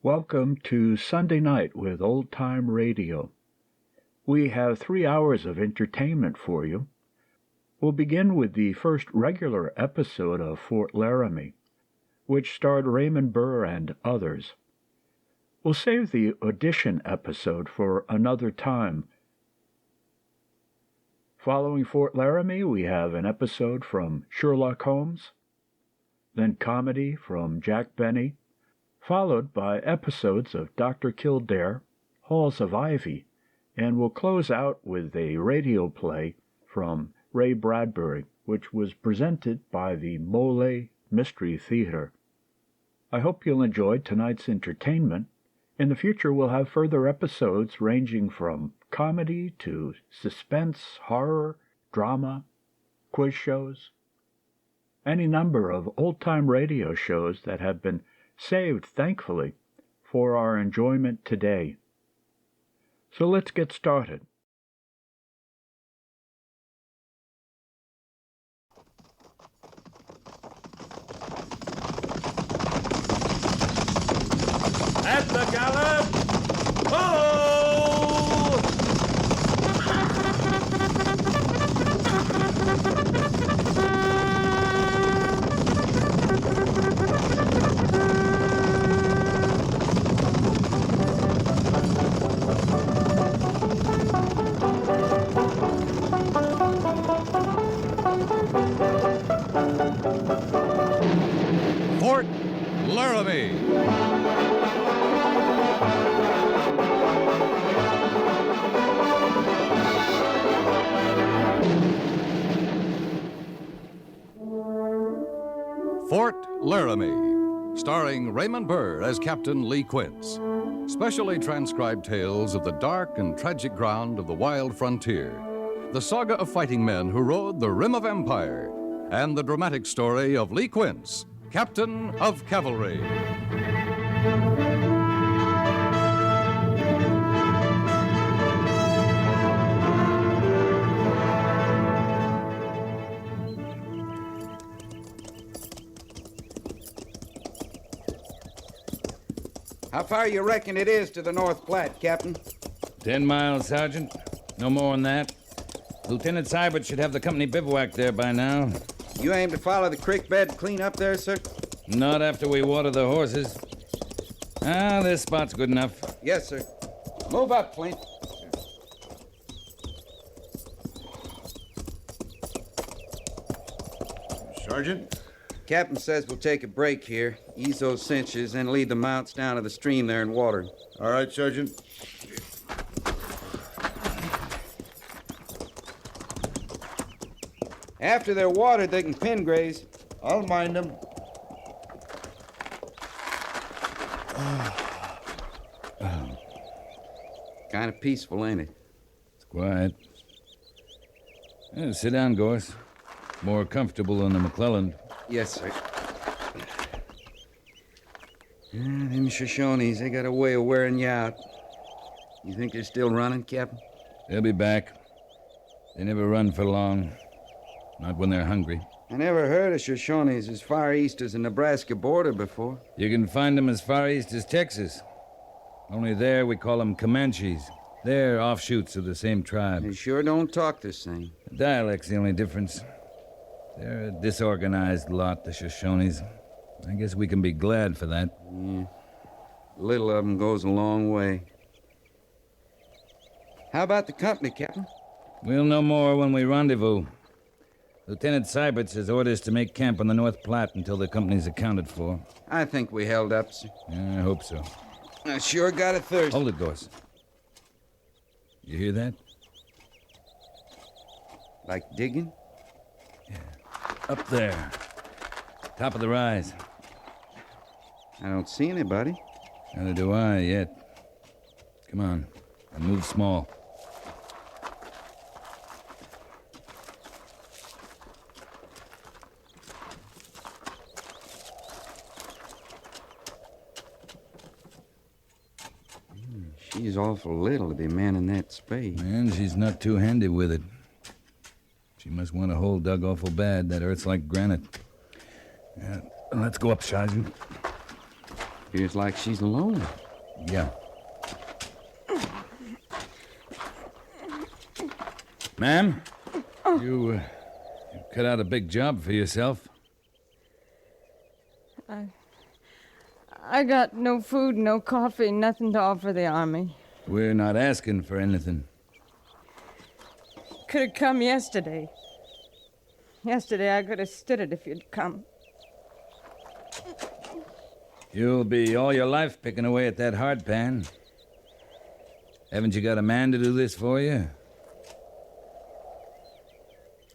Welcome to Sunday Night with Old Time Radio. We have 3 hours of entertainment for you. We'll begin with the first regular episode of Fort Laramie, which starred Raymond Burr and others. We'll save the audition episode for another time. Following Fort Laramie, we have an episode from Sherlock Holmes, then comedy from Jack Benny, followed by episodes of Dr. Kildare, Halls of Ivy, and we'll close out with a radio play from Ray Bradbury, which was presented by the Mole Mystery Theater. I hope you'll enjoy tonight's entertainment. In the future, we'll have further episodes ranging from comedy to suspense, horror, drama, quiz shows, any number of old-time radio shows that have been saved, thankfully, for our enjoyment today. So let's get started. At the gallop! Ho! Fort Laramie. Fort Laramie, starring Raymond Burr as Captain Lee Quince. Specially transcribed tales of the dark and tragic ground of the wild frontier, the saga of fighting men who rode the rim of empire, and the dramatic story of Lee Quince, Captain of Cavalry. How far you reckon it is to the North Platte, Captain? 10 miles, Sergeant. No more than that. Lieutenant Seibert should have the company bivouac there by now. You aim to follow the creek bed clean up there, sir? Not after we water the horses. This spot's good enough. Yes, sir. Move up, Flint. Sergeant? Captain says we'll take a break here, ease those cinches, and lead the mounts down to the stream there and water. All right, Sergeant. After they're watered, they can pen graze. I'll mind them. Kind of peaceful, ain't it? It's quiet. Sit down, Gorse. More comfortable than the McClellan. Yes, sir. Them Shoshones, they got a way of wearing you out. You think they're still running, Captain? They'll be back. They never run for long. Not when they're hungry. I never heard of Shoshones as far east as the Nebraska border before. You can find them as far east as Texas. Only there we call them Comanches. They're offshoots of the same tribe. They sure don't talk the same. The dialect's the only difference. They're a disorganized lot, the Shoshones. I guess we can be glad for that. Yeah. Little of them goes a long way. How about the company, Captain? We'll know more when we rendezvous. Lieutenant Seibert has orders to make camp on the North Platte until the company's accounted for. I think we held up, sir. Yeah, I hope so. I sure got a thirst. Hold it, Gorse. You hear that? Like digging? Up there. Top of the rise. I don't see anybody. Neither do I yet. Come on. And move small. She's awful little to be manning that spade. And she's not too handy with it. She must want a hole dug awful bad. That earth's like granite. Yeah, let's go up, Sergeant. Feels like she's alone. Yeah. Ma'am, you cut out a big job for yourself. I got no food, no coffee, nothing to offer the Army. We're not asking for anything. Could have come yesterday. Yesterday I could have stood it if you'd come. You'll be all your life picking away at that hardpan. Haven't you got a man to do this for you?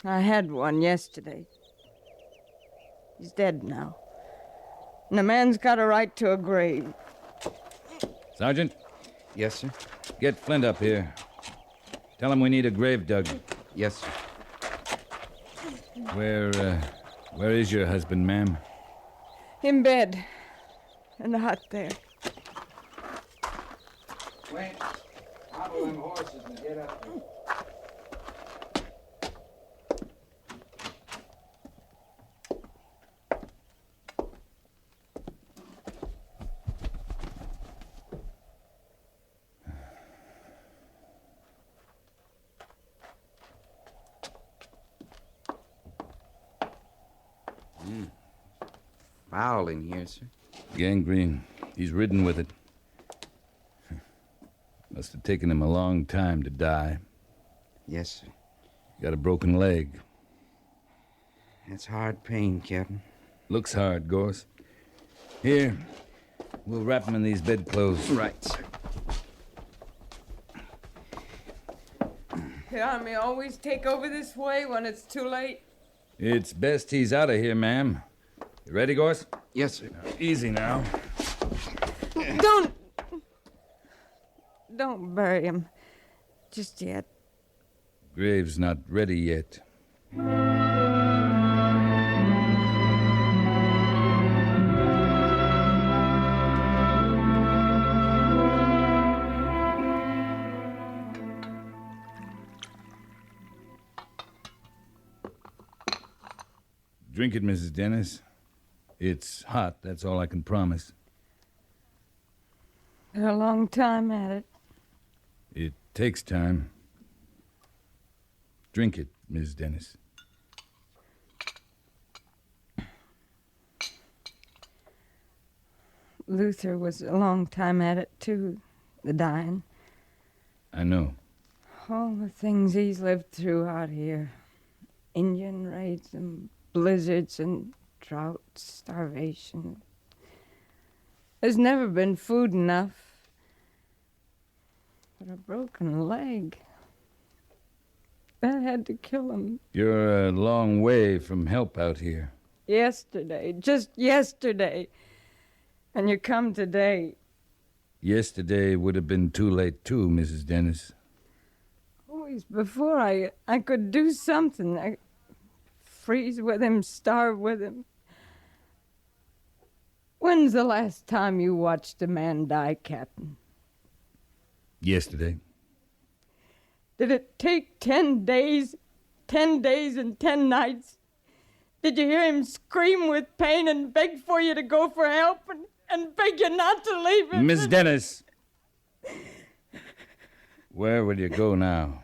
I had one yesterday. He's dead now. And a man's got a right to a grave. Sergeant, Yes, sir. get Flint up here. Tell him we need a grave dug. Yes, sir. Where is your husband, ma'am? In bed. In the hut there. Wait. Hobble them horses and get up there. Foul in here, sir. Gangrene. He's ridden with it. Must have taken him a long time to die. Yes, sir. Got a broken leg. That's hard pain, Captain. Looks hard, Gorse. Here, we'll wrap him in these bedclothes. Right, sir. The Army always take over this way when it's too late. It's best he's out of here, ma'am. You ready, Gorse? Yes, sir. Easy now. Don't bury him. Just yet. Grave's not ready yet. Drink it, Mrs. Dennis. It's hot, that's all I can promise. Been a long time at it. It takes time. Drink it, Miss Dennis. Luther was a long time at it, too. The dying. I know. All the things he's lived through out here. Indian raids and blizzards and drought, starvation. There's never been food enough. But a broken leg. That had to kill him. You're a long way from help out here. Yesterday. Just yesterday. And you come today. Yesterday would have been too late, too, Mrs. Dennis. Always before I could do something. I freeze with him, starve with him. When's the last time you watched a man die, Captain? Yesterday. Did it take 10 days? 10 days and 10 nights? Did you hear him scream with pain and beg for you to go for help and beg you not to leave him? Miss Dennis! Where will you go now?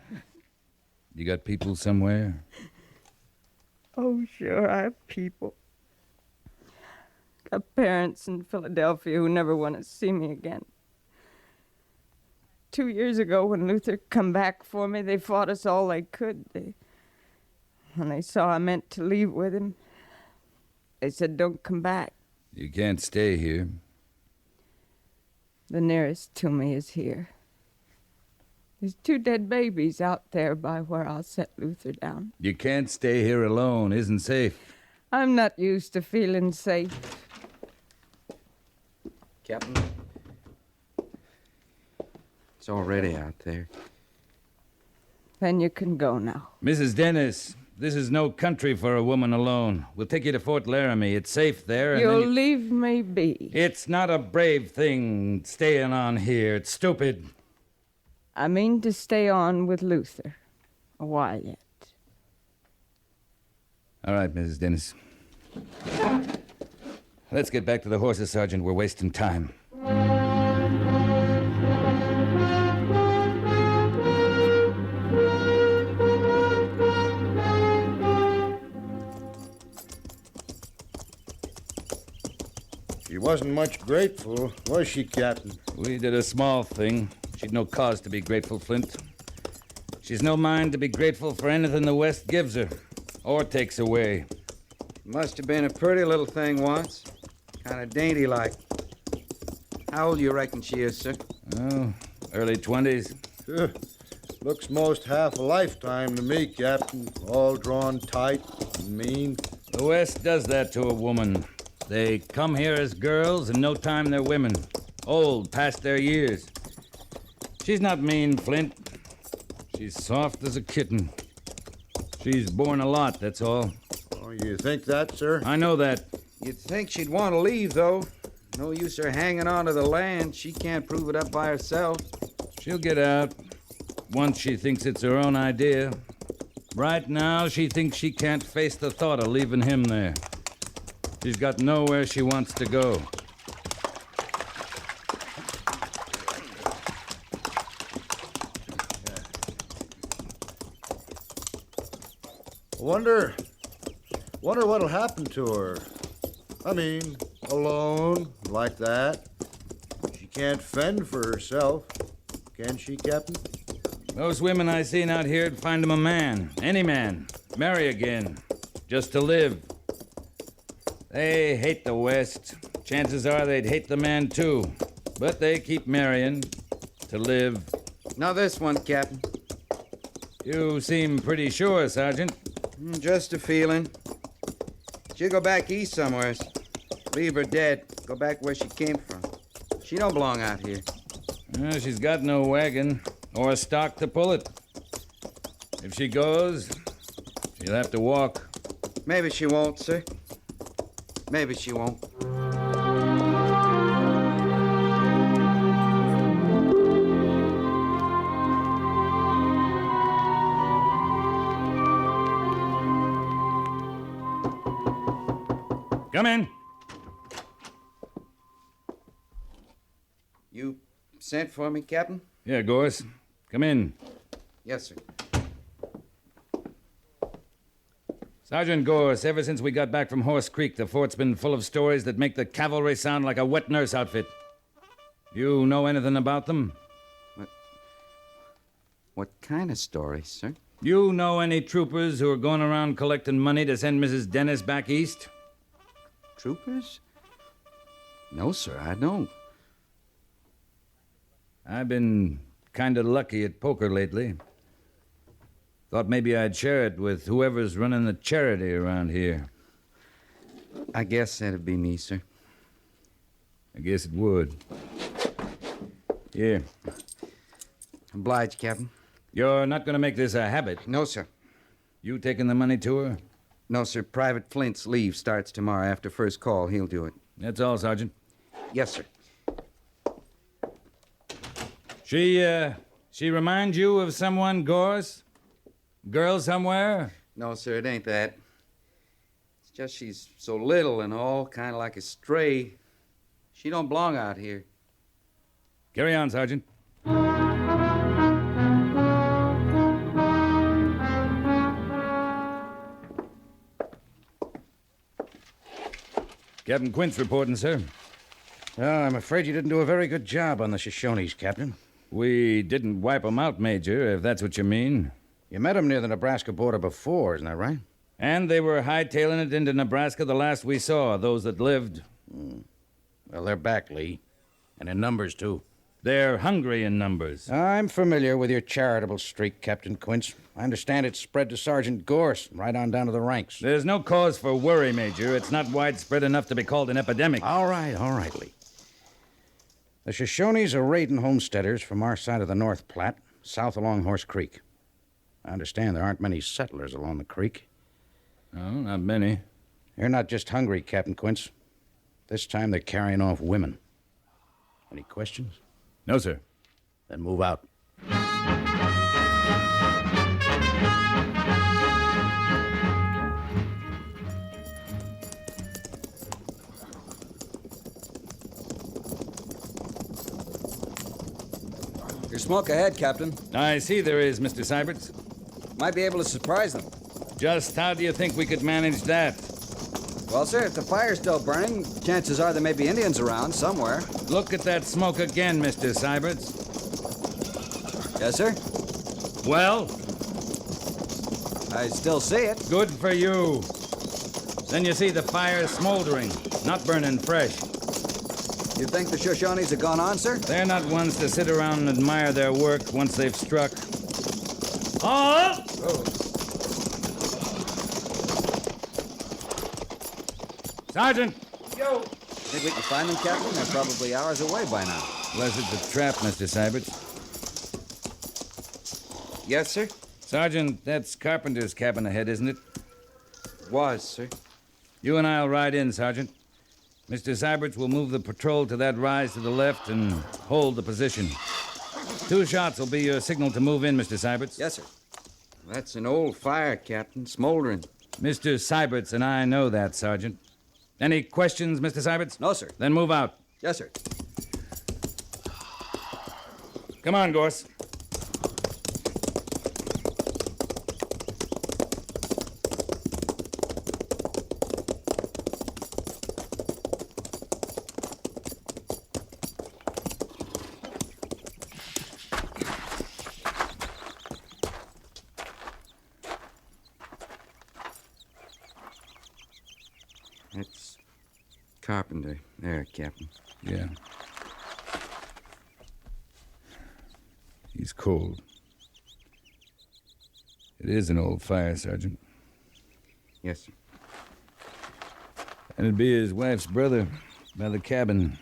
You got people somewhere? Oh, sure, I have people. Got parents in Philadelphia who never want to see me again. 2 years ago, when Luther come back for me, they fought us all they could. When they saw I meant to leave with him, they said, don't come back. You can't stay here. The nearest to me is here. There's 2 dead babies out there by where I'll set Luther down. You can't stay here alone. Isn't safe. I'm not used to feeling safe. Captain? It's already out there. Then you can go now. Mrs. Dennis, this is no country for a woman alone. We'll take you to Fort Laramie. It's safe there. And You'll leave me be. It's not a brave thing staying on here. It's stupid. I mean to stay on with Luther a while yet. All right, Mrs. Dennis. Let's get back to the horses, Sergeant. We're wasting time. She wasn't much grateful, was she, Captain? We did a small thing. She'd no cause to be grateful, Flint. She's no mind to be grateful for anything the West gives her or takes away. Must have been a pretty little thing once. Kind of dainty-like. How old you reckon she is, sir? Oh, early 20s. Looks most half a lifetime to me, Captain. All drawn tight and mean. The West does that to a woman. They come here as girls, and no time they're women. Old, past their years. She's not mean, Flint. She's soft as a kitten. She's borne a lot, that's all. Oh, you think that, sir? I know that. You'd think she'd want to leave, though. No use her hanging on to the land. She can't prove it up by herself. She'll get out once she thinks it's her own idea. Right now, she thinks she can't face the thought of leaving him there. She's got nowhere she wants to go. Wonder what'll happen to her. I mean, alone, like that. She can't fend for herself, can she, Captain? Those women I seen out here'd find him a man, any man, marry again, just to live. They hate the West. Chances are they'd hate the man, too. But they keep marrying to live. Now this one, Captain. You seem pretty sure, Sergeant. Just a feeling. She'll go back east somewhere. Leave her dead. Go back where she came from. She don't belong out here. She's got no wagon or a stock to pull it. If she goes, she'll have to walk. Maybe she won't, sir. Maybe she won't. Come in. You sent for me, Captain? Yeah, Gorse. Come in. Yes, sir. Sergeant Gorse, ever since we got back from Horse Creek, the fort's been full of stories that make the cavalry sound like a wet nurse outfit. You know anything about them? What kind of stories, sir? You know any troopers who are going around collecting money to send Mrs. Dennis back east? Troopers? No, sir, I don't. I've been kind of lucky at poker lately. Thought maybe I'd share it with whoever's running the charity around here. I guess that'd be me, sir. I guess it would. Here. Obliged, Captain. You're not going to make this a habit. No, sir. You taking the money to her? No, sir. Private Flint's leave starts tomorrow after first call. He'll do it. That's all, Sergeant. Yes, sir. She reminds you of someone, Gorse? Girl somewhere? No, sir, it ain't that. It's just she's so little and all, kind of like a stray. She don't belong out here. Carry on, Sergeant. Captain Quince reporting, sir. I'm afraid you didn't do a very good job on the Shoshones, Captain. We didn't wipe 'em out, Major, if that's what you mean. You met 'em near the Nebraska border before, isn't that right? And they were hightailing it into Nebraska the last we saw, those that lived. Well, they're back, Lee. And in numbers, too. They're hungry in numbers. I'm familiar with your charitable streak, Captain Quince. I understand it's spread to Sergeant Gorse, right on down to the ranks. There's no cause for worry, Major. It's not widespread enough to be called an epidemic. All right, Lee. The Shoshones are raiding homesteaders from our side of the North Platte, south along Horse Creek. I understand there aren't many settlers along the creek. No, not many. They're not just hungry, Captain Quince. This time they're carrying off women. Any questions? No, sir. Then move out. There's smoke ahead, Captain. I see there is, Mr. Syberts. Might be able to surprise them. Just how do you think we could manage that? Well, sir, if the fire's still burning, chances are there may be Indians around somewhere. Look at that smoke again, Mr. Syberts. Yes, sir? Well? I still see it. Good for you. Then you see the fire smoldering, not burning fresh. You think the Shoshones have gone on, sir? They're not ones to sit around and admire their work once they've struck. Oh! Sergeant! Yo! Think we can find them, Captain? They're probably hours away by now. Unless it's a trap, Mr. Syberts. Yes, sir? Sergeant, that's Carpenter's cabin ahead, isn't it? Was, sir. You and I'll ride in, Sergeant. Mr. Syberts will move the patrol to that rise to the left and hold the position. 2 shots will be your signal to move in, Mr. Syberts. Yes, sir. That's an old fire, Captain, smoldering. Mr. Syberts and I know that, Sergeant. Any questions, Mr. Syberts? No, sir. Then move out. Yes, sir. Come on, Gorse. That's Carpenter. There, Captain. Yeah. He's cold. It is an old fire, Sergeant. Yes, sir. And it'd be his wife's brother by the cabin.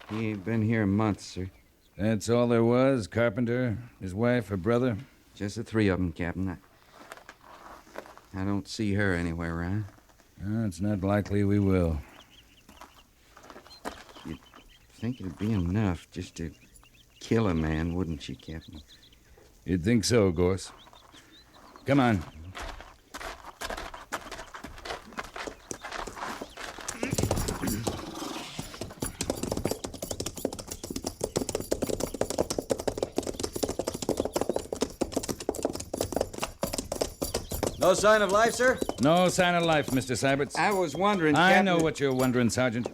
He ain't been here months, sir. That's all there was? Carpenter, his wife, her brother? Just the 3 of them, Captain. I don't see her anywhere around. It's not likely we will. You'd think it'd be enough just to kill a man, wouldn't you, Captain? You'd think so, Gorse. Come on. No sign of life, sir? No sign of life, Mr. Syberts. I was wondering, I Captain... know what you're wondering, Sergeant.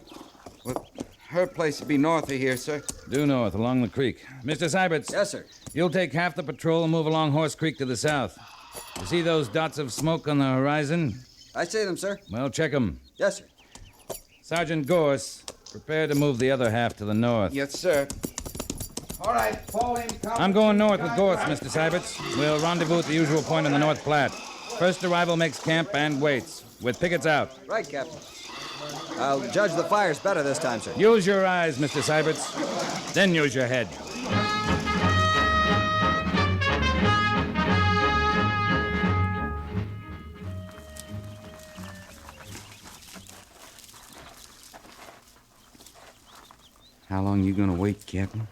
Well, her place would be north of here, sir. Due north, along the creek. Mr. Syberts. Yes, sir. You'll take half the patrol and move along Horse Creek to the south. You see those dots of smoke on the horizon? I see them, sir. Well, check them. Yes, sir. Sergeant Gorse, prepare to move the other half to the north. Yes, sir. All right, fall in. I'm going north with Gorse, Mr. Syberts. We'll rendezvous at the usual point on the North Platte. First arrival makes camp and waits, with pickets out. Right, Captain. I'll judge the fires better this time, sir. Use your eyes, Mr. Syberts. Then use your head. How long you gonna wait, Captain?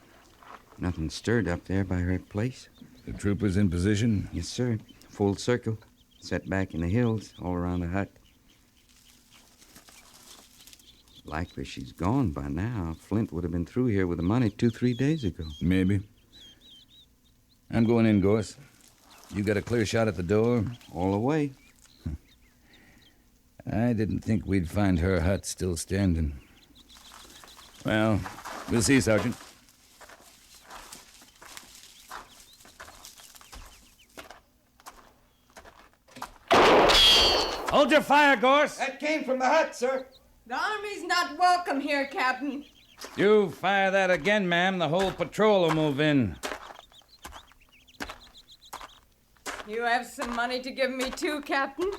Nothing stirred up there by her place? The troopers in position? Yes, sir. Full circle. Set back in the hills, all around the hut. Likely she's gone by now. Flint would have been through here with the money 2-3 days ago. Maybe. I'm going in, Gorse. You got a clear shot at the door? All the way. I didn't think we'd find her hut still standing. Well, we'll see, Sergeant. Hold your fire, Gorse! That came from the hut, sir. The Army's not welcome here, Captain. You fire that again, ma'am, the whole patrol will move in. You have some money to give me too, Captain?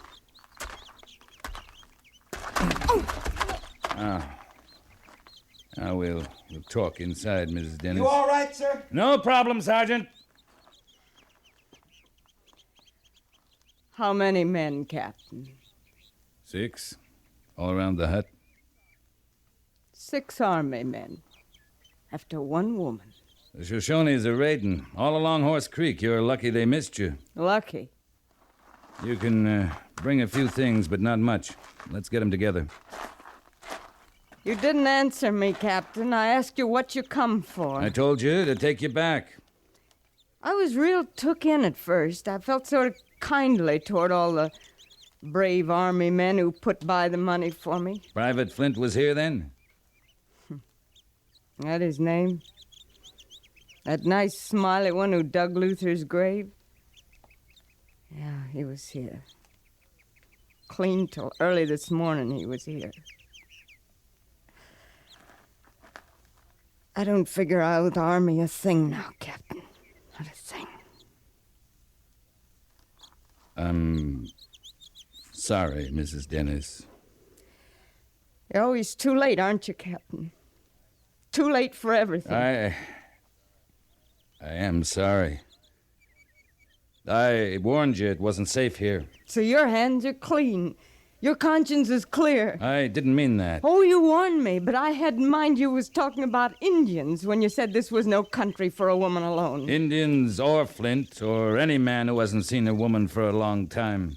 We'll talk inside, Mrs. Dennis. You all right, sir? No problem, Sergeant. How many men, Captain? 6, all around the hut. 6 Army men. After 1 woman. The Shoshones are raiding all along Horse Creek. You're lucky they missed you. Lucky. You can bring a few things, but not much. Let's get them together. You didn't answer me, Captain. I asked you what you come for. I told you to take you back. I was real took in at first. I felt sort of kindly toward all the brave Army men who put by the money for me. Private Flint was here then? That his name? That nice, smiley one who dug Luther's grave? Yeah, he was here. Clean till early this morning he was here. I don't figure I owe the Army a thing now, Captain. Not a thing. I'm sorry, Mrs. Dennis. You're always too late, aren't you, Captain? Too late for everything. I am sorry. I warned you it wasn't safe here. So your hands are clean. Your conscience is clear. I didn't mean that. Oh, you warned me, but I had in mind you was talking about Indians when you said this was no country for a woman alone. Indians or Flint or any man who hasn't seen a woman for a long time.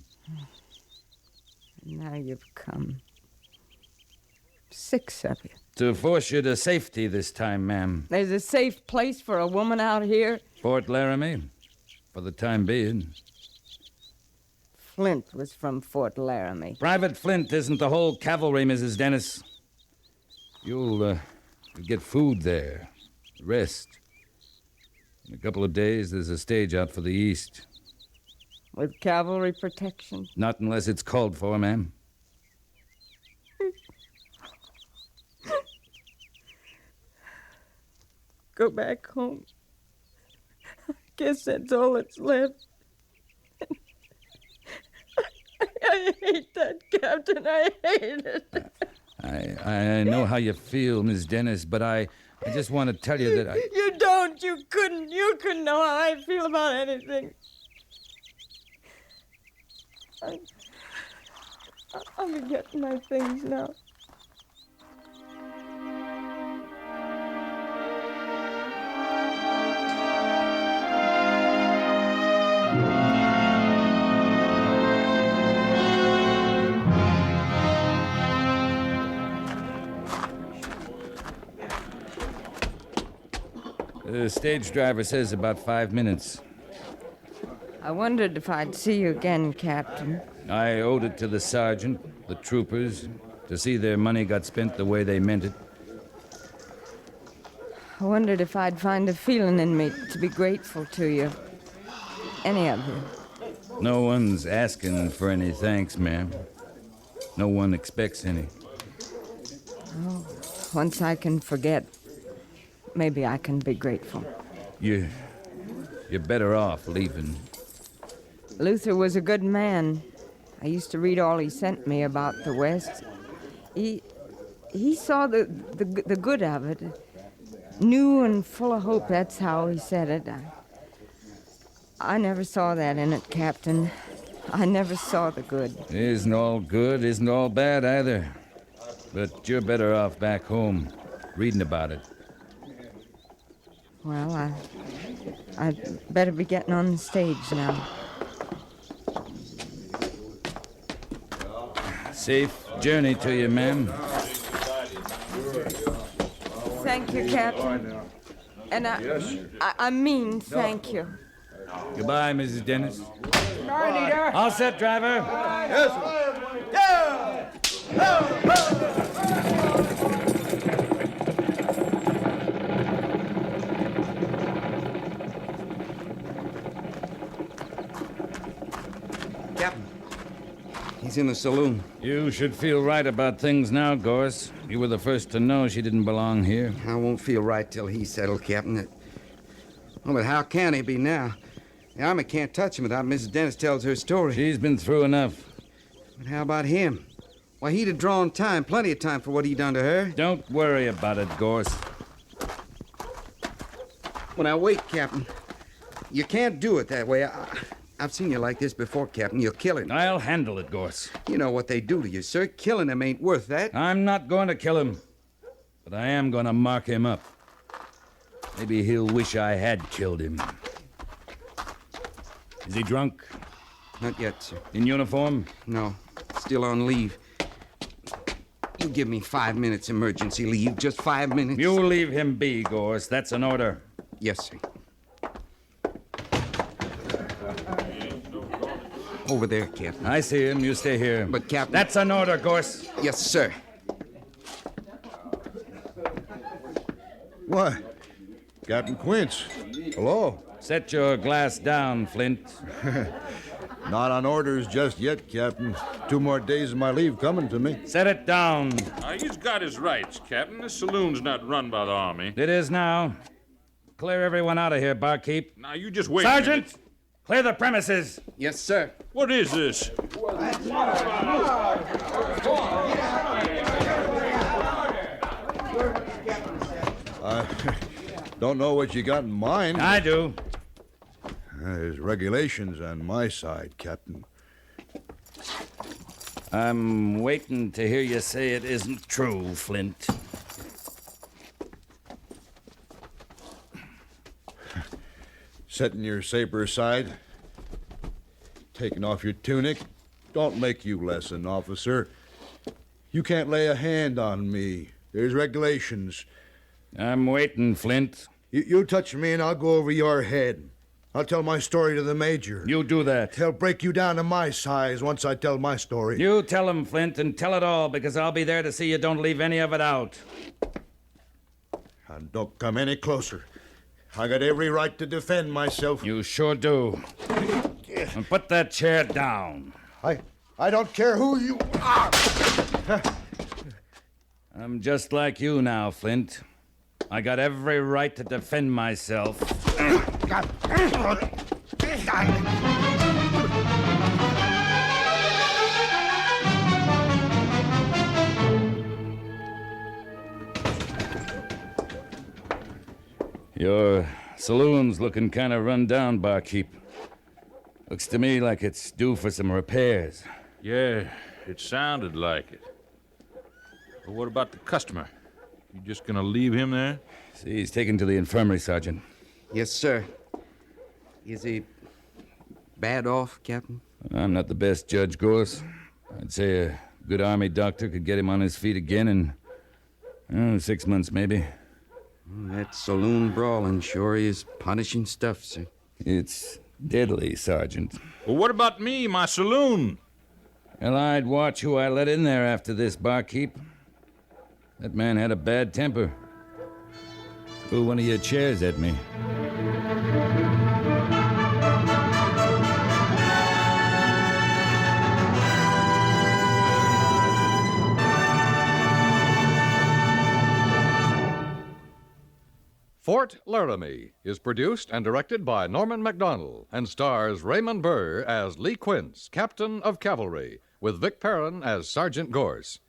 Now you've come. 6 of you. To force you to safety this time, ma'am. There's a safe place for a woman out here? Fort Laramie, for the time being. Flint was from Fort Laramie. Private Flint isn't the whole cavalry, Mrs. Dennis. You'll get food there, rest. In a couple of days, there's a stage out for the east. With cavalry protection? Not unless it's called for, ma'am. Go back home. I guess that's all that's left. I hate that, Captain. I hate it. I know how you feel, Miss Dennis, but I just want to tell you that I... You don't. You couldn't know how I feel about anything. I'll be getting my things now. The stage driver says about 5 minutes. I wondered if I'd see you again, Captain. I owed it to the sergeant, the troopers, to see their money got spent the way they meant it. I wondered if I'd find a feeling in me to be grateful to you. Any of you. No one's asking for any thanks, ma'am. No one expects any. Oh, once I can forget, maybe I can be grateful. You're better off leaving. Luther was a good man. I used to read all he sent me about the West. He saw the good of it. New and full of hope, that's how he said it. I never saw that in it, Captain. I never saw the good. Isn't all good, isn't all bad either. But you're better off back home, reading about it. Well, I'd better be getting on the stage now. Safe journey to you, ma'am. Thank you, Captain. And I mean thank you. Goodbye, Mrs. Dennis. All set, driver. Yes, Captain, he's in the saloon. You should feel right about things now, Gorse. You were the first to know she didn't belong here. I won't feel right till he's settled, Captain. Well, but how can he be now? The Army can't touch him without Mrs. Dennis tells her story. She's been through enough. But how about him? Why, he'd have drawn time, plenty of time for what he done to her. Don't worry about it, Gorse. Well, now, wait, Captain. You can't do it that way. I've seen you like this before, Captain. You'll kill him. I'll handle it, Gorse. You know what they do to you, sir. Killing him ain't worth that. I'm not going to kill him, but I am going to mark him up. Maybe he'll wish I had killed him. Is he drunk? Not yet, sir. In uniform? No. Still on leave. You give me 5 minutes emergency leave, just 5 minutes. You leave him be, Gorse. That's an order. Yes, sir. Over there, Captain. I see him. You stay here. But, Captain... That's an order, Gorse. Yes, sir. Why, Captain Quince. Hello. Set your glass down, Flint. Not on orders just yet, Captain. 2 more days of my leave coming to me. Set it down. He's got his rights, Captain. This saloon's not run by the Army. It is now. Clear everyone out of here, barkeep. Now, you just wait Sergeant, a minute. clear the premises. Yes, sir. What is this? I don't know what you got in mind. I do. There's regulations on my side, Captain. I'm waiting to hear you say it isn't true, Flint. Setting your saber aside, taking off your tunic, don't make you less an officer. You can't lay a hand on me. There's regulations. I'm waiting, Flint. You touch me and I'll go over your head. I'll tell my story to the major. You do that. He'll break you down to my size once I tell my story. You tell him, Flint, and tell it all, because I'll be there to see you don't leave any of it out. And don't come any closer. I got every right to defend myself. You sure do. And put that chair down. I don't care who you are. I'm just like you now, Flint. I got every right to defend myself. Your saloon's looking kind of run down, barkeep. Looks to me like it's due for some repairs. Yeah, it sounded like it. But what about the customer? You just gonna leave him there? See, he's taken to the infirmary, Sergeant. Yes, sir. Is he bad off, Captain? I'm not the best judge, Gorse. I'd say a good Army doctor could get him on his feet again in 6 months, maybe. That saloon brawling sure is punishing stuff, sir. It's deadly, Sergeant. Well, what about me, my saloon? Well, I'd watch who I let in there after this, barkeep. That man had a bad temper. Threw one of your chairs at me. Fort Laramie is produced and directed by Norman MacDonald and stars Raymond Burr as Lee Quince, Captain of Cavalry, with Vic Perrin as Sergeant Gorse.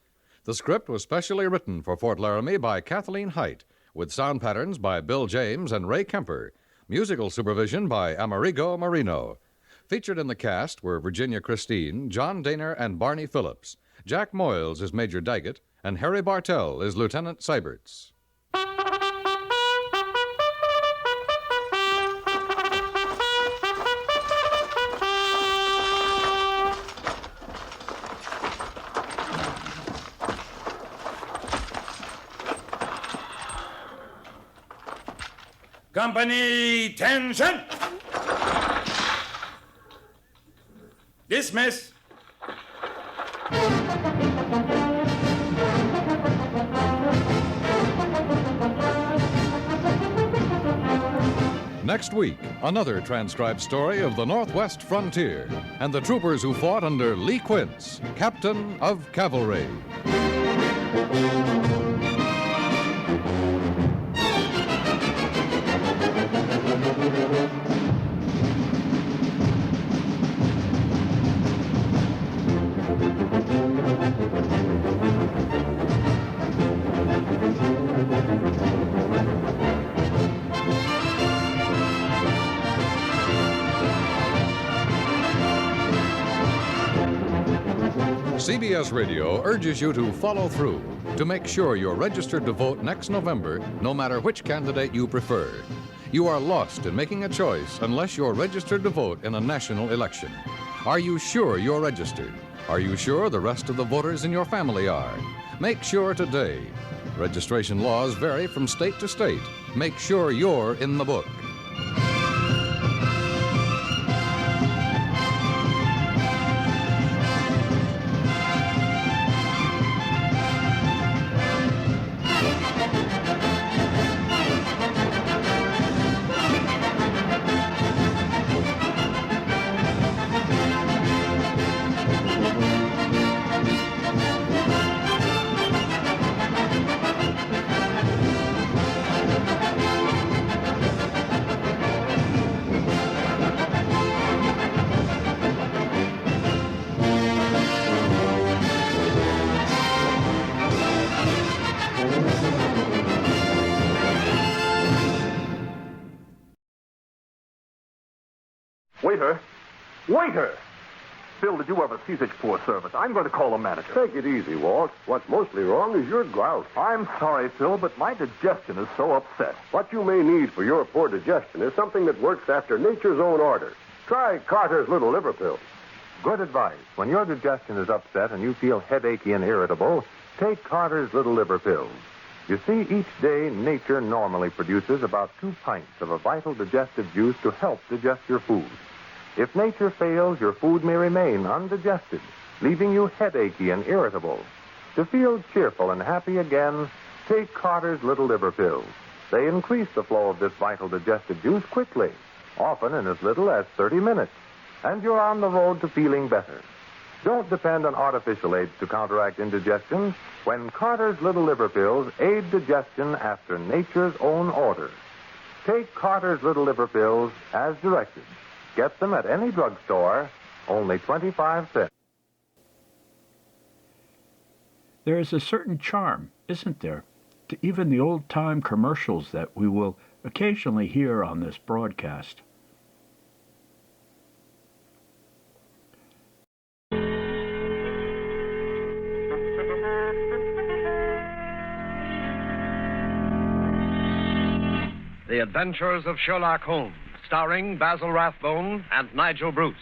The script was specially written for Fort Laramie by Kathleen Height, with sound patterns by Bill James and Ray Kemper, musical supervision by Amerigo Marino. Featured in the cast were Virginia Christine, John Daner, and Barney Phillips. Jack Moyles is Major Daggett, and Harry Bartell is Lieutenant Seiberts. Company, tension! Dismiss! Next week, another transcribed story of the Northwest frontier and the troopers who fought under Lee Quince, Captain of Cavalry. CBS Radio urges you to follow through to make sure you're registered to vote next November, no matter which candidate you prefer. You are lost in making a choice unless you're registered to vote in a national election. Are you sure you're registered? Are you sure the rest of the voters in your family are? Make sure today. Registration laws vary from state to state. Make sure you're in the book. Waiter! Waiter! Phil, did you ever see such poor service? I'm going to call the manager. Take it easy, Walt. What's mostly wrong is your gout. I'm sorry, Phil, but my digestion is so upset. What you may need for your poor digestion is something that works after nature's own order. Try Carter's Little Liver Pills. Good advice. When your digestion is upset and you feel headachy and irritable, take Carter's Little Liver Pills. You see, each day nature normally produces about 2 pints of a vital digestive juice to help digest your food. If nature fails, your food may remain undigested, leaving you headachy and irritable. To feel cheerful and happy again, take Carter's Little Liver Pills. They increase the flow of this vital digestive juice quickly, often in as little as 30 minutes, and you're on the road to feeling better. Don't depend on artificial aids to counteract indigestion when Carter's Little Liver Pills aid digestion after nature's own order. Take Carter's Little Liver Pills as directed. Get them at any drugstore, only 25 cents. There is a certain charm, isn't there, to even the old-time commercials that we will occasionally hear on this broadcast. The Adventures of Sherlock Holmes, starring Basil Rathbone and Nigel Bruce.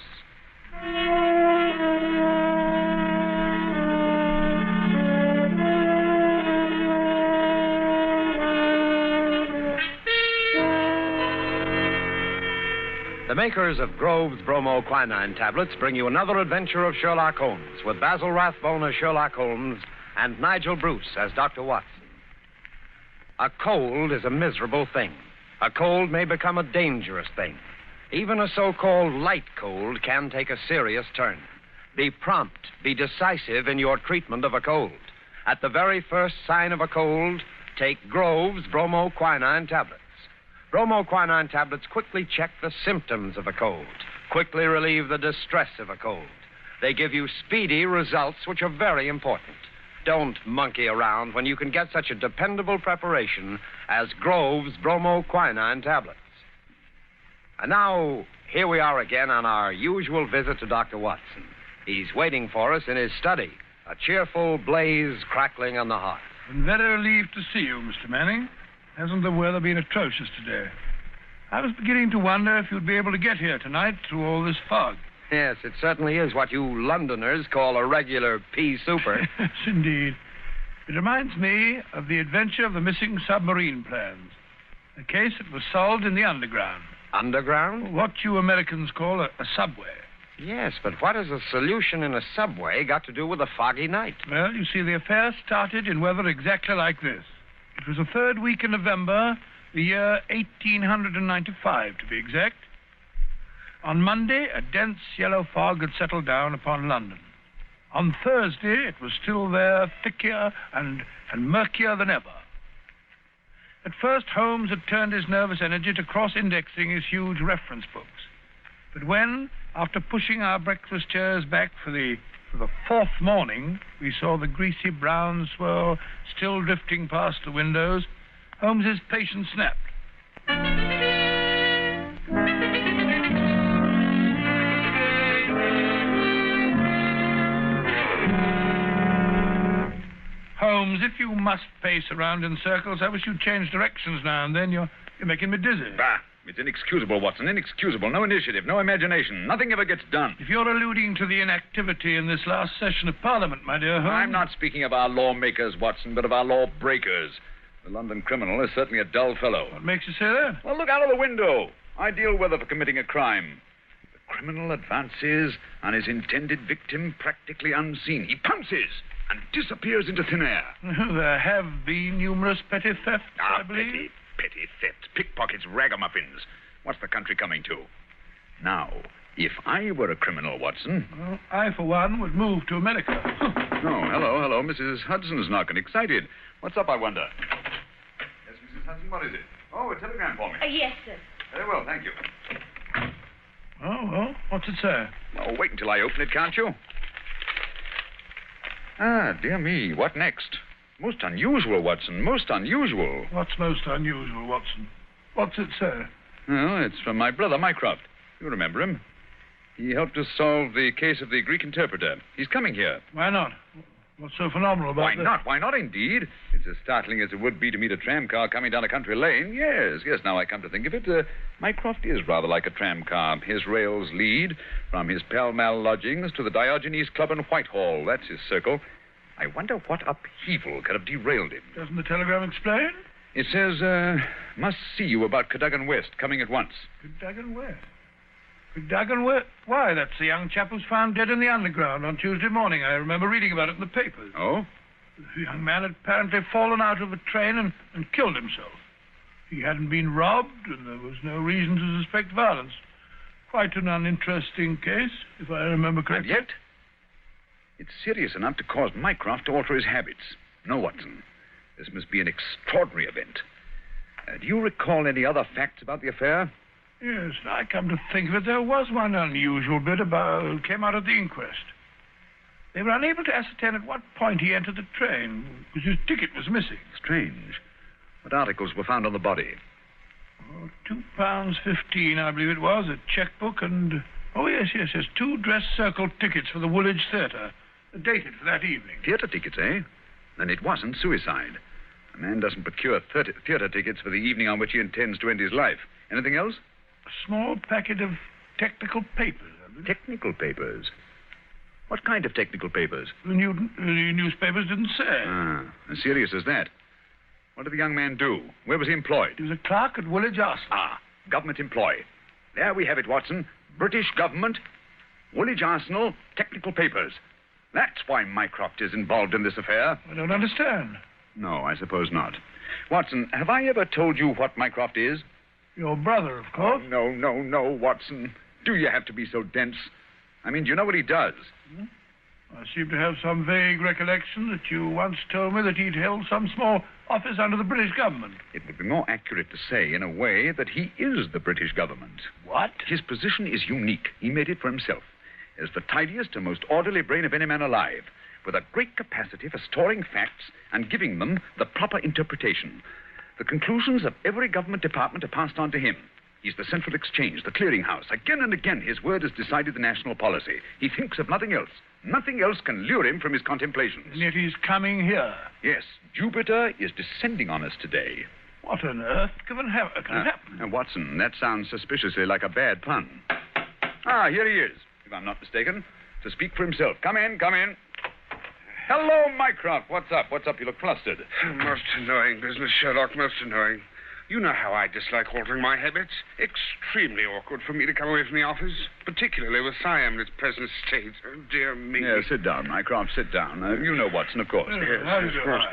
The makers of Grove's bromoquinine tablets bring you another adventure of Sherlock Holmes, with Basil Rathbone as Sherlock Holmes and Nigel Bruce as Dr. Watson. A cold is a miserable thing. A cold may become a dangerous thing. Even a so-called light cold can take a serious turn. Be prompt, be decisive in your treatment of a cold. At the very first sign of a cold, take Grove's bromoquinine tablets. Bromoquinine tablets quickly check the symptoms of a cold, quickly relieve the distress of a cold. They give you speedy results, which are very important. Don't monkey around when you can get such a dependable preparation as Grove's bromoquinine tablets. And now, here we are again on our usual visit to Dr. Watson. He's waiting for us in his study, a cheerful blaze crackling on the hearth. I'm very relieved to see you, Mr. Manning. Hasn't the weather been atrocious today? I was beginning to wonder if you'd be able to get here tonight through all this fog. Yes, it certainly is what you Londoners call a regular pea super. Yes, indeed. It reminds me of the adventure of the missing submarine plans. A case that was solved in the underground. Underground? What you Americans call a subway. Yes, but what has a solution in a subway got to do with a foggy night? Well, you see, the affair started in weather exactly like this. It was the third week in November, the year 1895, to be exact. On Monday, a dense yellow fog had settled down upon London. On Thursday, it was still there, thicker and murkier than ever. At first, Holmes had turned his nervous energy to cross-indexing his huge reference books. But when, after pushing our breakfast chairs back for the fourth morning, we saw the greasy brown swirl still drifting past the windows, Holmes's patience snapped. Holmes, if you must pace around in circles, I wish you'd change directions now and then. You're making me dizzy. Bah, It's inexcusable, Watson, inexcusable. No initiative, no imagination. Nothing ever gets done. If you're alluding to the inactivity in this last session of Parliament, my dear Holmes... I'm not speaking of our lawmakers, Watson, but of our lawbreakers. The London criminal is certainly a dull fellow. What makes you say that? Well, look out of the window. Ideal weather for committing a crime. The criminal advances on his intended victim practically unseen. He pounces and disappears into thin air. There have been numerous petty thefts, I believe. Petty thefts, pickpockets, ragamuffins. What's the country coming to? Now, if I were a criminal, Watson... Well, I, for one, would move to America. Oh, hello. Mrs. Hudson's knocking. Excited. What's up, I wonder? Yes, Mrs. Hudson, what is it? Oh, a telegram for me. Yes, sir. Very well, thank you. Oh, well, what's it say? Oh, wait until I open it, can't you? Ah, dear me, what next? Most unusual, Watson, most unusual. What's most unusual, Watson? What's it say? Well, it's from my brother, Mycroft. You remember him. He helped us solve the case of the Greek interpreter. He's coming here. Why not? What's so phenomenal about Why not? Why not, indeed? It's as startling as it would be to meet a tram car coming down a country lane. Yes, now I come to think of it. Mycroft is rather like a tram car. His rails lead from his Pall Mall lodgings to the Diogenes Club in Whitehall. That's his circle. I wonder what upheaval could have derailed him. Doesn't the telegram explain? It says, must see you about Cadogan West, coming at once. Cadogan West? Cadogan West? Why, that's the young chap who's found dead in the underground on Tuesday morning. I remember reading about it in the papers. Oh? The young man had apparently fallen out of a train and killed himself. He hadn't been robbed, and there was no reason to suspect violence. Quite an uninteresting case, if I remember correctly. And yet, it's serious enough to cause Mycroft to alter his habits. No, Watson. This must be an extraordinary event. Do you recall any other facts about the affair? Yes, I come to think of it, there was one unusual bit came out of the inquest. They were unable to ascertain at what point he entered the train, because his ticket was missing. Strange. What articles were found on the body? Oh, £2.15, I believe it was, a checkbook, and... Oh, yes, 2 dress circle tickets for the Woolwich Theatre. Dated for that evening. Theatre tickets, eh? Then it wasn't suicide. A man doesn't procure theatre tickets for the evening on which he intends to end his life. Anything else? A small packet of technical papers, I believe. Technical papers? What kind of technical papers? The newspapers didn't say. Ah, as serious as that. What did the young man do? Where was he employed? He was a clerk at Woolwich Arsenal. Ah, government employee. There we have it, Watson. British government, Woolwich Arsenal, technical papers. That's why Mycroft is involved in this affair. I don't understand. No, I suppose not. Watson, have I ever told you what Mycroft is? Your brother, of course. Oh, no, Watson. Do you have to be so dense? I mean, do you know what he does? I seem to have some vague recollection that you once told me that he'd held some small office under the British government. It would be more accurate to say, in a way, that he is the British government. What? His position is unique. He made it for himself. As the tidiest and most orderly brain of any man alive, with a great capacity for storing facts and giving them the proper interpretation. The conclusions of every government department are passed on to him. He's the central exchange, the clearinghouse. Again and again, his word has decided the national policy. He thinks of nothing else. Nothing else can lure him from his contemplations. And yet he's coming here. Yes, Jupiter is descending on us today. What on earth can happen? Watson, that sounds suspiciously like a bad pun. Ah, here he is, if I'm not mistaken, to speak for himself. Come in. Hello, Mycroft. What's up? You look flustered. Most annoying business, Sherlock, most annoying. You know how I dislike altering my habits. Extremely awkward for me to come away from the office, particularly with Siam in its present state. Oh, dear me. Yeah, sit down, Mycroft, sit down. You know Watson, of course. Yes, of course.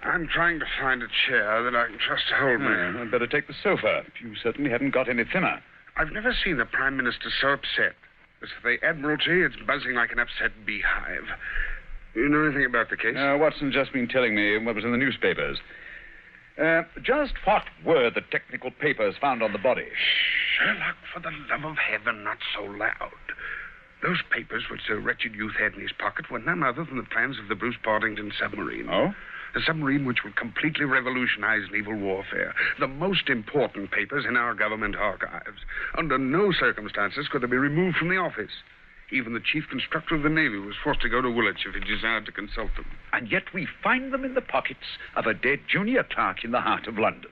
I'm trying to find a chair that I can trust to hold me. I'd better take the sofa. You certainly haven't got any thinner. I've never seen the Prime Minister so upset. As for the Admiralty, it's buzzing like an upset beehive. You know anything about the case? Watson's just been telling me what was in the newspapers. Just what were the technical papers found on the body? Sherlock, for the love of heaven, not so loud. Those papers which the wretched youth had in his pocket were none other than the plans of the Bruce Partington submarine. Oh? A submarine which would completely revolutionize naval warfare. The most important papers in our government archives. Under no circumstances could they be removed from the office. Even the chief constructor of the Navy was forced to go to Woolwich if he desired to consult them. And yet we find them in the pockets of a dead junior clerk in the heart of London.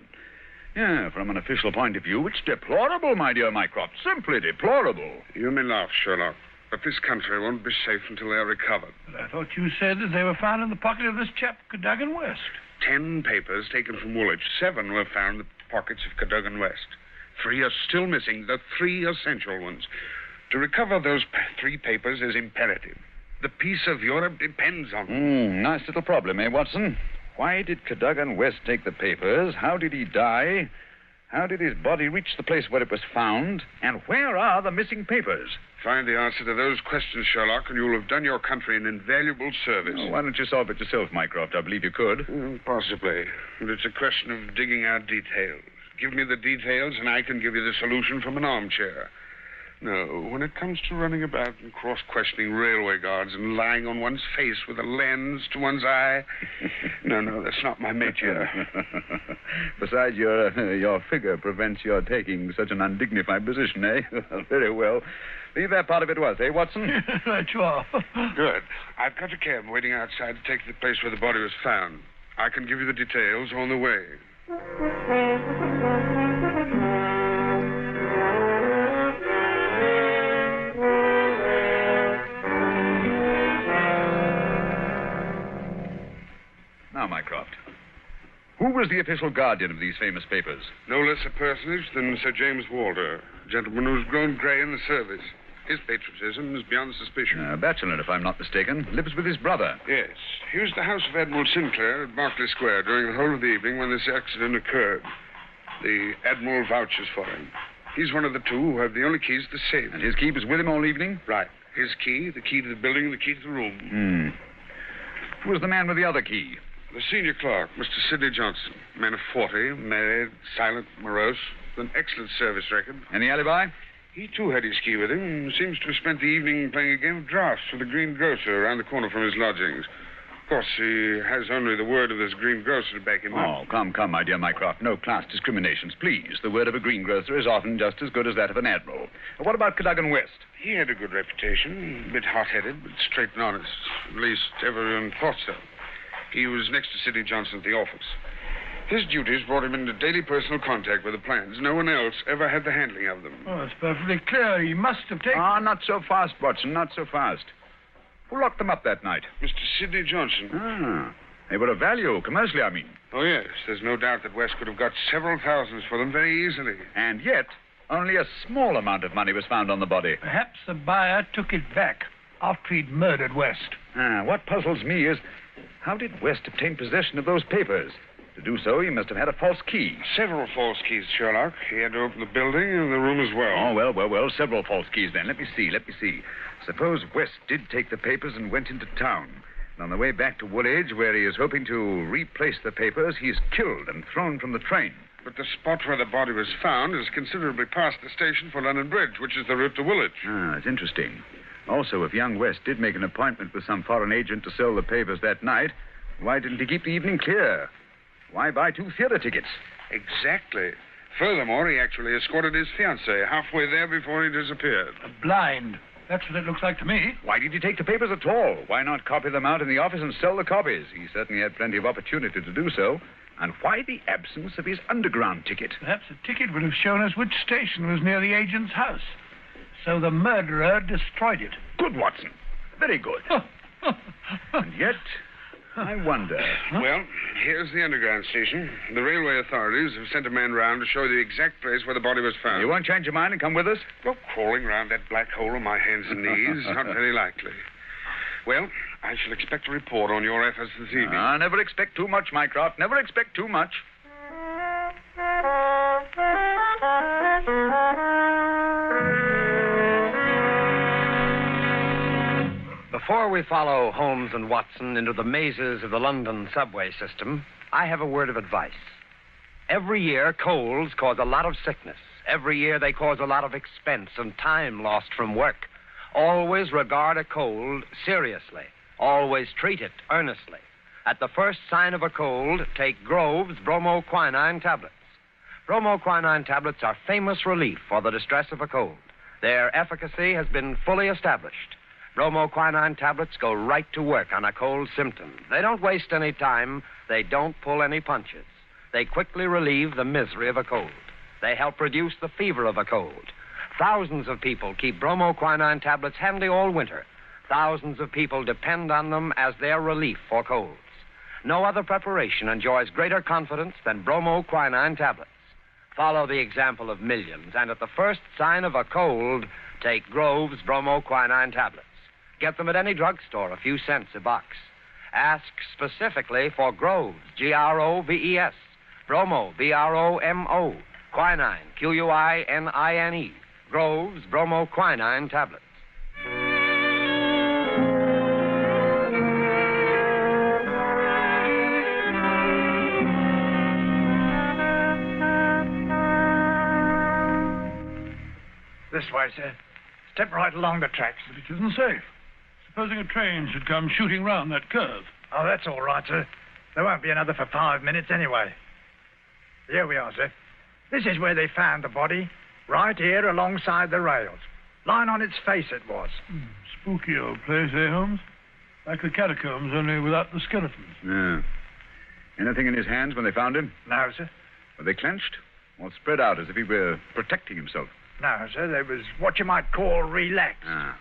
Yeah, from an official point of view, it's deplorable, my dear Mycroft. Simply deplorable. You may laugh, Sherlock, but this country won't be safe until they're recovered. But I thought you said that they were found in the pocket of this chap, Cadogan West. 10 papers taken from Woolwich. 7 were found in the pockets of Cadogan West. 3 are still missing, the 3 essential ones. To recover those 3 papers is imperative. The peace of Europe depends on them. Nice little problem, eh, Watson? Why did Cadogan West take the papers? How did he die? How did his body reach the place where it was found? And where are the missing papers? Find the answer to those questions, Sherlock, and you'll have done your country an invaluable service. Oh, why don't you solve it yourself, Mycroft? I believe you could. Possibly. But it's a question of digging out details. Give me the details, and I can give you the solution from an armchair. No, when it comes to running about and cross-questioning railway guards and lying on one's face with a lens to one's eye, no, that's not my métier. Besides, your figure prevents your taking such an undignified position, eh? Very well. Leave that part of it was, eh, Watson? Right you are. Good. I've got a cab waiting outside to take the place where the body was found. I can give you the details on the way. Now, Mycroft, who was the official guardian of these famous papers? No less a personage than Sir James Walter, a gentleman who's grown grey in the service. His patriotism is beyond suspicion. A bachelor, if I'm not mistaken. Lives with his brother. Yes. He was at the house of Admiral Sinclair at Berkeley Square during the whole of the evening when this accident occurred. The Admiral vouches for him. He's one of the 2 who have the only keys to the safe. And his key was with him all evening? Right. His key, the key to the building, the key to the room. Who was the man with the other key? The senior clerk, Mr. Sidney Johnson. Man of 40, married, silent, morose, with an excellent service record. Any alibi? He, too, had his key with him. Seems to have spent the evening playing a game of drafts with the green grocer around the corner from his lodgings. Of course, he has only the word of this green grocer to back him up. Oh, come, my dear Mycroft. No class discriminations, please. The word of a greengrocer is often just as good as that of an admiral. What about Cadogan West? He had a good reputation. A bit hot-headed, but straight and honest. At least, everyone thought so. He was next to Sidney Johnson at the office. His duties brought him into daily personal contact with the plans. No one else ever had the handling of them. Oh, it's perfectly clear. He must have taken... Not so fast, Watson, not so fast. Who locked them up that night? Mr. Sidney Johnson. They were of value, commercially, I mean. Oh, yes. There's no doubt that West could have got several thousands for them very easily. And yet, only a small amount of money was found on the body. Perhaps the buyer took it back after he'd murdered West. What puzzles me is, how did West obtain possession of those papers? To do so, he must have had a false key. Several false keys, Sherlock. He had to open the building and the room as well. Oh, well. Several false keys, then. Let me see. Suppose West did take the papers and went into town. And on the way back to Woolwich, where he is hoping to replace the papers, he's killed and thrown from the train. But the spot where the body was found is considerably past the station for London Bridge, which is the route to Woolwich. That's interesting. Also, if young West did make an appointment with some foreign agent to sell the papers that night, why didn't he keep the evening clear? Why buy 2 theater tickets? Exactly. Furthermore, he actually escorted his fiancée halfway there before he disappeared. Blind. That's what it looks like to me. Why did he take the papers at all? Why not copy them out in the office and sell the copies? He certainly had plenty of opportunity to do so. And why the absence of his underground ticket? Perhaps the ticket would have shown us which station was near the agent's house. So the murderer destroyed it. Good, Watson. Very good. And yet, I wonder... Well, here's the underground station. The railway authorities have sent a man round to show the exact place where the body was found. You won't change your mind and come with us? Well, crawling round that black hole on my hands and knees, not very likely. Well, I shall expect a report on your efforts this evening. Never expect too much, Mycroft. Never expect too much. Before we follow Holmes and Watson into the mazes of the London subway system, I have a word of advice. Every year, colds cause a lot of sickness. Every year, they cause a lot of expense and time lost from work. Always regard a cold seriously. Always treat it earnestly. At the first sign of a cold, take Grove's bromoquinine tablets. Bromoquinine tablets are famous relief for the distress of a cold. Their efficacy has been fully established. Bromoquinine tablets go right to work on a cold symptom. They don't waste any time. They don't pull any punches. They quickly relieve the misery of a cold. They help reduce the fever of a cold. Thousands of people keep bromoquinine tablets handy all winter. Thousands of people depend on them as their relief for colds. No other preparation enjoys greater confidence than bromoquinine tablets. Follow the example of millions, and at the first sign of a cold, take Grove's bromoquinine tablets. Get them at any drugstore, a few cents a box. Ask specifically for Grove's, Groves, Bromo, Bromo, quinine, Quinine, Grove's bromoquinine tablets. This way, sir. Step right along the tracks. But it isn't safe. Supposing a train should come shooting round that curve. Oh, that's all right, sir. There won't be another for 5 minutes anyway. Here we are, sir. This is where they found the body. Right here alongside the rails. Lying on its face it was. Spooky old place, eh, Holmes? Like the catacombs, only without the skeletons. Yeah. Anything in his hands when they found him? No, sir. Were they clenched? Or spread out as if he were protecting himself? No, sir. They was what you might call relaxed. Ah.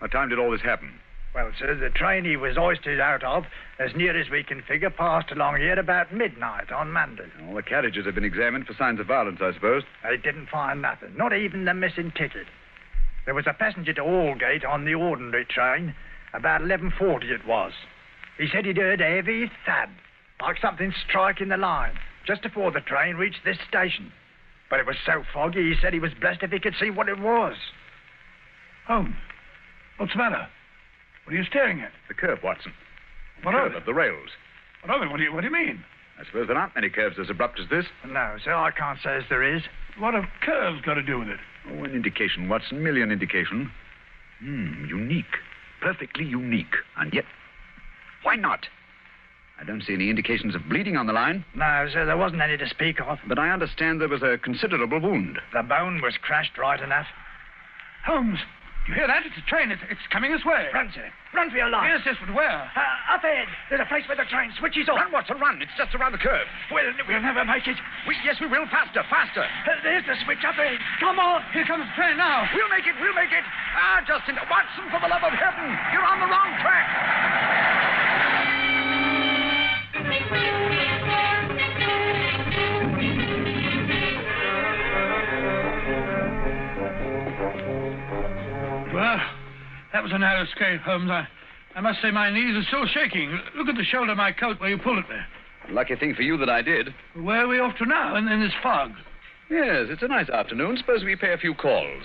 What time did all this happen? Well, sir, the train he was hoisted out of, as near as we can figure, passed along here about midnight on Monday. All the carriages have been examined for signs of violence, I suppose. They didn't find nothing, not even the missing ticket. There was a passenger to Aldgate on the ordinary train. About 11:40 it was. He said he'd heard a heavy thud, like something striking the line, just before the train reached this station. But it was so foggy, he said he was blessed if he could see what it was. Holmes, what's the matter? What are you staring at? The curve, Watson. What curve of the rails. What of it? What do you mean? I suppose there aren't many curves as abrupt as this. No, sir, I can't say as there is. What have curves got to do with it? Oh, an indication, Watson. Merely an indication. Unique. Perfectly unique. And yet, why not? I don't see any indications of bleeding on the line. No, sir, there wasn't any to speak of. But I understand there was a considerable wound. The bone was crushed right enough. Holmes, you hear that? It's a train. It's coming this way. Run, sir. Run for your life. Yes, but where? Up ahead. There's a place where the train switches off. Run, Watson, run. It's just around the curve. We'll never make it. Yes, we will. Faster, faster. There's the switch up ahead. Come on. Here comes the train now. We'll make it. Ah, Justin. Watson, for the love of heaven. You're on the wrong track. Well, that was a narrow escape, Holmes. I must say my knees are still shaking. Look at the shoulder of my coat where you pulled at me. Lucky thing for you that I did. Where are we off to now, in this fog? Yes, it's a nice afternoon. Suppose we pay a few calls.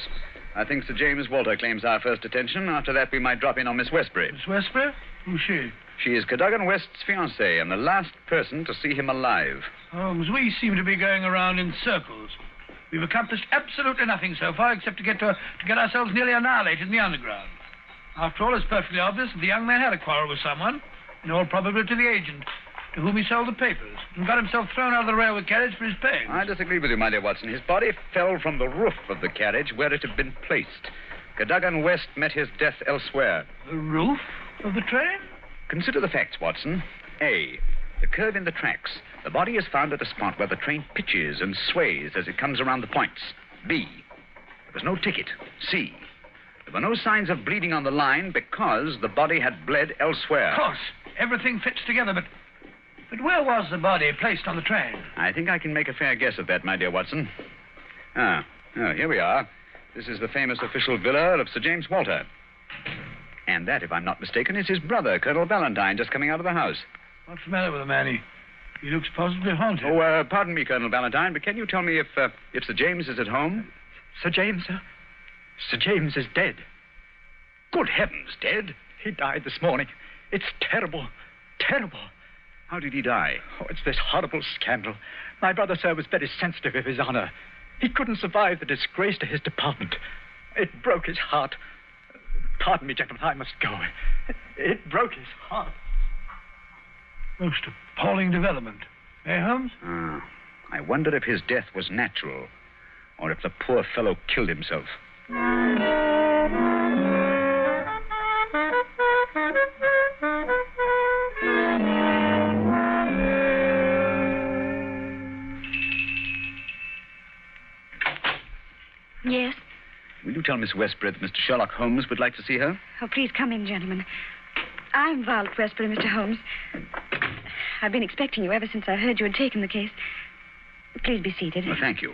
I think Sir James Walter claims our first attention. After that, we might drop in on Miss Westbury. Miss Westbury? Who's she? She is Cadogan West's fiancée and the last person to see him alive. Holmes, we seem to be going around in circles. We've accomplished absolutely nothing so far except to get ourselves nearly annihilated in the underground. After all, it's perfectly obvious that the young man had a quarrel with someone, in all probability the agent, to whom he sold the papers, and got himself thrown out of the railway carriage for his pains. I disagree with you, my dear Watson. His body fell from the roof of the carriage where it had been placed. Cadogan West met his death elsewhere. The roof of the train? Consider the facts, Watson. A, the curve in the tracks. The body is found at a spot where the train pitches and sways as it comes around the points. B, there was no ticket. C, there were no signs of bleeding on the line because the body had bled elsewhere. Of course. Everything fits together, but where was the body placed on the train? I think I can make a fair guess at that, my dear Watson. Here we are. This is the famous official villa of Sir James Walter. And that, if I'm not mistaken, is his brother, Colonel Valentine, just coming out of the house. What's the matter with the man? He looks positively haunted. Oh, pardon me, Colonel Valentine, but can you tell me if Sir James is at home? Sir James, sir? Sir James is dead. Good heavens, dead? He died this morning. It's terrible. Terrible. How did he die? Oh, it's this horrible scandal. My brother, sir, was very sensitive of his honor. He couldn't survive the disgrace to his department. It broke his heart. Pardon me, gentlemen, I must go. It broke his heart. Most appalling development. Eh, Holmes? I wonder if his death was natural, or if the poor fellow killed himself. Yes? Will you tell Miss Westbury that Mr. Sherlock Holmes would like to see her? Oh, please come in, gentlemen. I'm Violet Westbury, Mr. Holmes. I've been expecting you ever since I heard you had taken the case. Please be seated. Well, thank you.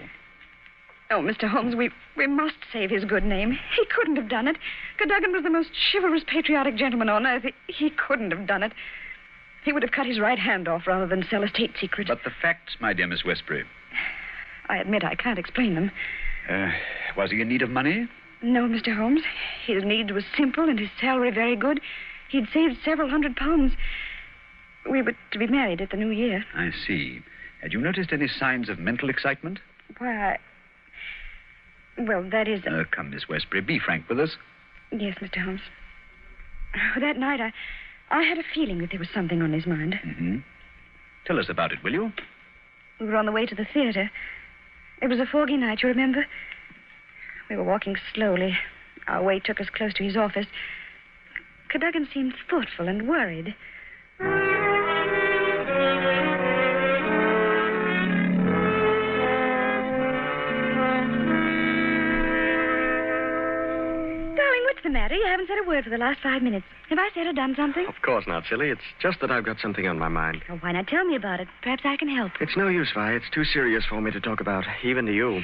Oh, Mr. Holmes, we must save his good name. He couldn't have done it. Cadogan was the most chivalrous, patriotic gentleman on earth. He couldn't have done it. He would have cut his right hand off rather than sell a state secret. But the facts, my dear Miss Westbury. I admit I can't explain them. Was he in need of money? No, Mr. Holmes. His need was simple and his salary very good. He'd saved several £100. We were to be married at the new year. I see. Had you noticed any signs of mental excitement? Why, well, that is... Come, Miss Westbury, be frank with us. Yes, Mr. Holmes. That night, I had a feeling that there was something on his mind. Mm-hmm. Tell us about it, will you? We were on the way to the theater. It was a foggy night, you remember? We were walking slowly. Our way took us close to his office. Cadogan seemed thoughtful and worried. What's the matter? You haven't said a word for the last 5 minutes. Have I said or done something? Of course not, silly. It's just that I've got something on my mind. Oh, why not tell me about it? Perhaps I can help. It's no use, Vi. It's too serious for me to talk about, even to you.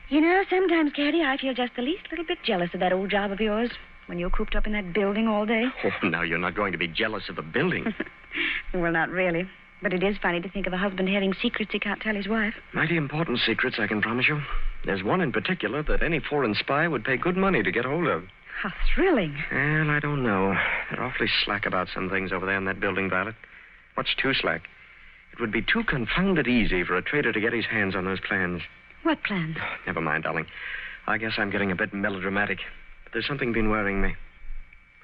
You know, sometimes, Caddy, I feel just the least little bit jealous of that old job of yours when you're cooped up in that building all day. Oh, now you're not going to be jealous of the building. Well, not really. But it is funny to think of a husband having secrets he can't tell his wife. Mighty important secrets, I can promise you. There's one in particular that any foreign spy would pay good money to get hold of. How thrilling. Well, I don't know. They're awfully slack about some things over there in that building, Violet. What's too slack? It would be too confounded easy for a traitor to get his hands on those plans. What plans? Never mind, darling. I guess I'm getting a bit melodramatic. But there's something been worrying me.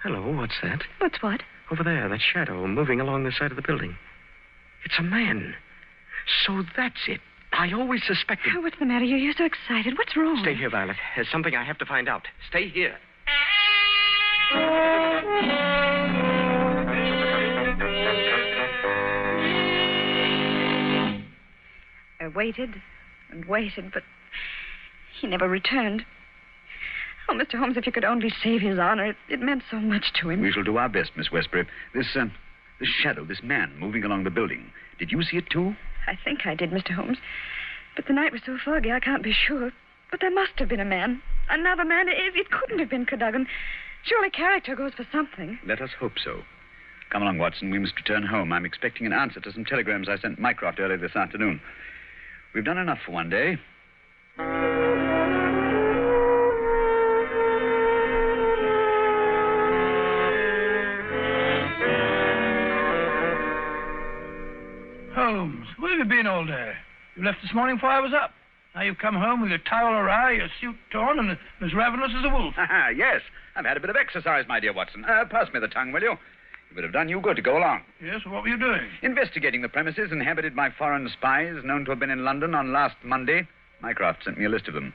Hello, what's that? What's what? Over there, that shadow moving along the side of the building. It's a man. So that's it. I always suspected... Oh, what's the matter? You're so excited. What's wrong? Stay here, Violet. There's something I have to find out. Stay here. I waited and waited, but he never returned. Oh, Mr. Holmes, if you could only save his honor, it meant so much to him. We shall do our best, Miss Westbury. This shadow, this man moving along the building. Did you see it, too? I think I did, Mr. Holmes. But the night was so foggy, I can't be sure. But there must have been a man. Another man. It couldn't have been Cadogan. Surely character goes for something. Let us hope so. Come along, Watson. We must return home. I'm expecting an answer to some telegrams I sent Mycroft earlier this afternoon. We've done enough for one day. Holmes, where have you been all day? You left this morning before I was up. Now you've come home with your towel awry, your suit torn, and as ravenous as a wolf. Yes, I've had a bit of exercise, my dear Watson. Pass me the tongue, will you? It would have done you good to go along. Yes, what were you doing? Investigating the premises inhabited by foreign spies known to have been in London on last Monday. Mycroft sent me a list of them.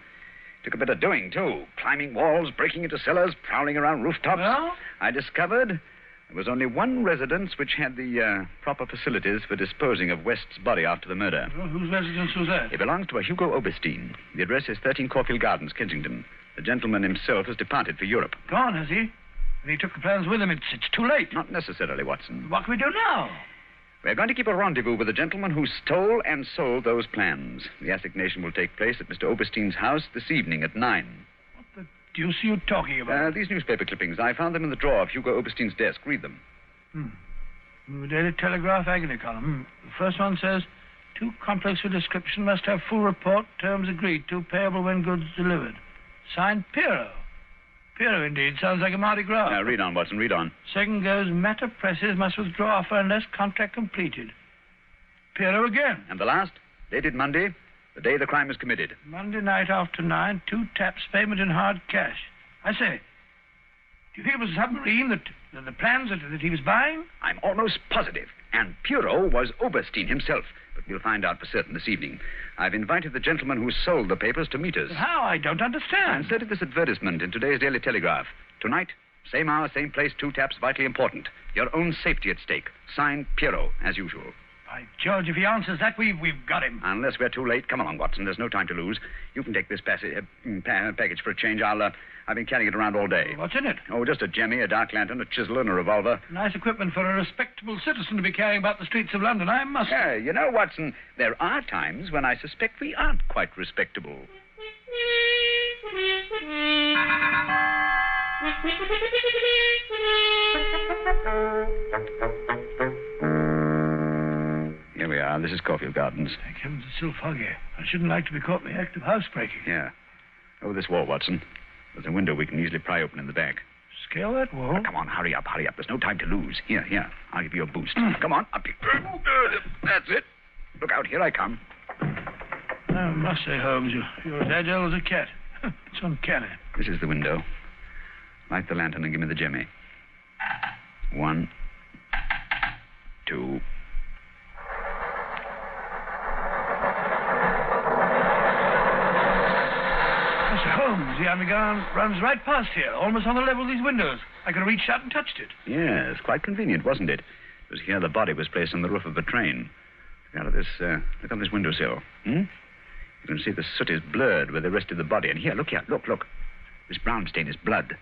Took a bit of doing, too. Climbing walls, breaking into cellars, prowling around rooftops. Well? I discovered there was only one residence which had the proper facilities for disposing of West's body after the murder. Well, whose residence was that? It belongs to a Hugo Oberstein. The address is 13 Caulfield Gardens, Kensington. The gentleman himself has departed for Europe. Gone, has he? And he took the plans with him. It's too late. Not necessarily, Watson. What can we do now? We're going to keep a rendezvous with the gentleman who stole and sold those plans. The assignation will take place at Mr. Oberstein's house this evening at 9. What the deuce are you talking about? These newspaper clippings. I found them in the drawer of Hugo Oberstein's desk. Read them. The Daily Telegraph agony column. The first one says, too complex for description, must have full report, terms agreed to, payable when goods delivered. Signed, Piero. Piero, indeed. Sounds like a Mardi Gras. Now, read on, Watson, read on. Second goes, matter presses, must withdraw offer unless contract completed. Piero again. And the last, dated Monday, the day the crime was committed. Monday night after 9, 2 taps, payment in hard cash. I say, do you think it was a submarine the plans that he was buying? I'm almost positive. And Piero was Oberstein himself. But we'll find out for certain this evening. I've invited the gentleman who sold the papers to meet us. How? I don't understand. I inserted this advertisement in today's Daily Telegraph. Tonight, same hour, same place, 2 taps, vitally important. Your own safety at stake. Signed, Piero, as usual. By George, if he answers that, we've got him. Unless we're too late. Come along, Watson. There's no time to lose. You can take this package for a change. I've been carrying it around all day. What's in it? Oh, just a jemmy, a dark lantern, a chisel, and a revolver. Nice equipment for a respectable citizen to be carrying about the streets of London, I must say. Yeah, you know, Watson, there are times when I suspect we aren't quite respectable. Here we are. This is Caulfield Gardens. Thank heavens, it's still foggy. I shouldn't like to be caught in the act of housebreaking. Yeah. Over this wall, Watson. There's a window we can easily pry open in the back. Scale that wall? Oh, come on, hurry up. There's no time to lose. Here. I'll give you a boost. Come on, up here. That's it. Look out, here I come. I must say, Holmes, you're as agile as a cat. It's uncanny. This is the window. Light the lantern and give me the jemmy. 1, 2. Mr. Holmes, the underground runs right past here, almost on the level of these windows. I could have reached out and touched it. Yes, quite convenient, wasn't it? It was here the body was placed on the roof of the train. Look on this windowsill. You can see the soot is blurred where they rested the body. And here, look. This brown stain is blood.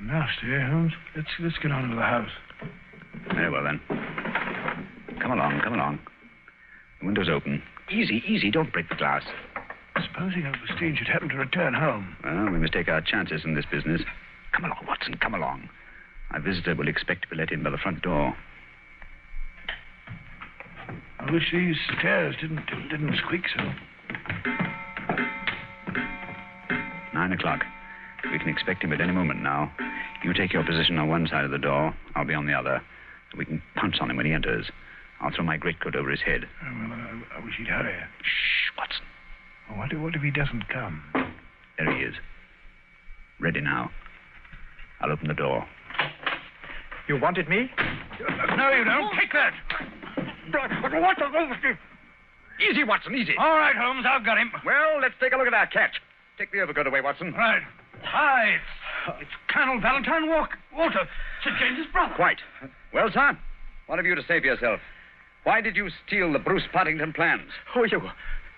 Nasty, eh, Holmes? Let's get on into the house. Very well, then. Come along. The window's open. Easy, don't break the glass. Supposing Overstein should happen to return home. Well, we must take our chances in this business. Come along, Watson, come along. Our visitor will expect to be let in by the front door. I wish these stairs didn't squeak so. 9 o'clock. We can expect him at any moment now. You take your position on one side of the door. I'll be on the other. We can pounce on him when he enters. I'll throw my greatcoat over his head. I wish he'd hurry. Shh, Watson. What if he doesn't come? There he is. Ready now. I'll open the door. You wanted me? No, you don't. Take that. What the... Easy, Watson, easy. All right, Holmes, I've got him. Well, let's take a look at our catch. Take the overcoat away, Watson. Right. Hi, it's Colonel Valentine Walter, St. James's brother. Quite. Well, sir, what have you to say for yourself? Why did you steal the Bruce Partington plans? Who are you?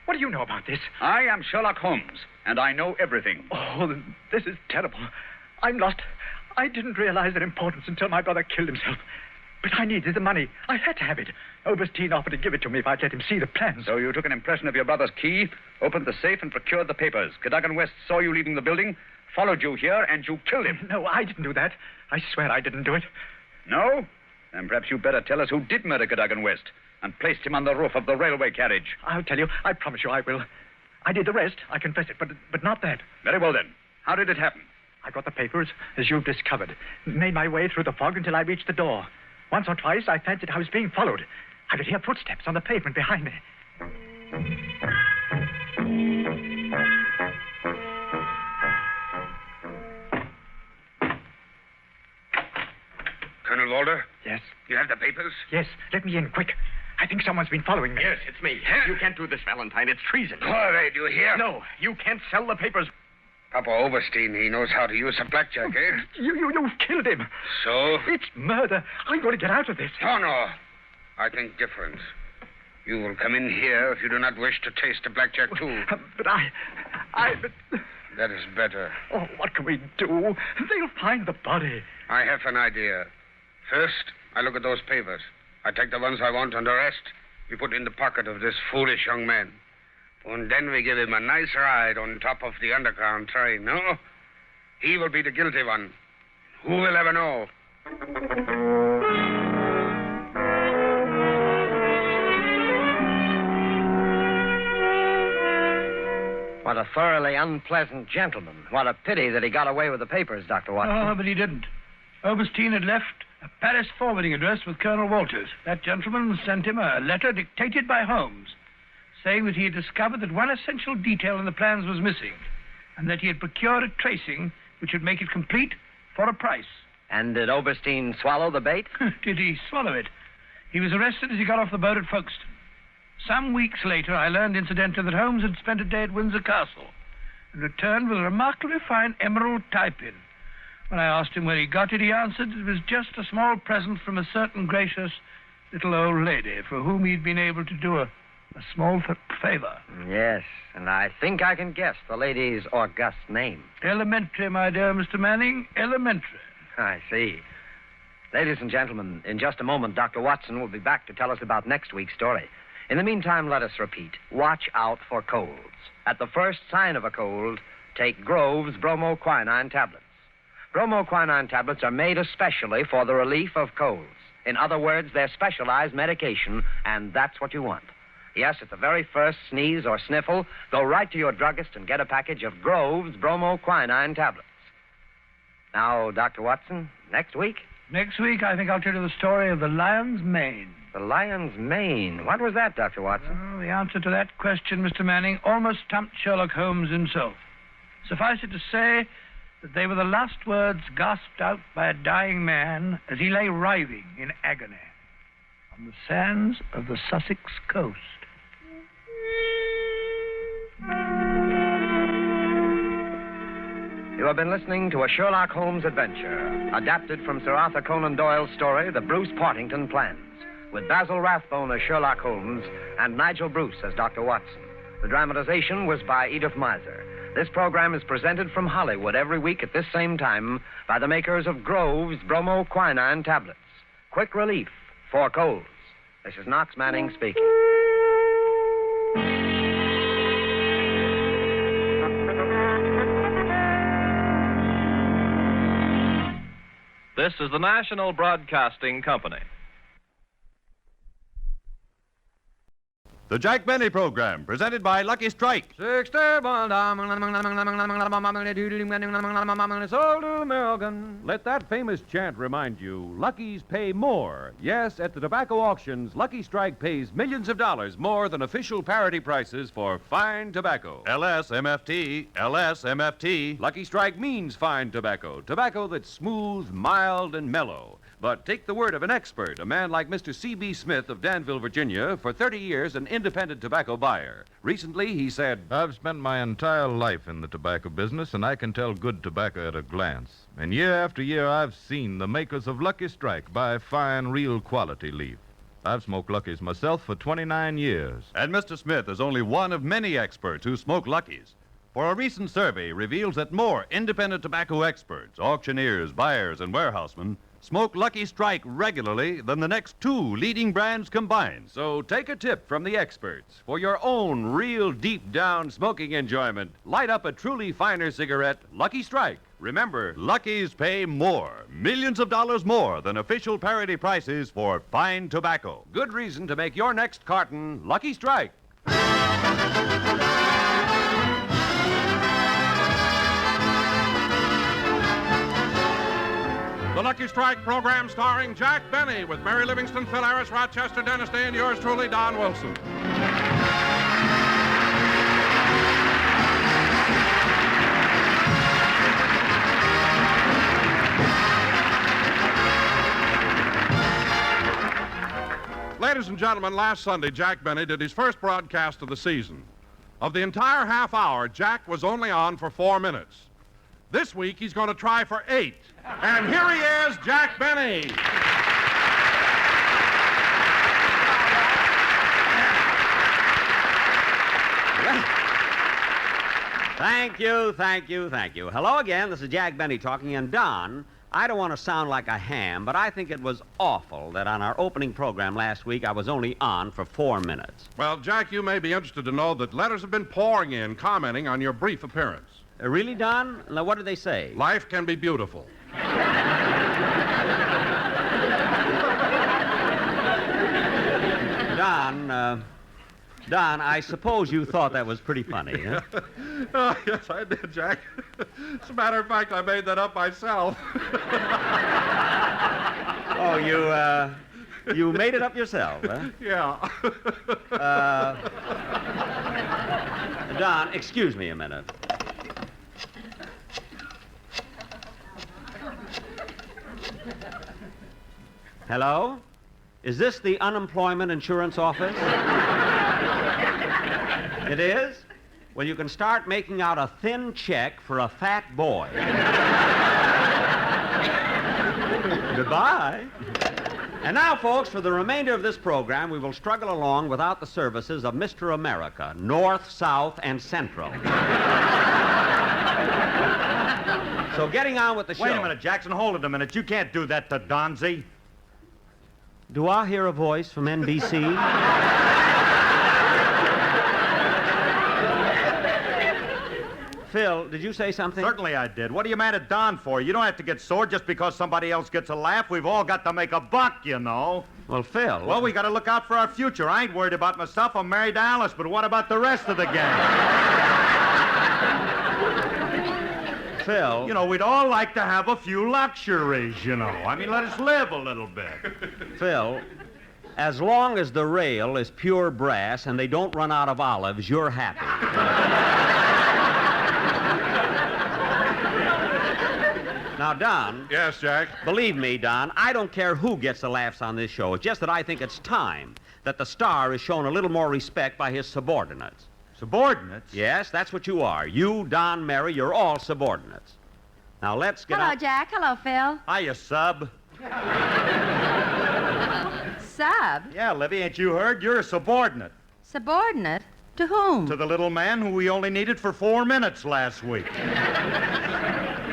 What do you know about this? I am Sherlock Holmes, and I know everything. Oh, this is terrible. I'm lost. I didn't realize their importance until my brother killed himself. But I needed the money. I had to have it. Overstein offered to give it to me if I'd let him see the plans. So you took an impression of your brother's key, opened the safe, and procured the papers. Cadogan West saw you leaving the building, followed you here, and you killed him. No, I didn't do that. I swear I didn't do it. No? Then perhaps you'd better tell us who did murder Cadogan West and placed him on the roof of the railway carriage. I'll tell you. I promise you I will. I did the rest. I confess it, but not that. Very well, then. How did it happen? I got the papers, as you've discovered. Made my way through the fog until I reached the door. Once or twice, I fancied I was being followed. I could hear footsteps on the pavement behind me. Colonel Walter? Yes? You have the papers? Yes. Let me in, quick. I think someone's been following me. Yes, it's me. You can't do this, Valentine. It's treason. All right, you hear? No, you can't sell the papers. Papa Overstein, he knows how to use a blackjack, eh? You've killed him. So? It's murder. I'm going to get out of this. No. I think different. You will come in here if you do not wish to taste a blackjack, too. But That is better. Oh, what can we do? They'll find the body. I have an idea. First, I look at those papers. I take the ones I want, and the rest we put in the pocket of this foolish young man. And then we give him a nice ride on top of the underground train, no? He will be the guilty one. Who will ever know? What a thoroughly unpleasant gentleman. What a pity that he got away with the papers, Dr. Watson. Oh, but he didn't. Overstein had left a Paris forwarding address with Colonel Walters. That gentleman sent him a letter dictated by Holmes, saying that he had discovered that one essential detail in the plans was missing, and that he had procured a tracing which would make it complete for a price. And did Overstein swallow the bait? Did he swallow it? He was arrested as he got off the boat at Folkestone. Some weeks later, I learned, incidentally, that Holmes had spent a day at Windsor Castle and returned with a remarkably fine emerald tie-pin. When I asked him where he got it, he answered it was just a small present from a certain gracious little old lady for whom he'd been able to do a small favor. Yes, and I think I can guess the lady's august name. Elementary, my dear Mr. Manning, elementary. I see. Ladies and gentlemen, in just a moment, Dr. Watson will be back to tell us about next week's story. In the meantime, let us repeat. Watch out for colds. At the first sign of a cold, take Grove's bromoquinine tablets. Bromoquinine tablets are made especially for the relief of colds. In other words, they're specialized medication, and that's what you want. Yes, at the very first sneeze or sniffle, go right to your druggist and get a package of Grove's bromoquinine tablets. Now, Dr. Watson, next week? Next week, I think I'll tell you the story of the lion's mane. The lion's mane? What was that, Dr. Watson? Well, the answer to that question, Mr. Manning, almost stumped Sherlock Holmes himself. Suffice it to say that they were the last words gasped out by a dying man as he lay writhing in agony on the sands of the Sussex coast. You have been listening to a Sherlock Holmes adventure, adapted from Sir Arthur Conan Doyle's story, The Bruce Partington Plans, with Basil Rathbone as Sherlock Holmes and Nigel Bruce as Dr. Watson. The dramatization was by Edith Miser. This program is presented from Hollywood every week at this same time by the makers of Grove's bromoquinine tablets. Quick relief for colds. This is Knox Manning speaking. This is the National Broadcasting Company. The Jack Benny Program, presented by Lucky Strike. Let that famous chant remind you, Lucky's pay more. Yes, at the tobacco auctions, Lucky Strike pays millions of dollars more than official parity prices for fine tobacco. LSMFT, LSMFT. Lucky Strike means fine tobacco. Tobacco that's smooth, mild, and mellow. But take the word of an expert, a man like Mr. C.B. Smith of Danville, Virginia, for 30 years an independent tobacco buyer. Recently, he said, I've spent my entire life in the tobacco business, and I can tell good tobacco at a glance. And year after year, I've seen the makers of Lucky Strike buy fine, real quality leaf. I've smoked Lucky's myself for 29 years. And Mr. Smith is only one of many experts who smoke Lucky's. For a recent survey reveals that more independent tobacco experts, auctioneers, buyers, and warehousemen smoke Lucky Strike regularly than the next two leading brands combined. So take a tip from the experts. For your own real deep-down smoking enjoyment, light up a truly finer cigarette, Lucky Strike. Remember, Lucky's pay more, millions of dollars more than official parity prices for fine tobacco. Good reason to make your next carton Lucky Strike. The Lucky Strike program starring Jack Benny with Mary Livingston, Phil Harris, Rochester, Dennis Day, and yours truly, Don Wilson. Ladies and gentlemen, last Sunday, Jack Benny did his first broadcast of the season. Of the entire half hour, Jack was only on for 4 minutes. This week, he's going to try for 8. And here he is, Jack Benny. Thank you. Hello again. This is Jack Benny talking. And Don, I don't want to sound like a ham, but I think it was awful that on our opening program last week I was only on for 4 minutes. Well, Jack, you may be interested to know that letters have been pouring in commenting on your brief appearance. Really, Don? Now, what did they say? Life can be beautiful. Don, I suppose you thought that was pretty funny, huh? Oh, yes, I did, Jack. As a matter of fact, I made that up myself. Oh, you made it up yourself, huh? Yeah. Don, excuse me a minute. Hello? Is this the unemployment insurance office? It is? Well, you can start making out a thin check for a fat boy. Goodbye. And now, folks, for the remainder of this program, we will struggle along without the services of Mr. America, North, South, and Central. So getting on with the show. Wait a minute, Jackson. Hold it a minute. You can't do that to Donzi. Do I hear a voice from NBC? Phil, did you say something? Certainly I did. What are you mad at Don for? You don't have to get sore just because somebody else gets a laugh. We've all got to make a buck, you know. Well, Phil... Well, we got to look out for our future. I ain't worried about myself. I'm married to Alice, but what about the rest of the gang? Phil... You know, we'd all like to have a few luxuries, you know. I mean, let us live a little bit. Phil, as long as the rail is pure brass and they don't run out of olives, you're happy. Now, Don. Yes, Jack? Believe me, Don, I don't care who gets the laughs on this show. It's just that I think it's time that the star is shown a little more respect by his subordinates. Subordinates? Yes, that's what you are. You, Don, Mary, you're all subordinates. Now, let's get Hello, Jack. Hello, Phil. Hiya, sub. Sub? Yeah, Livy, ain't you heard? You're a subordinate. Subordinate? To whom? To the little man who we only needed for 4 minutes last week.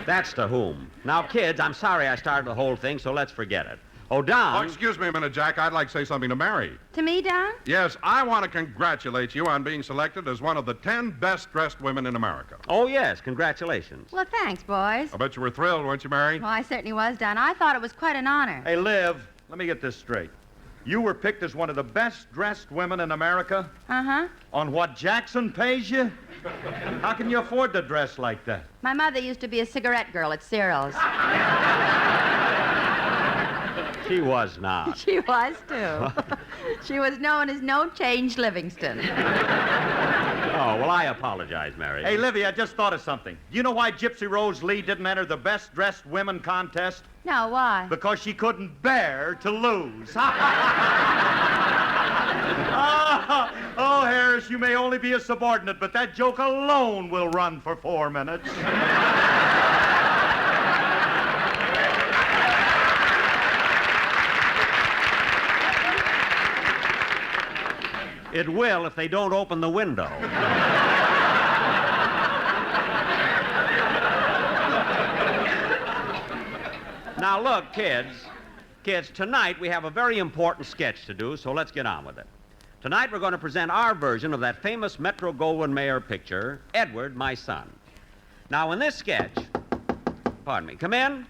That's to whom. Now, kids, I'm sorry I started the whole thing, so let's forget it. Oh, Don. Oh, excuse me a minute, Jack. I'd like to say something to Mary. To me, Don? Yes, I want to congratulate you on being selected as one of the 10 best-dressed women in America. Oh, yes. Congratulations. Well, thanks, boys. I bet you were thrilled, weren't you, Mary? Well, I certainly was, Don. I thought it was quite an honor. Hey, Liv, let me get this straight. You were picked as one of the best-dressed women in America? Uh-huh. On what Jackson pays you? How can you afford to dress like that? My mother used to be a cigarette girl at Cyril's. She was not. She was, too. She was known as No Change Livingston. Oh, well, I apologize, Mary. Hey, Livy, I just thought of something. Do you know why Gypsy Rose Lee didn't enter the best-dressed women contest? No, why? Because she couldn't bear to lose. Oh, Harris, you may only be a subordinate, but that joke alone will run for 4 minutes. It will if they don't open the window. Now, look, kids. Kids, tonight we have a very important sketch to do, so let's get on with it. Tonight we're going to present our version of that famous Metro-Goldwyn-Mayer picture, Edward, My Son. Now, in this sketch... Pardon me. Come in.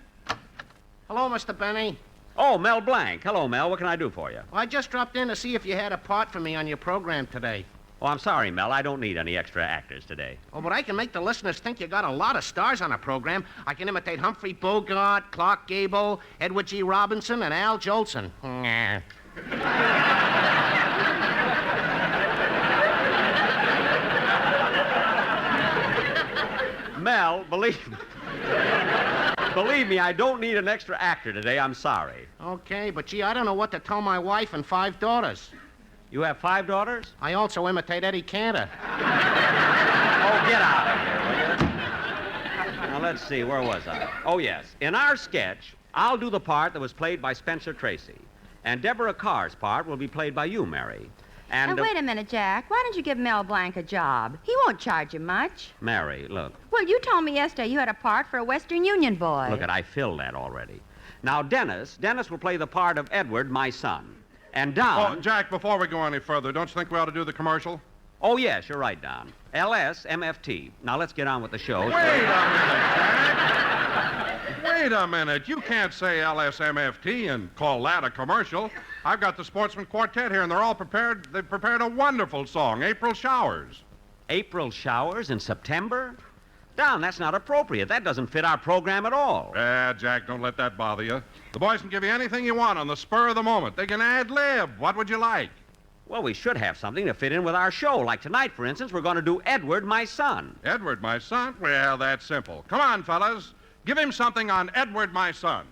Hello, Mr. Benny. Oh, Mel Blanc. Hello, Mel. What can I do for you? Well, I just dropped in to see if you had a part for me on your program today. Oh, I'm sorry, Mel. I don't need any extra actors today. Oh, but I can make the listeners think you got a lot of stars on a program. I can imitate Humphrey Bogart, Clark Gable, Edward G. Robinson, and Al Jolson. Mel, believe me, I don't need an extra actor today. I'm sorry. Okay, but gee, I don't know what to tell my wife and 5 daughters. You have 5 daughters? I also imitate Eddie Cantor. Oh, get out of here, will you? Now, let's see, where was I? Oh, yes. In our sketch, I'll do the part that was played by Spencer Tracy. And Deborah Carr's part will be played by you, Mary. And wait a minute, Jack. Why don't you give Mel Blanc a job? He won't charge you much. Mary, look. Well, you told me yesterday you had a part for a Western Union boy. Look, I filled that already. Now, Dennis will play the part of Edward, my son. And Don... Oh, Jack, before we go any further, don't you think we ought to do the commercial? Oh, yes, you're right, Don. LSMFT. Now, let's get on with the show. Wait a minute, Jack. Wait a minute. You can't say LSMFT and call that a commercial. I've got the Sportsman Quartet here, and they're all prepared. They've prepared a wonderful song, April Showers. April Showers in September? Don, that's not appropriate. That doesn't fit our program at all. Jack, don't let that bother you. The boys can give you anything you want on the spur of the moment. They can ad-lib. What would you like? Well, we should have something to fit in with our show. Like tonight, for instance, we're going to do Edward, my son. Edward, my son? Well, that's simple. Come on, fellas. Give him something on Edward, my son.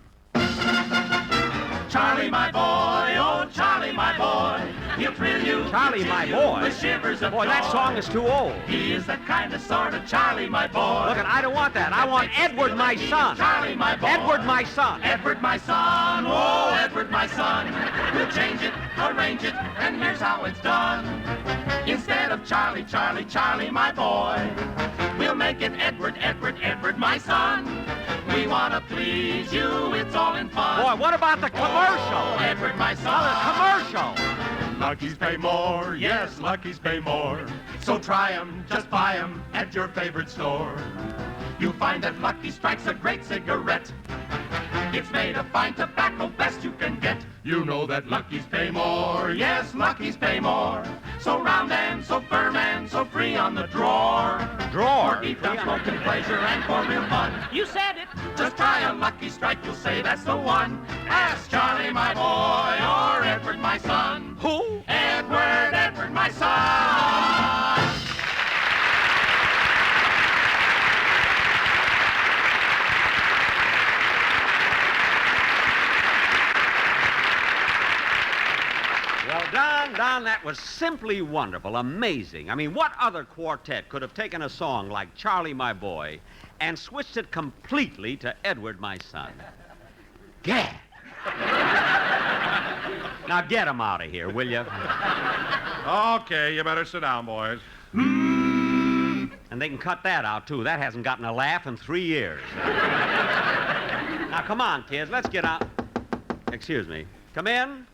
Charlie, my boy, oh, Charlie, my boy, He'll thrill you. Charlie, my boy. With shivers of Boy, that joy. song is too old. He is the kind of sort of Charlie, my boy. Look, I don't want that. I want Edward, my son. Charlie, my boy. Edward, my son. Edward, my son. Oh, Edward, my son. We'll change it, arrange it, and here's how it's done. Instead of Charlie, Charlie, Charlie, my boy, we'll make it Edward, Edward, Edward, my son. We want to please you, it's all in fun. Boy, what about the commercial? Oh, Edward, my son. Commercial. Lucky's pay more, yes, Lucky's pay more. So try 'em, just buy 'em at your favorite store. You'll find that Lucky Strike's a great cigarette. It's made of fine tobacco, best you can get. You know that Lucky's pay more, yes, Lucky's pay more. So round and so firm and so free on the drawer. Drawer? For deep down smoking pleasure and for real fun. You said it. Just try a Lucky Strike, you'll say that's the one. Ask Charlie, my boy, or Edward, my son. Who? Edward, Edward, my son. Well, Don, that was simply wonderful, amazing. I mean, what other quartet could have taken a song like Charlie, my boy, and switched it completely to Edward, my son? Gad! Now get him out of here, will you? Okay, you better sit down, boys. And they can cut that out, too. That hasn't gotten a laugh in 3 years. Now, come on, kids, let's get out. Excuse me. Come in.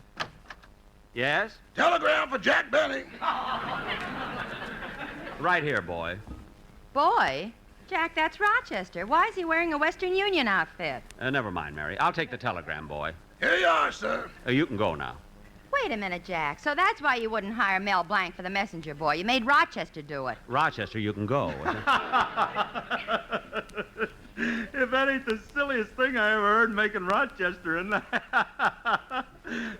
Yes? Telegram for Jack Benny. Right here, boy. Boy? Jack, that's Rochester. Why is he wearing a Western Union outfit? Never mind, Mary. I'll take the telegram, boy. Here you are, sir. You can go now. Wait a minute, Jack. So that's why you wouldn't hire Mel Blanc for the messenger boy. You made Rochester do it. Rochester, you can go. If that ain't the silliest thing I ever heard, making Rochester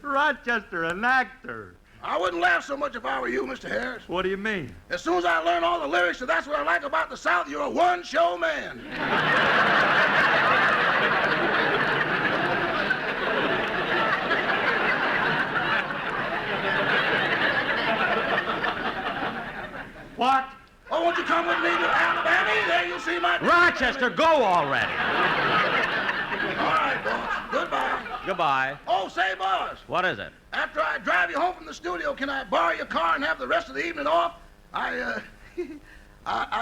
Rochester an actor. I wouldn't laugh so much if I were you, Mr. Harris. What do you mean? As soon as I learn all the lyrics to That's What I Like About the South, you're a one-show man. What? Oh, won't you come with me to Alabama? There you'll see my... Rochester, go already. All right, boss. Goodbye. Goodbye. Oh, say, boss. What is it? After I drive you home from the studio, can I borrow your car and have the rest of the evening off? I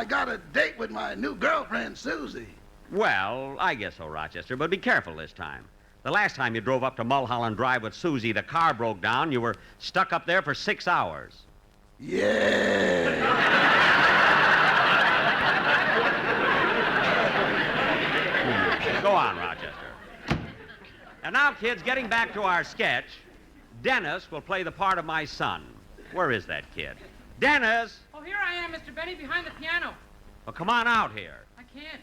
got a date with my new girlfriend, Susie. Well, I guess so, Rochester, but be careful this time. The last time you drove up to Mulholland Drive with Susie, the car broke down. You were stuck up there for 6 hours. Yeah. Go on, Rochester. And now, kids, getting back to our sketch, Dennis will play the part of my son. Where is that kid? Dennis! Oh, here I am, Mr. Benny, behind the piano. Well, come on out here. I can't.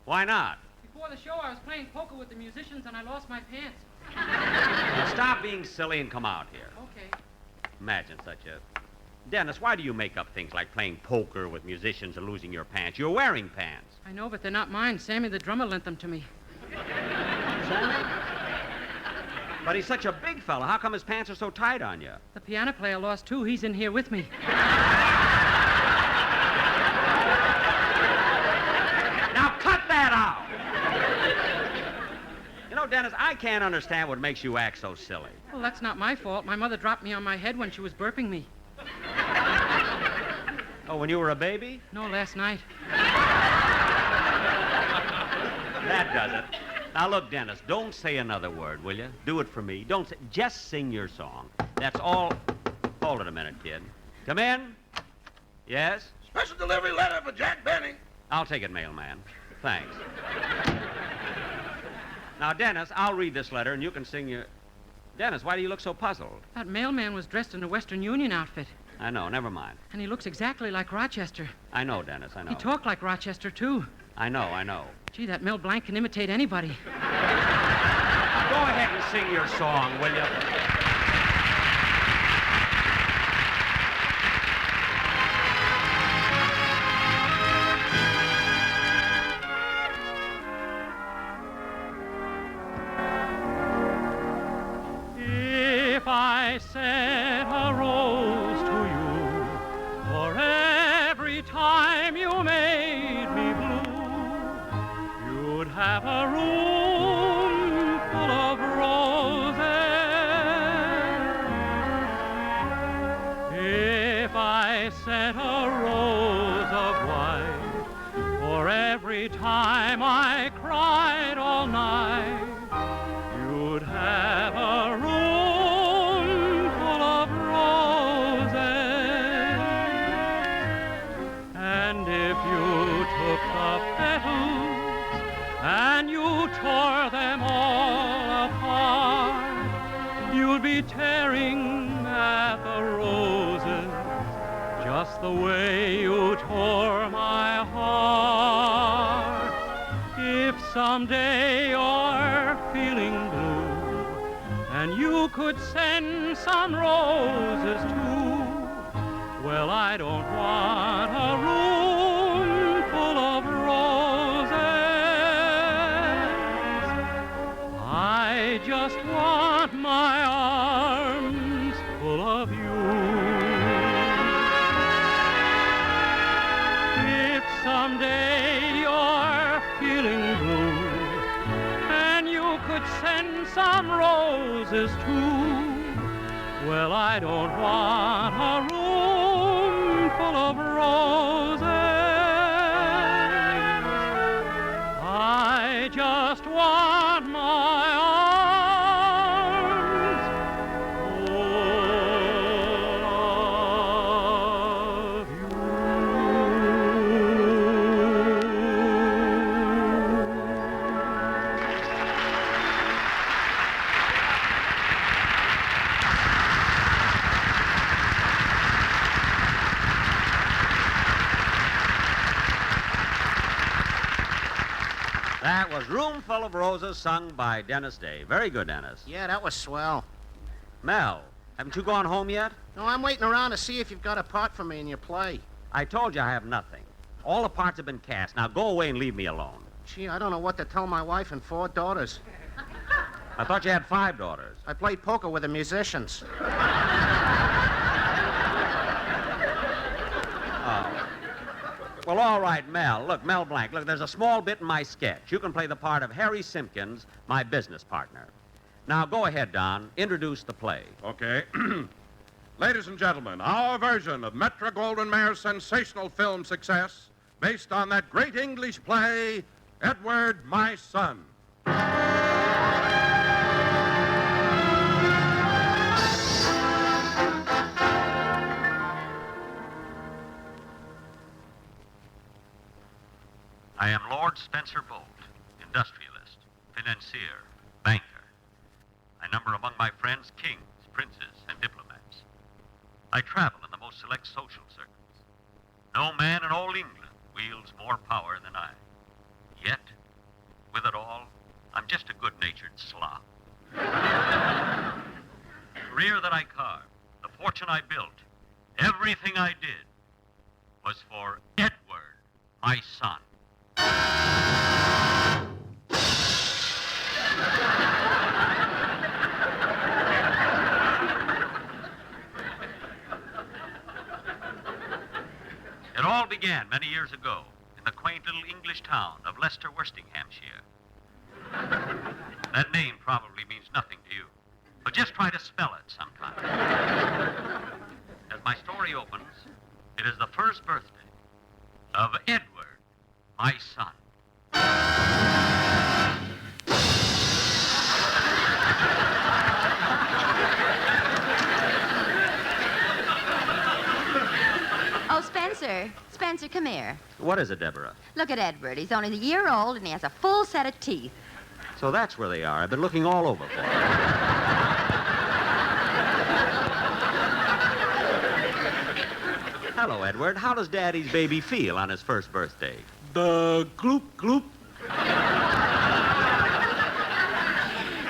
Why not? Before the show, I was playing poker with the musicians, and I lost my pants. Now, stop being silly and come out here. Okay. Imagine such a... Dennis, why do you make up things like playing poker with musicians and losing your pants? You're wearing pants. I know, but they're not mine. Sammy, the drummer, lent them to me. Sammy? But he's such a big fella. How come his pants are so tight on you? The piano player lost two. He's in here with me. Now cut that out! You know, Dennis, I can't understand what makes you act so silly. Well, that's not my fault. My mother dropped me on my head when she was burping me. Oh, when you were a baby? No, last night. That does it. Now, look, Dennis, don't say another word, will you? Do it for me. Don't say... Just sing your song. That's all... Hold it a minute, kid. Come in. Yes? Special delivery letter for Jack Benny. I'll take it, mailman. Thanks. Now, Dennis, I'll read this letter, and you can sing your... Dennis, why do you look so puzzled? That mailman was dressed in a Western Union outfit. I know, never mind. And he looks exactly like Rochester. I know, Dennis, I know. He talked like Rochester, too. I know. Gee, that Mel Blanc can imitate anybody. Go ahead and sing your song, will you? If I set a roll have a room full of roses. If I sent a rose of white for every time I cried all night, you'd have a room full of roses. And if you took the petals and you tore them all apart, you'd be tearing at the roses just the way you tore my heart. If someday you're feeling blue and you could send some roses too, well, I don't want a room full of roses. I just want my arms full of you. If someday you're feeling blue and you could send some roses too, well, I don't want a room full of roses. I just want my arms full of you. That was Room Full of Roses, sung by Dennis Day. Very good, Dennis. Yeah, that was swell. Mel, haven't you gone home yet? No, I'm waiting around to see if you've got a part for me in your play. I told you I have nothing. All the parts have been cast. Now go away and leave me alone. Gee, I don't know what to tell my wife and 4 daughters. I thought you had 5 daughters. I played poker with the musicians. Well, all right, Mel. Look, Mel Blanc. Look, there's a small bit in my sketch. You can play the part of Harry Simpkins, my business partner. Now, go ahead, Don. Introduce the play. Okay. Ladies and gentlemen, our version of Metro-Goldwyn-Mayer's sensational film success, based on that great English play, Edward, My Son. I am Lord Spencer Bolt, industrialist, financier, banker. I number among my friends kings, princes, and diplomats. I travel in the most select social circles. No man in all England wields more power than I. Yet, with it all, I'm just a good-natured slob. The career that I carved, the fortune I built, everything I did was for Edward, my son. It all began many years ago in the quaint little English town of Leicester, Worstinghamshire. That name probably means nothing to you, but just try to spell it sometime. As my story opens, it is the first birthday of Edward, my son. Oh, Spencer. Spencer, come here. What is it, Deborah? Look at Edward. He's only a year old, and he has a full set of teeth. So that's where they are. I've been looking all over for them. Hello, Edward. How does Daddy's baby feel on his first birthday? The gloop gloop.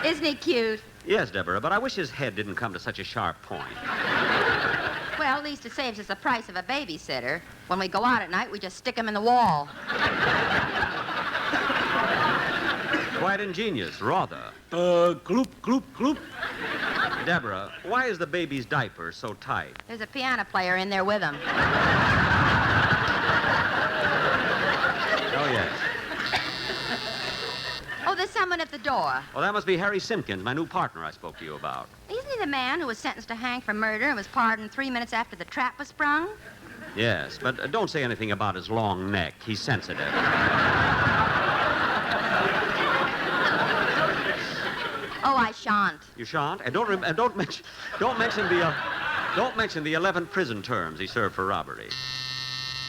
Isn't he cute? Yes, Deborah, but I wish his head didn't come to such a sharp point. Well, at least it saves us the price of a babysitter. When we go out at night, we just stick him in the wall. Quite ingenious, rather. Gloop gloop gloop. Deborah, why is the baby's diaper so tight? There's a piano player in there with him. Oh, yes. door. Well, that must be Harry Simpkins, my new partner I spoke to you about. Isn't he the man who was sentenced to hang for murder and was pardoned 3 minutes after the trap was sprung? Yes, but don't say anything about his long neck. He's sensitive. Oh, I shan't. You shan't? And don't mention the 11 prison terms he served for robbery.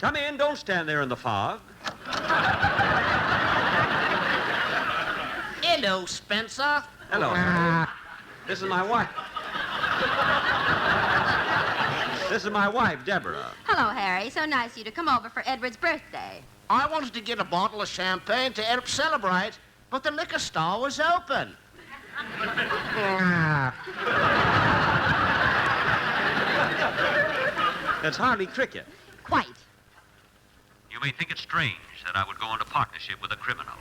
Come in. Don't stand there in the fog. Hello, Spencer. Hello, Harry. This is my wife. This is my wife, Deborah. Hello, Harry. So nice of you to come over for Edward's birthday. I wanted to get a bottle of champagne to help celebrate, but the liquor store was open. That's hardly cricket. Quite. You may think it strange that I would go into partnership with a criminal.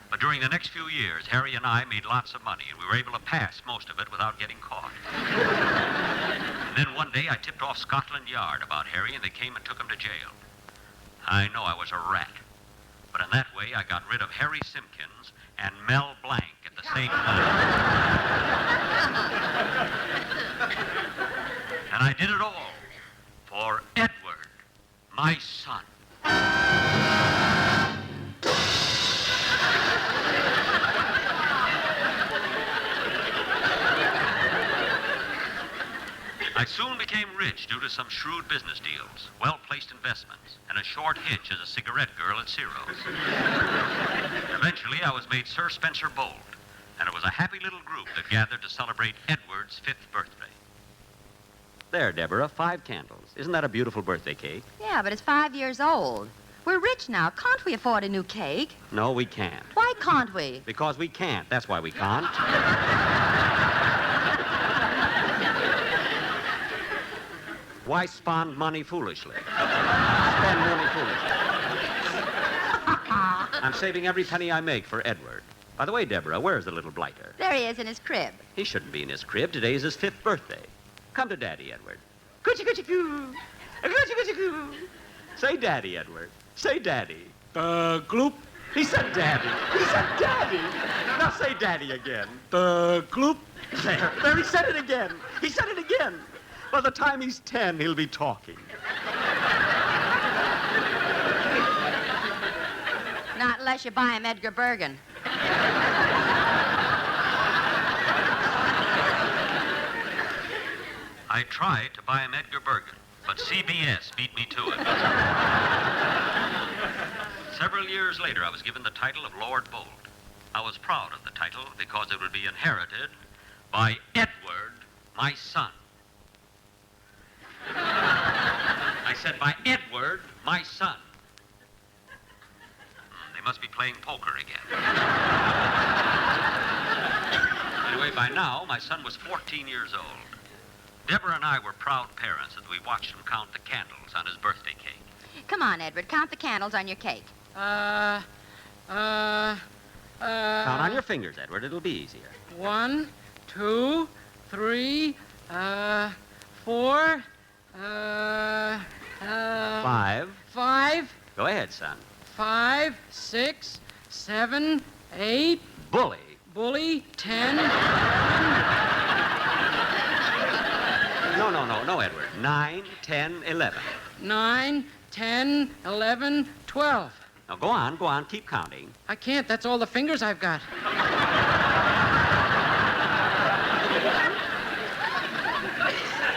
But during the next few years, Harry and I made lots of money, and we were able to pass most of it without getting caught. And then one day I tipped off Scotland Yard about Harry, and they came and took him to jail. I know I was a rat. But in that way, I got rid of Harry Simpkins and Mel Blanc at the same time. And I did it all for Edward, my son. I soon became rich due to some shrewd business deals, well-placed investments, and a short hitch as a cigarette girl at Ciro's. Eventually, I was made Sir Spencer Bolt, and it was a happy little group that gathered to celebrate Edward's 5th birthday. There, Deborah, 5 candles. Isn't that a beautiful birthday cake? Yeah, but it's 5 years old. We're rich now. Can't we afford a new cake? No, we can't. Why can't we? Because we can't. That's why we can't. Why spend money foolishly? Spend money foolishly. I'm saving every penny I make for Edward. By the way, Deborah, where's the little blighter? There he is in his crib. He shouldn't be in his crib. Today's his 5th birthday. Come to Daddy, Edward. Coochie coochie coo. Coochie coochie coo. Say Daddy, Edward. Say Daddy. Gloop. He said Daddy. He said Daddy. Now say Daddy again. Gloop. There, he said it again. He said it again. By the time he's 10, he'll be talking. Not unless you buy him Edgar Bergen. I tried to buy him Edgar Bergen, but CBS beat me to it. Several years later, I was given the title of Lord Bolt. I was proud of the title because it would be inherited by Edward, my son. I said by Edward, my son. They must be playing poker again. Anyway, by now, my son was 14 years old. Deborah and I were proud parents as we watched him count the candles on his birthday cake. Come on, Edward. Count the candles on your cake. Count on your fingers, Edward. It'll be easier. 1, 2, 3, 4, 5. 5. Go ahead, son. 5, 6, 7, 8. Bully. Bully, 10. No, Edward. 9, 10, 11. 9, 10, 11, 12. Now, go on. Keep counting. I can't. That's all the fingers I've got.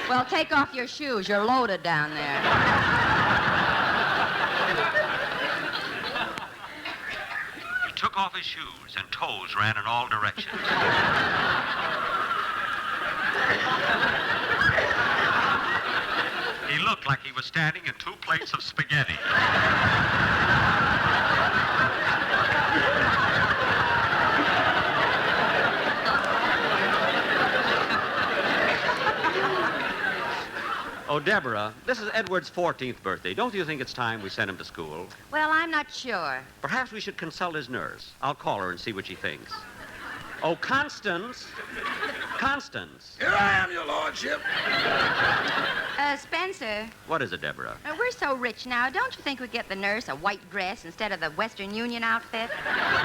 Well, take off your shoes. You're loaded down there. He took off his shoes, and toes ran in all directions. He looked like he was standing in 2 plates of spaghetti. Oh, Deborah, this is Edward's 14th birthday. Don't you think it's time we sent him to school? Well, I'm not sure. Perhaps we should consult his nurse. I'll call her and see what she thinks. Oh, Constance. Constance. Here I am, your lordship. Spencer. What is it, Deborah? We're so rich now. Don't you think we'd get the nurse a white dress instead of the Western Union outfit?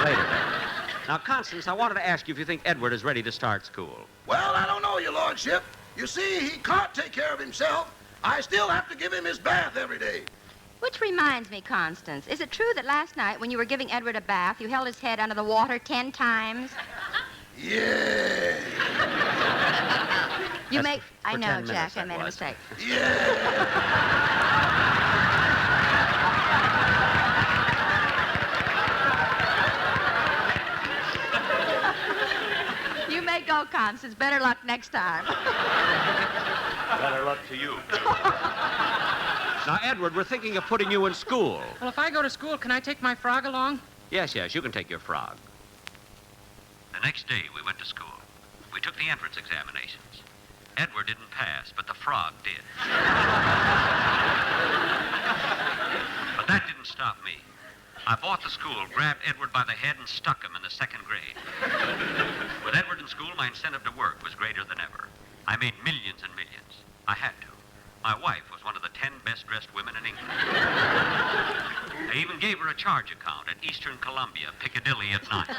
Later, Deborah. Now, Constance, I wanted to ask you if you think Edward is ready to start school. Well, I don't know, your lordship. You see, he can't take care of himself. I still have to give him his bath every day. Which reminds me, Constance, is it true that last night when you were giving Edward a bath, you held his head under the water 10 times? Yeah. You make... I for know, 10 Jack, minutes, I that made a was. mistake. You may go, Constance. Better luck next time. Better luck to you. Now, Edward, we're thinking of putting you in school. Well, if I go to school, can I take my frog along? Yes, you can take your frog. The next day, we went to school. We took the entrance examinations. Edward didn't pass, but the frog did. But that didn't stop me. I bought the school, grabbed Edward by the head, and stuck him in the second grade. With Edward in school, my incentive to work was greater than ever. I made millions and millions. I had to. My wife was one of the 10 best-dressed women in England. I even gave her a charge account at Eastern Columbia, Piccadilly at night.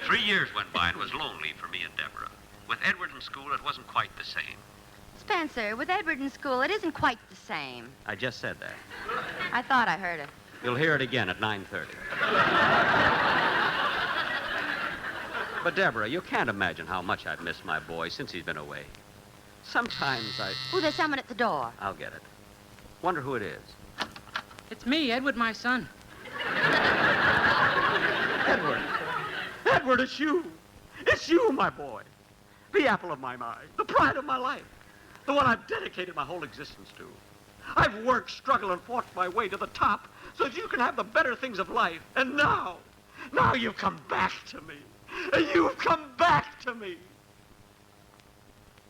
3 years went by and it was lonely for me and Deborah. With Edward in school, it wasn't quite the same. Spencer, with Edward in school, it isn't quite the same. I just said that. I thought I heard it. You'll hear it again at 9:30. But, Deborah, you can't imagine how much I've missed my boy since he's been away. Sometimes Oh, there's someone at the door. I'll get it. Wonder who it is. It's me, Edward, my son. Edward. Edward, it's you. It's you, my boy. The apple of my eye. The pride of my life. The one I've dedicated my whole existence to. I've worked, struggled, and fought my way to the top so that you can have the better things of life. And now you've come back to me. You've come back to me.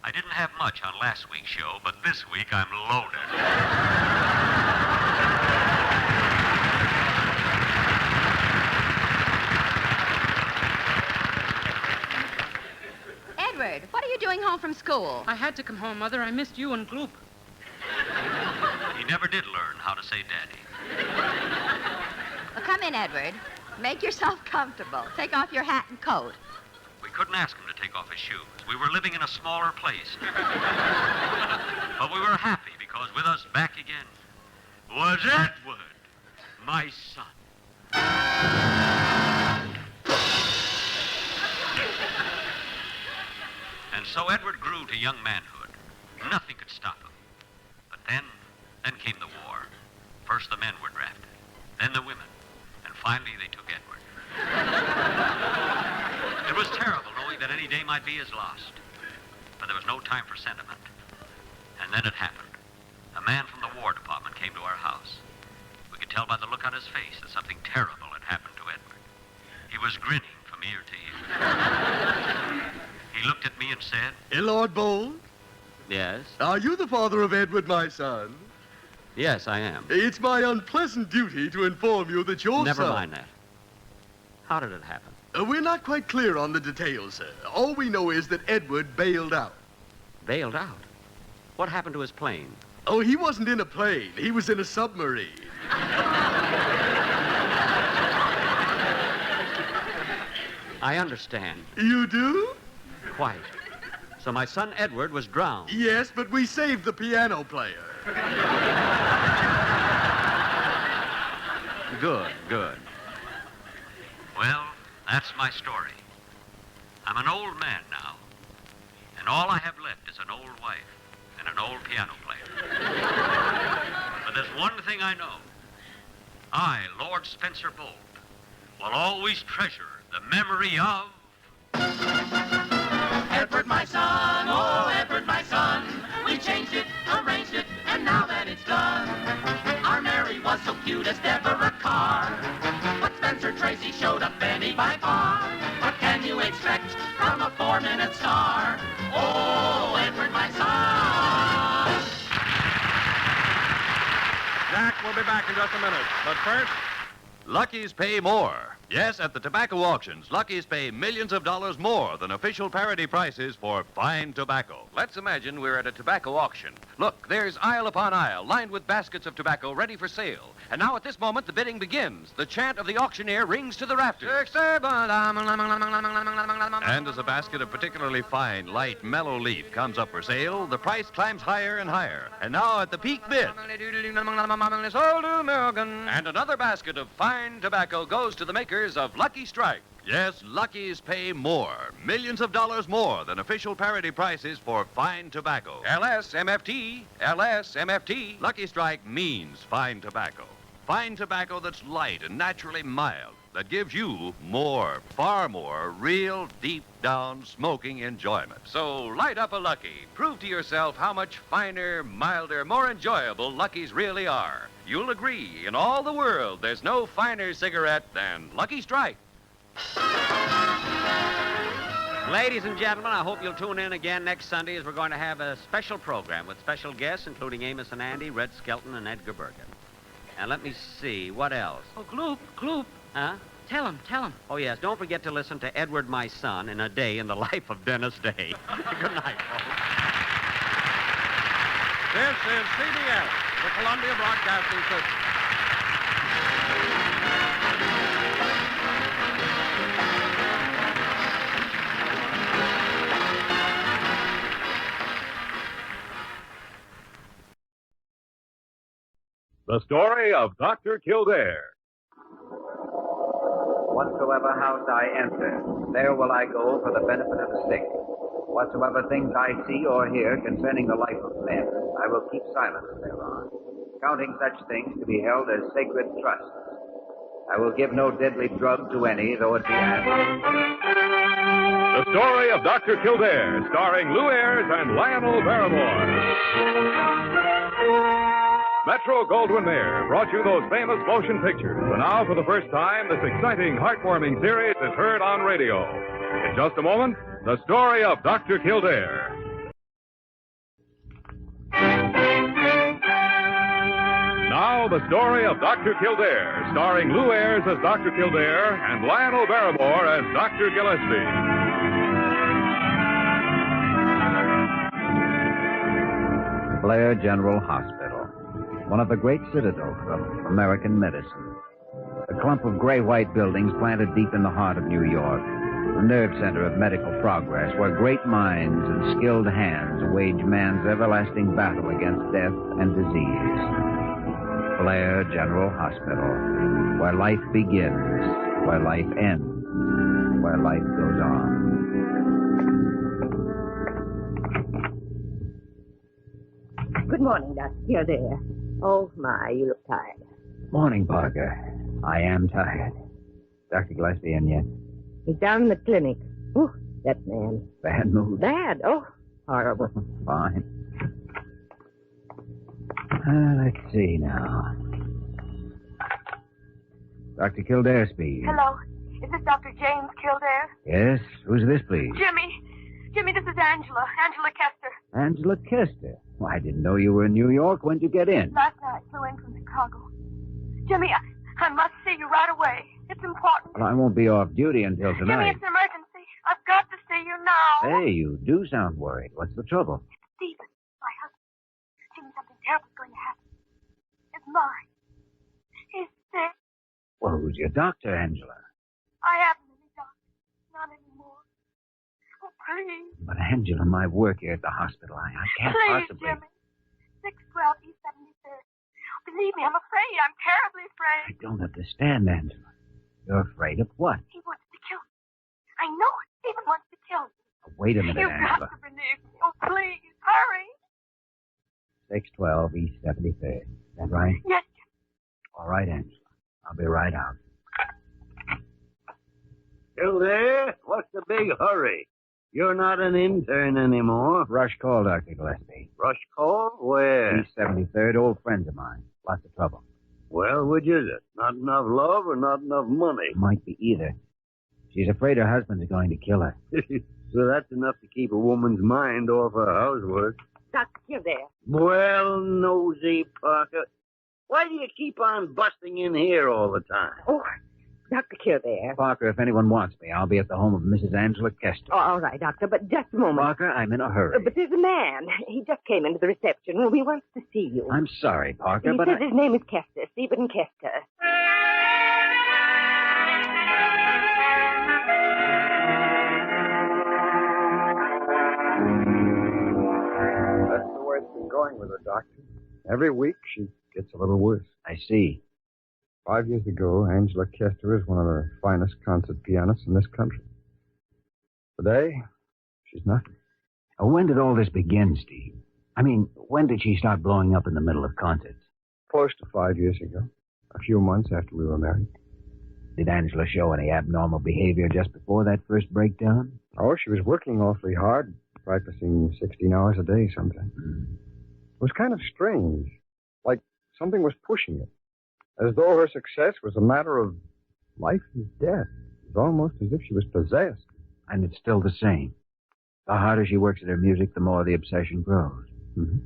I didn't have much on last week's show, but this week I'm loaded. Edward, what are you doing home from school? I had to come home, Mother. I missed you and Gloop. He never did learn how to say daddy. Well, come in, Edward. Make yourself comfortable. Take off your hat and coat. We couldn't ask him to take off his shoes. We were living in a smaller place. But we were happy because with us back again was Edward, my son. And so Edward grew to young manhood. Nothing could stop him. But then came the war. First the men were drafted, then the women, and finally they took Edward. It was terrible knowing that any day might be his last. But there was no time for sentiment. And then it happened. A man from the War Department came to our house. We could tell by the look on his face that something terrible had happened to Edward. He was grinning from ear to ear. He looked at me and said, Lord Bold? Yes? Are you the father of Edward, my son? Yes, I am. It's my unpleasant duty to inform you that your Never son... mind that. How did it happen? We're not quite clear on the details, sir. All we know is that Edward bailed out. Bailed out? What happened to his plane? Oh, he wasn't in a plane. He was in a submarine. I understand. You do? Quite. So my son Edward was drowned. Yes, but we saved the piano player. Good, good. Well, that's my story. I'm an old man now, and all I have left is an old wife and an old piano player. But there's one thing I know. I, Lord Spencer Bold, will always treasure the memory of... Edward, my son, oh, Edward, my son. We changed it, arranged it, and now that it's done, our Mary was so cute as Deborah Carr. But Spencer Tracy showed up Benny by far. What can you expect from a 4-minute star? Oh, Edward, my son. Jack will be back in just a minute. But first, Lucky's Pay More. Yes, at the tobacco auctions, Lucky's pay millions of dollars more than official parity prices for fine tobacco. Let's imagine we're at a tobacco auction. Look, there's aisle upon aisle, lined with baskets of tobacco ready for sale. And now at this moment, the bidding begins. The chant of the auctioneer rings to the rafters. And as a basket of particularly fine, light, mellow leaf comes up for sale, the price climbs higher and higher. And now at the peak bid. And another basket of fine tobacco goes to the makers of Lucky Strike. Yes, Lucky's pay more, millions of dollars more than official parity prices for fine tobacco. LSMFT, LSMFT. Lucky Strike means fine tobacco. Fine tobacco that's light and naturally mild, that gives you more, far more, real, deep-down smoking enjoyment. So light up a Lucky. Prove to yourself how much finer, milder, more enjoyable Luckies really are. You'll agree, in all the world, there's no finer cigarette than Lucky Strike. Ladies and gentlemen, I hope you'll tune in again next Sunday as we're going to have a special program with special guests, including Amos and Andy, Red Skelton, and Edgar Bergen. And let me see, what else? Oh, Gloop. Huh? Tell him. Oh, yes, don't forget to listen to Edward, My Son, in a Day in the Life of Dennis Day. Good night, folks. This is CBS, the Columbia Broadcasting System. The story of Dr. Kildare. Whatsoever house I enter, there will I go for the benefit of the sick. Whatsoever things I see or hear concerning the life of men, I will keep silence thereon, counting such things to be held as sacred trusts. I will give no deadly drug to any, though it be The story of Dr. Kildare, starring Lou Ayres and Lionel Barrymore. Metro-Goldwyn-Mayer brought you those famous motion pictures. And now, for the first time, this exciting, heartwarming series is heard on radio. In just a moment, the story of Dr. Kildare. Now, the story of Dr. Kildare, starring Lou Ayres as Dr. Kildare and Lionel Barrymore as Dr. Gillespie. Blair General Hospital, one of the great citadels of American medicine. A clump of gray-white buildings planted deep in the heart of New York, a nerve center of medical progress where great minds and skilled hands wage man's everlasting battle against death and disease. Blair General Hospital, where life begins, where life ends, where life goes on. Good morning, Dr. Kildare. Oh, my, you look tired. Morning, Parker. I am tired. Dr. Gillespie in yet? He's down in the clinic. Oh, that man. Bad mood? Bad? Oh, horrible. Fine. Let's see now. Dr. Kildare speaks. Hello. Is this Dr. James Kildare? Yes? Who's this, please? Jimmy, this is Angela. Angela Kester. Angela Kester. Well, I didn't know you were in New York. When'd you get in? Last night, I flew in from Chicago. Jimmy, I must see you right away. It's important. Well, I won't be off duty until Jimmy, tonight. it's an emergency. I've got to see you now. Hey, you do sound worried. What's the trouble? Stephen, my husband. Jimmy, something terrible's going to happen. It's mine. He's sick. Well, who's your doctor, Angela? I haven't any doctor. Not anymore. Oh, please. But, Angela, my work here at the hospital, I can't Please, possibly... Jimmy. 612 East 73rd. Believe me, I'm afraid. I'm terribly afraid. I don't understand, Angela. You're afraid of what? He wants to kill me. I know it. Stephen wants to kill me. Wait a minute, You've Angela. got to believe me. Oh, please, hurry. 612 East 73rd. Is that right? Yes, All right, Angela. I'll be right out. Kildare, what's the big hurry? You're not an intern anymore. Rush call, Dr. Gillespie. Rush call? Where? East 73rd, old friends of mine. Lots of trouble. Well, which is it? Not enough love or not enough money? Might be either. She's afraid her husband's going to kill her. So that's enough to keep a woman's mind off her housework. Dr. Kildare. Well, nosy Parker, why do you keep on busting in here all the time? Oh, Dr. Kildare. Parker, if anyone wants me, I'll be at the home of Mrs. Angela Kester. Oh, all right, Doctor, but just a moment. Parker, I'm in a hurry. But there's a man. He just came into the reception room. He wants to see you. I'm sorry, Parker, He but says his name is Kester, Stephen Kester. That's the way it's been going with her, Doctor. Every week she gets a little worse. I see. 5 years ago, Angela Kester is one of the finest concert pianists in this country. Today, she's nothing. When did all this begin, Steve? I mean, when did she start blowing up in the middle of concerts? Close to 5 years ago. A few months after we were married. Did Angela show any abnormal behavior just before that first breakdown? Oh, she was working awfully hard, practicing 16 hours a day sometimes. It was kind of strange, like something was pushing it, as though her success was a matter of life and death. It was almost as if she was possessed. And it's still the same. The harder she works at her music, the more the obsession grows. Mm-hmm.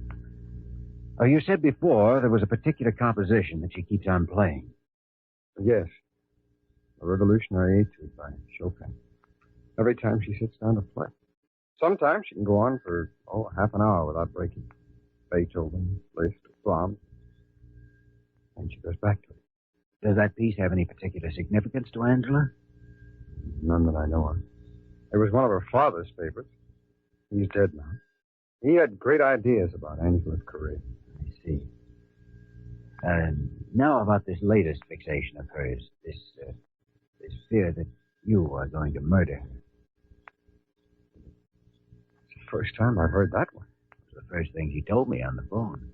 Oh, you said before there was a particular composition that she keeps on playing. Yes. A revolutionary etude by Chopin. Every time she sits down to play. Sometimes she can go on for, half an hour without breaking. Beethoven, Liszt, Brahms. And she goes back to it. Does that piece have any particular significance to Angela? None that I know of. It was one of her father's favorites. He's dead now. He had great ideas about Angela's career. I see. Now about this latest fixation of hers, this fear that you are going to murder her. It's the first time I've heard that one. It was the first thing she told me on the phone.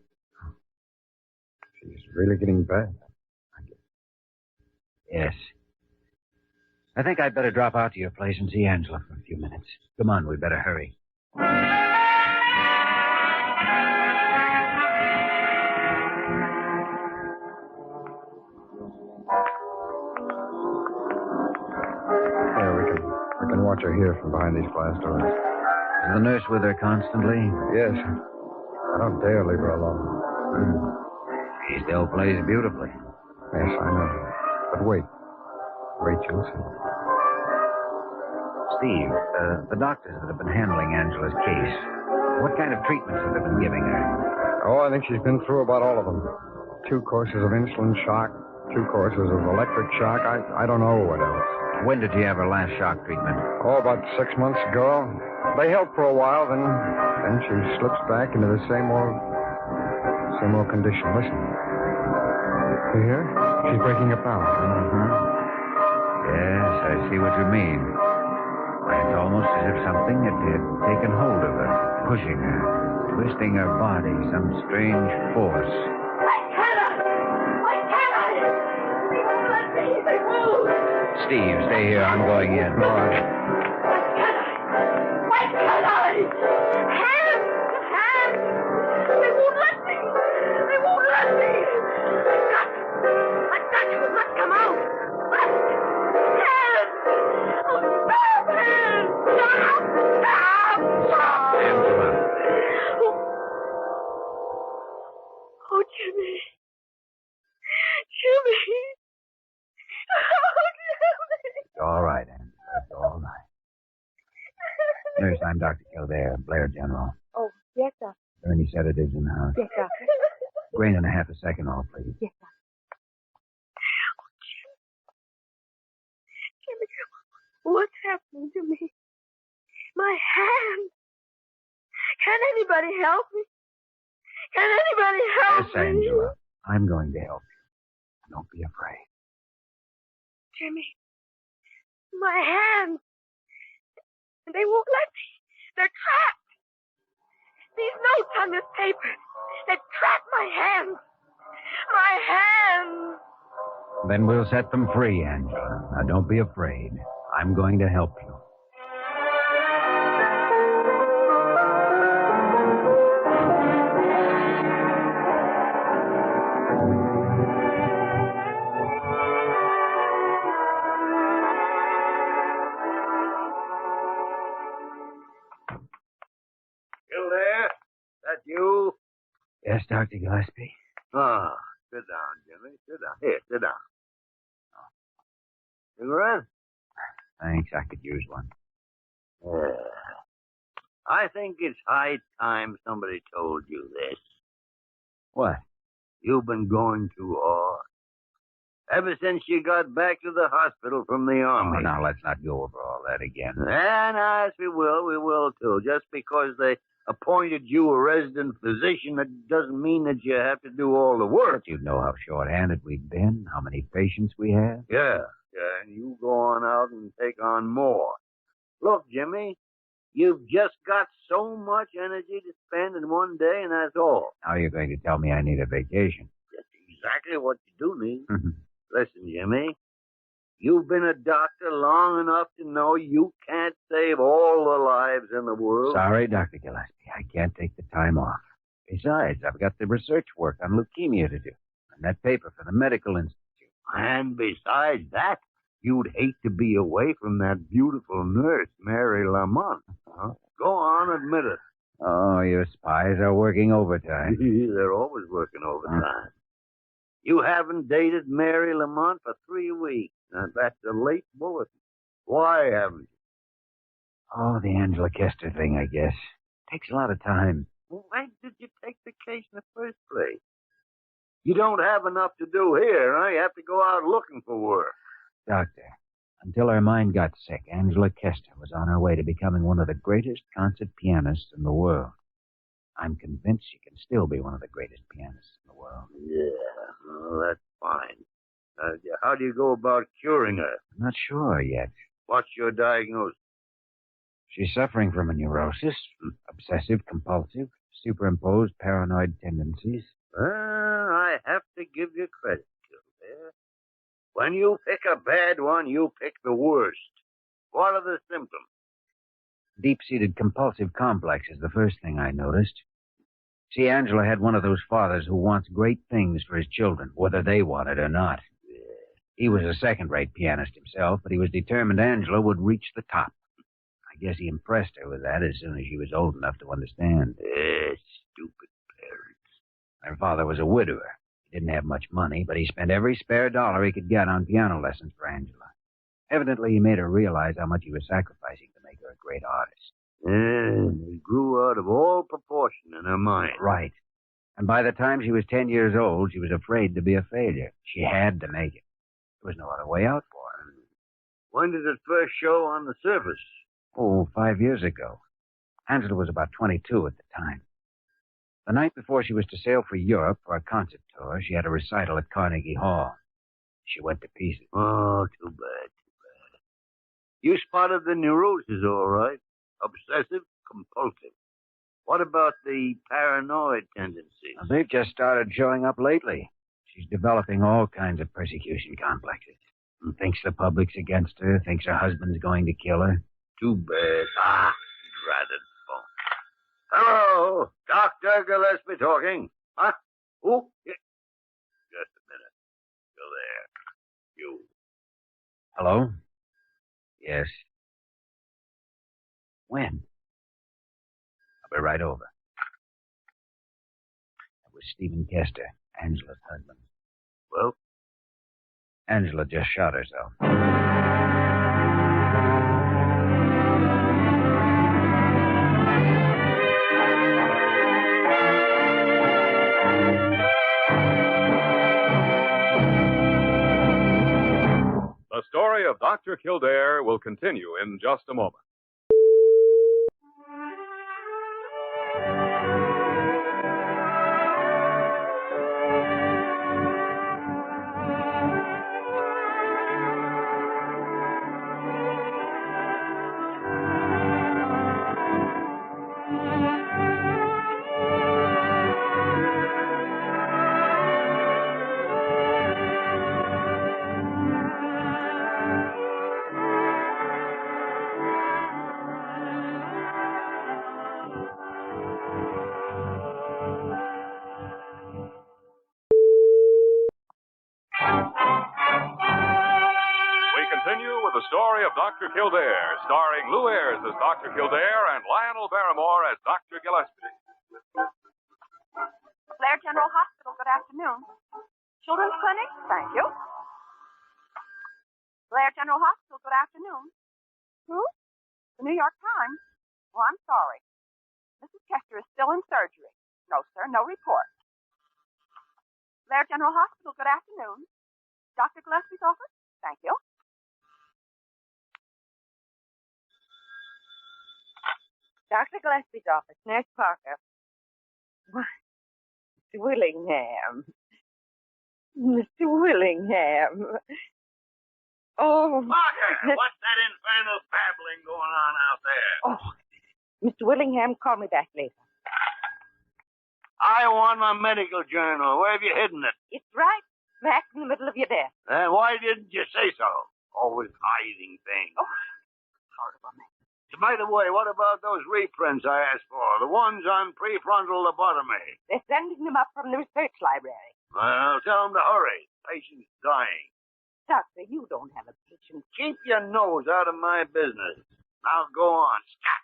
She's really getting bad. Yes. I think I'd better drop out to your place and see Angela for a few minutes. Come on, we'd better hurry. We can watch her here from behind these glass doors. Is the nurse with her constantly? Yes. I don't dare leave her alone. She still plays beautifully. Yes, I know. But wait. Wait, you'll see. Steve, the doctors that have been handling Angela's case, what kind of treatments have they been giving her? Oh, I think she's been through about all of them. 2 courses of insulin shock, 2 courses of electric shock. I don't know what else. When did she have her last shock treatment? Oh, about 6 months ago. They helped for a while, then she slips back into the same old condition. Listen. You hear? She's breaking up now. Mm-hmm. Yes, I see what you mean. It's almost as if something had taken hold of her, pushing her, twisting her body, some strange force. Steve, stay here. I'm going in. All right. Why can't I? Hands! Hands! They won't let me! They won't let me! My gut will not come out! Hands! Oh, stop! Hands! Stop! Stop! Angela. Oh, Jimmy. Jimmy. It's all right, Angela. It's all right. Nurse, I'm Dr. Kildare, Blair General. Oh, yes, sir. Are there any sedatives in the house? Yes, sir. Grain and a half a second off, please. Yes, sir. Oh, Jimmy, what's happening to me? My hand. Can anybody help me? Can anybody help Yes, me? Angela. I'm going to help you. Don't be afraid. Jimmy, my hands. They won't let me. They're trapped. These notes on this paper, they've trapped my hands. My hands. Then we'll set them free, Angela. Now, don't be afraid. I'm going to help you. Kildare, that you? Yes, Dr. Gillespie? Ah, sit down, Jimmy. Sit down. Here, sit down. Cigarette? Thanks, I could use one. Yeah. I think it's high time somebody told you this. What? You've been going too hard. Ever since you got back to the hospital from the Army. Oh, now, let's not go over all that again. And yes, we will too. Just because they appointed you a resident physician, that doesn't mean that you have to do all the work. But you know how short-handed we've been, how many patients we have. Yeah, and you go on out and take on more. Look, Jimmy, you've just got so much energy to spend in one day, and that's all. Now you're going to tell me I need a vacation. That's exactly what you do need. Listen, Jimmy, you've been a doctor long enough to know you can't save all the lives in the world. Sorry, Dr. Gillespie, I can't take the time off. Besides, I've got the research work on leukemia to do, and that paper for the medical institute. And besides that, you'd hate to be away from that beautiful nurse, Mary Lamont. Huh? Go on, admit it. Oh, your spies are working overtime. They're always working overtime. You haven't dated Mary Lamont for 3 weeks. Now, that's a late bulletin. Why haven't you? Oh, the Angela Kester thing, I guess. Takes a lot of time. Well, why did you take the case in the first place? You don't have enough to do here, huh? You have to go out looking for work. Doctor, until her mind got sick, Angela Kester was on her way to becoming one of the greatest concert pianists in the world. I'm convinced she can still be one of the greatest pianists in the world. Yeah, well, that's fine. How do you go about curing her? I'm not sure yet. What's your diagnosis? She's suffering from a neurosis, obsessive-compulsive, superimposed paranoid tendencies. Well, I have to give you credit, Kildare. When you pick a bad one, you pick the worst. What are the symptoms? Deep-seated compulsive complex is the first thing I noticed. See, Angela had one of those fathers who wants great things for his children, whether they want it or not. He was a second-rate pianist himself, but he was determined Angela would reach the top. I guess he impressed her with that as soon as she was old enough to understand. Stupid parents. Her father was a widower. He didn't have much money, but he spent every spare dollar he could get on piano lessons for Angela. Evidently, he made her realize how much he was sacrificing to make her a great artist. And it grew out of all proportion in her mind. Right. And by the time she was 10 years old, she was afraid to be a failure. She had to make it. There was no other way out for her. When did it first show on the surface? Oh, 5 years ago. Angela was about 22 at the time. The night before she was to sail for Europe for a concert tour, she had a recital at Carnegie Hall. She went to pieces. Oh, too bad. You spotted the neurosis, all right. Obsessive-compulsive. What about the paranoid tendencies? They've just started showing up lately. She's developing all kinds of persecution complexes. And thinks the public's against her, thinks her husband's going to kill her. Too bad. Dratted phone. Hello, Dr. Gillespie talking. Huh? Who? Yeah. Just a minute. Still there. You. Hello? Yes. When? I'll be right over. That was Stephen Kester, Angela's husband. Well? Angela just shot herself. The story of Dr. Kildare will continue in just a moment. The story of Dr. Kildare, starring Lou Ayres as Dr. Kildare and Lionel Barrymore as Dr. Gillespie. Blair General Hospital, good afternoon. Children's Clinic? Thank you. Blair General Hospital, good afternoon. Who? The New York Times. Well, I'm sorry. Mrs. Kester is still in surgery. No, sir, no report. Blair General Hospital, good afternoon. Dr. Gillespie's office? Thank you. Dr. Gillespie's office, Nurse Parker. What? Mr. Willingham. Mr. Willingham. Oh. Parker, what's that infernal babbling going on out there? Oh, Mr. Willingham, call me back later. I want my medical journal. Where have you hidden it? It's right smack in the middle of your desk. Then why didn't you say so? Always hiding things. Oh, horrible man. By the way, what about those reprints I asked for? The ones on prefrontal lobotomy? They're sending them up from the research library. Well, tell them to hurry. Patient's dying. Doctor, you don't have a patient. Keep your nose out of my business. Now go on. Scat.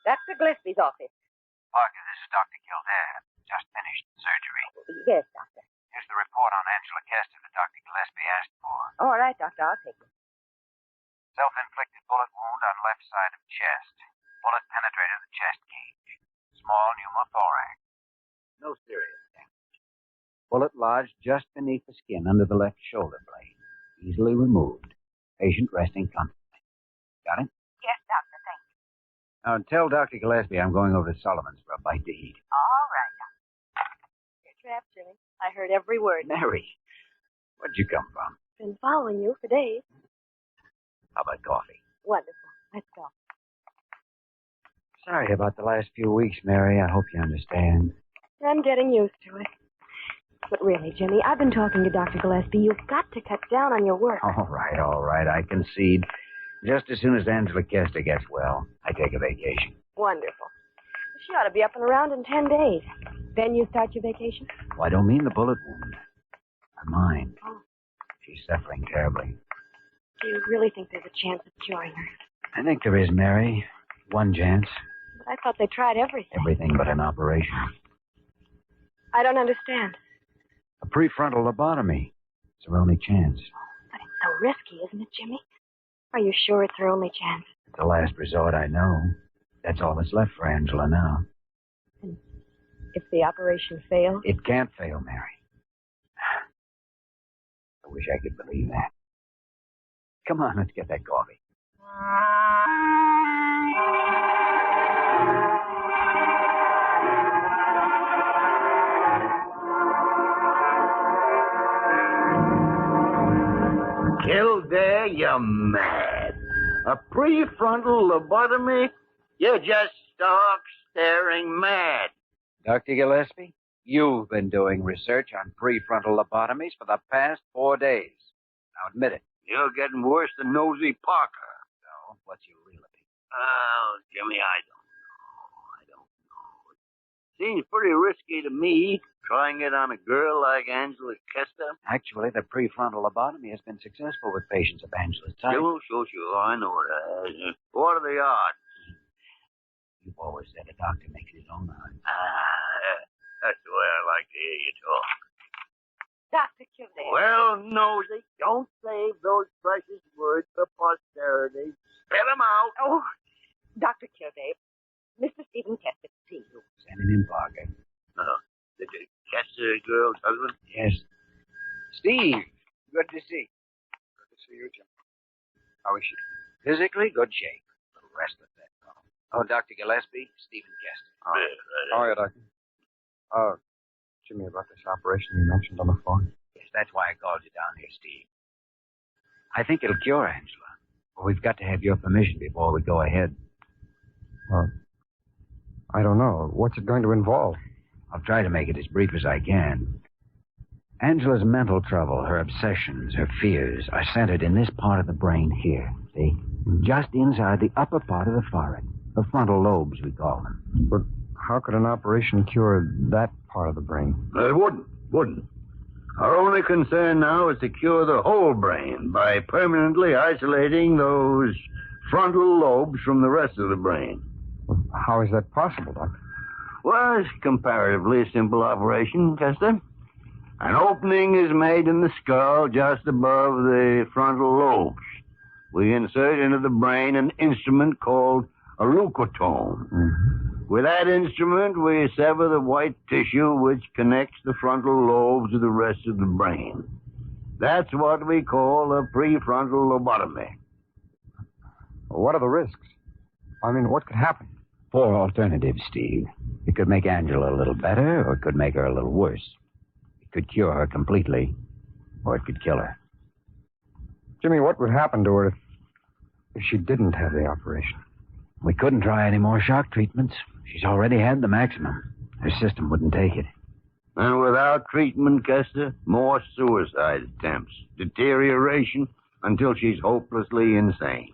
Dr. Gillespie's office. Parker, this is Dr. Kildare. Just finished surgery. Yes, doctor. Here's the report on Angela Kester that Dr. Gillespie asked for. All right, doctor, I'll take it. Self-inflicted bullet wound on left side of chest. Bullet penetrated the chest cage. Small pneumothorax. No serious damage. Bullet lodged just beneath the skin under the left shoulder blade. Easily removed. Patient resting comfortably. Got it? Yes, doctor, thank you. Now tell Dr. Gillespie I'm going over to Sullivan's for a bite to eat. All right, doctor. You're trapped, Jimmy. I heard every word. Mary, where'd you come from? Been following you for days. How about coffee? Wonderful. Let's go. Sorry about the last few weeks, Mary. I hope you understand. I'm getting used to it. But really, Jimmy, I've been talking to Dr. Gillespie. You've got to cut down on your work. All right. I concede. Just as soon as Angela Kester gets well, I take a vacation. Wonderful. She ought to be up and around in 10 days. Then you start your vacation? Well, I don't mean the bullet wound. Her mind. Oh. She's suffering terribly. Do you really think there's a chance of curing her? I think there is, Mary. One chance. But I thought they tried everything. Everything but an operation. I don't understand. A prefrontal lobotomy. It's her only chance. But it's so risky, isn't it, Jimmy? Are you sure it's her only chance? It's the last resort, I know. That's all that's left for Angela now. And if the operation fails? It can't fail, Mary. I wish I could believe that. Come on, let's get that coffee. Kildare, you're mad. A prefrontal lobotomy? You're just stark, staring mad. Dr. Gillespie, you've been doing research on prefrontal lobotomies for the past 4 days. Now admit it. You're getting worse than Nosy Parker. So, what's your real opinion? Oh, Jimmy, I don't know. It seems pretty risky to me, trying it on a girl like Angela Kester. Actually, the prefrontal lobotomy has been successful with patients of Angela's type. Sure. I know it has. What are the odds? You've always said a doctor makes his own odds. That's the way I like to hear you talk. Dr. Kildare. Well, Nosy, don't save those precious words for posterity. Spit them out. Oh, Dr. Kildare, Mr. Stephen Kester to see you. Send him in, Parker. Oh, the Kester girl's husband? Yes. Steve, good to see. Good to see you, Jim. How is she? Physically, good shape. A little restless, that's all. Oh, Dr. Gillespie, Stephen Kester. How are you, Doctor? Jimmy, about this operation you mentioned on the phone. Yes, that's why I called you down here, Steve. I think it'll cure Angela. But we've got to have your permission before we go ahead. Well, I don't know. What's it going to involve? I'll try to make it as brief as I can. Angela's mental trouble, her obsessions, her fears are centered in this part of the brain here, see? Just inside the upper part of the forehead. The frontal lobes, we call them. But how could an operation cure that part of the brain? It wouldn't. Our only concern now is to cure the whole brain by permanently isolating those frontal lobes from the rest of the brain. Well, how is that possible, Doctor? Well, it's comparatively a simple operation, Kester. An opening is made in the skull just above the frontal lobes. We insert into the brain an instrument called a leucotome. Mm-hmm. With that instrument, we sever the white tissue which connects the frontal lobes to the rest of the brain. That's what we call a prefrontal lobotomy. What are the risks? I mean, what could happen? 4 alternatives, Steve. It could make Angela a little better, or it could make her a little worse. It could cure her completely, or it could kill her. Jimmy, what would happen to her if she didn't have the operation? We couldn't try any more shock treatments. She's already had the maximum. Her system wouldn't take it. And without treatment, Kester, more suicide attempts, deterioration until she's hopelessly insane.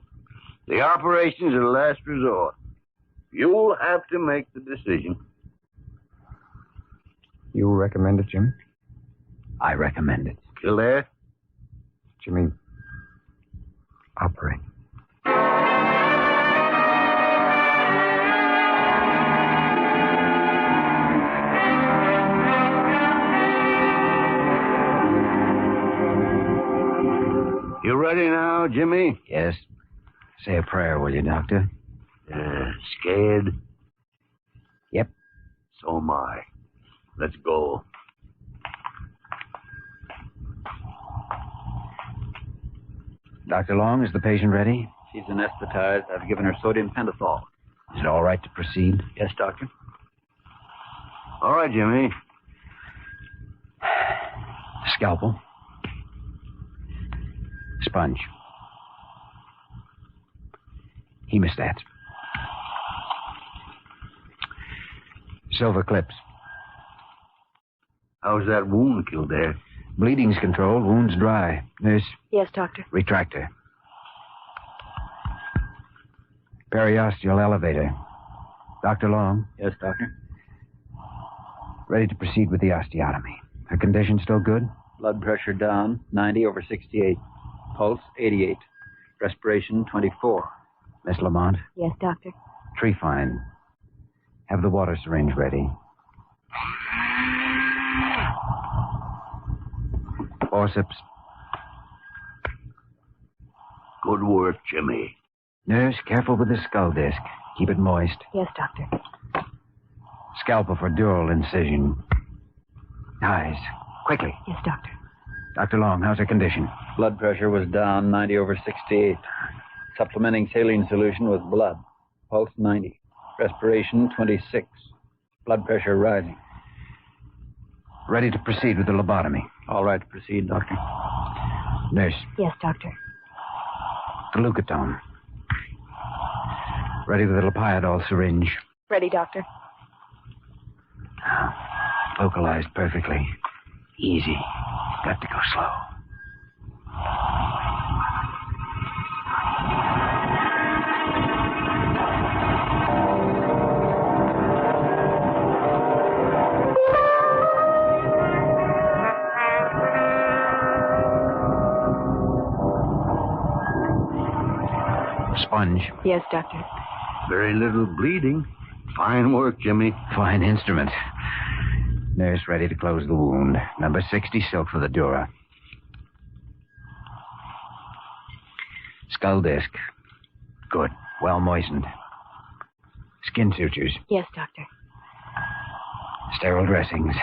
The operation's a last resort. You'll have to make the decision. You recommend it, Jimmy? I recommend it. Kildare? Jimmy, operate. You ready now, Jimmy? Yes. Say a prayer, will you, Doctor? Scared? Yep. So am I. Let's go. Dr. Long, is the patient ready? She's anesthetized. I've given her sodium pentothal. Is it all right to proceed? Yes, doctor. All right, Jimmy. Scalpel. Sponge. Hemostat. Silver clips. How's that wound, Kildare? Bleeding's controlled. Wound's dry. Nurse. Yes, doctor. Retractor. Periosteal elevator. Dr. Long. Yes, doctor. Ready to proceed with the osteotomy. Her condition still good? Blood pressure down, 90/68. Pulse, 88. Respiration, 24. Miss Lamont. Yes, doctor. Trephine. Have the water syringe ready. Forceps. Good work, Jimmy. Nurse, careful with the skull disc. Keep it moist. Yes, doctor. Scalpel for dural incision. Eyes. Quickly. Yes, doctor. Dr. Long, how's her condition? Blood pressure was down, 90/68. Supplementing saline solution with blood. Pulse, 90. Respiration, 26. Blood pressure rising. Ready to proceed with the lobotomy. All right, proceed, doctor. Nurse. Yes, doctor. The leucotome. Ready with the Lipiodol syringe. Ready, doctor. Localized perfectly. Easy. Got to go slow. Sponge. Yes, doctor. Very little bleeding. Fine work, Jimmy. Fine instrument. Nurse ready to close the wound. Number 60 silk for the dura. Skull disc. Good. Well moistened. Skin sutures. Yes, doctor. Sterile dressings.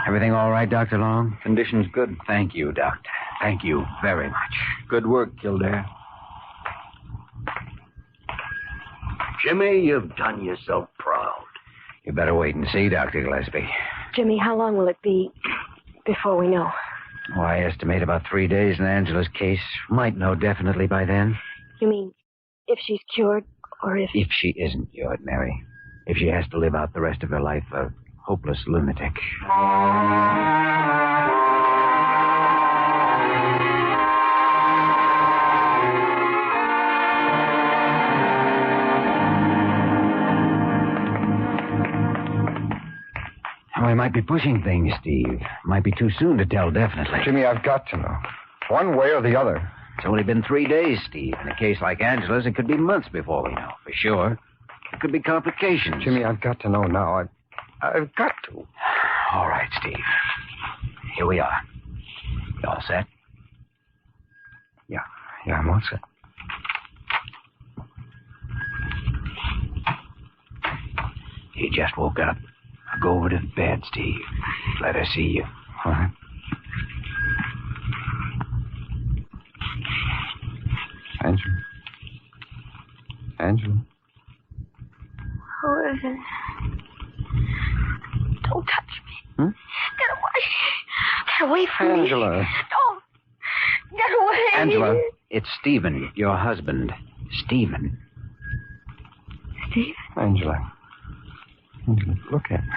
Everything all right, Dr. Long? Condition's good. Thank you, Doctor. Thank you very much. Good work, Kildare. Jimmy, you've done yourself proud. You better wait and see, Dr. Gillespie. Jimmy, how long will it be before we know? Oh, I estimate about 3 days in Angela's case. Might know definitely by then. You mean if she's cured or if... If she isn't cured, Mary. If she has to live out the rest of her life a hopeless lunatic. We might be pushing things, Steve. Might be too soon to tell definitely. Jimmy, I've got to know. One way or the other. It's only been 3 days, Steve. In a case like Angela's, it could be months before we know, for sure. It could be complications. Jimmy, I've got to know now. I've got to. All right, Steve. Here we are. You all set? Yeah, I'm all set. He just woke up. Now go over to the bed, Steve. Let her see you. All right. Angela. Who is it? Don't touch me. Hmm? Get away. Get away from me. Angela. Don't. Get away. Angela, it's Stephen, your husband. Stephen. Steve? Angela, look at me.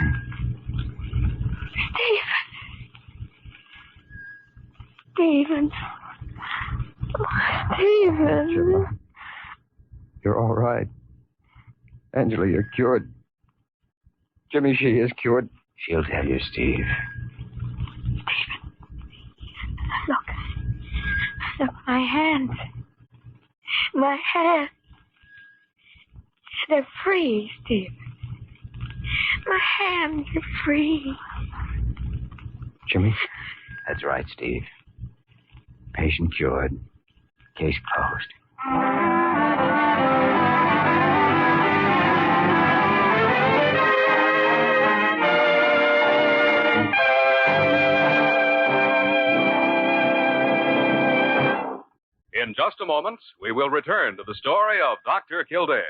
Stephen. Stephen. Angela. You're all right. Angela, you're cured. Jimmy, she is cured. She'll tell you, Steve. Look, my hands. My hands. They're free, Steve. My hands are free. Jimmy? That's right, Steve. Patient cured. Case closed. In just a moment, we will return to the story of Dr. Kildare.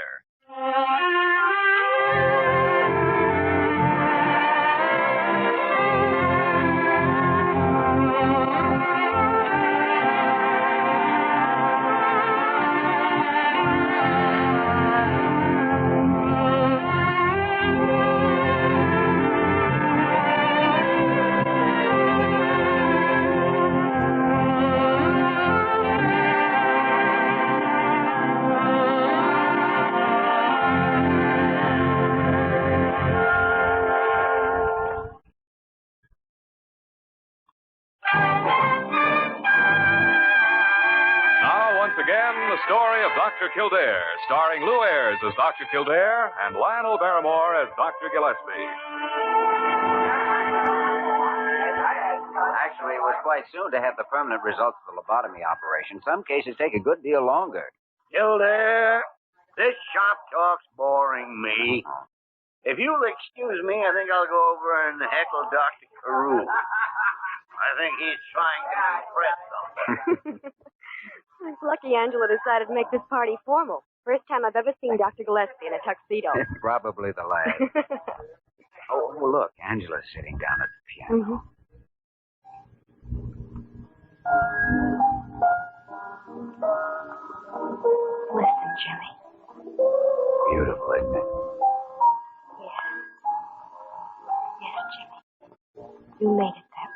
The story of Dr. Kildare, starring Lou Ayres as Dr. Kildare and Lionel Barrymore as Dr. Gillespie. Actually, it was quite soon to have the permanent results of the lobotomy operation. Some cases take a good deal longer. Kildare, this shop talk's boring me. If you'll excuse me, I think I'll go over and heckle Dr. Carew. I think he's trying to impress somebody. It's lucky Angela decided to make this party formal. First time I've ever seen Dr. Gillespie in a tuxedo. Probably the last. Oh, look, Angela's sitting down at the piano. Listen, Jimmy. Beautiful, isn't it? Yeah. Yes, Jimmy. You made it that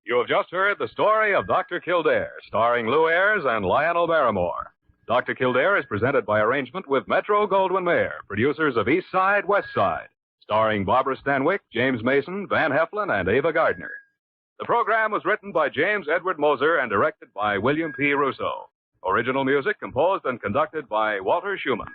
You have just heard the story of Dr. Kildare, starring Lou Ayres and Lionel Barrymore. Dr. Kildare is presented by arrangement with Metro-Goldwyn-Mayer, producers of East Side, West Side, starring Barbara Stanwyck, James Mason, Van Heflin, and Ava Gardner. The program was written by James Edward Moser and directed by William P. Russo. Original music composed and conducted by Walter Schumann.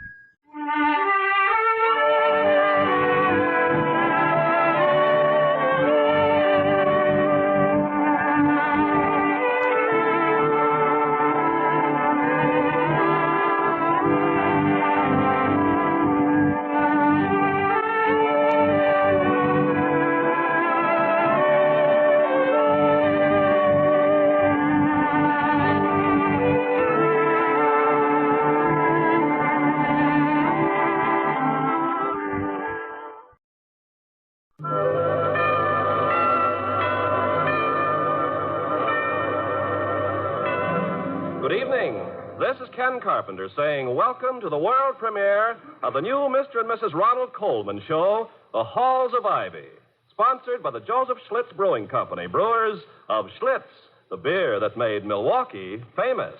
Good evening. This is Ken Carpenter saying welcome to the world premiere of the new Mr. and Mrs. Ronald Coleman show, The Halls of Ivy, sponsored by the Joseph Schlitz Brewing Company, brewers of Schlitz, the beer that made Milwaukee famous.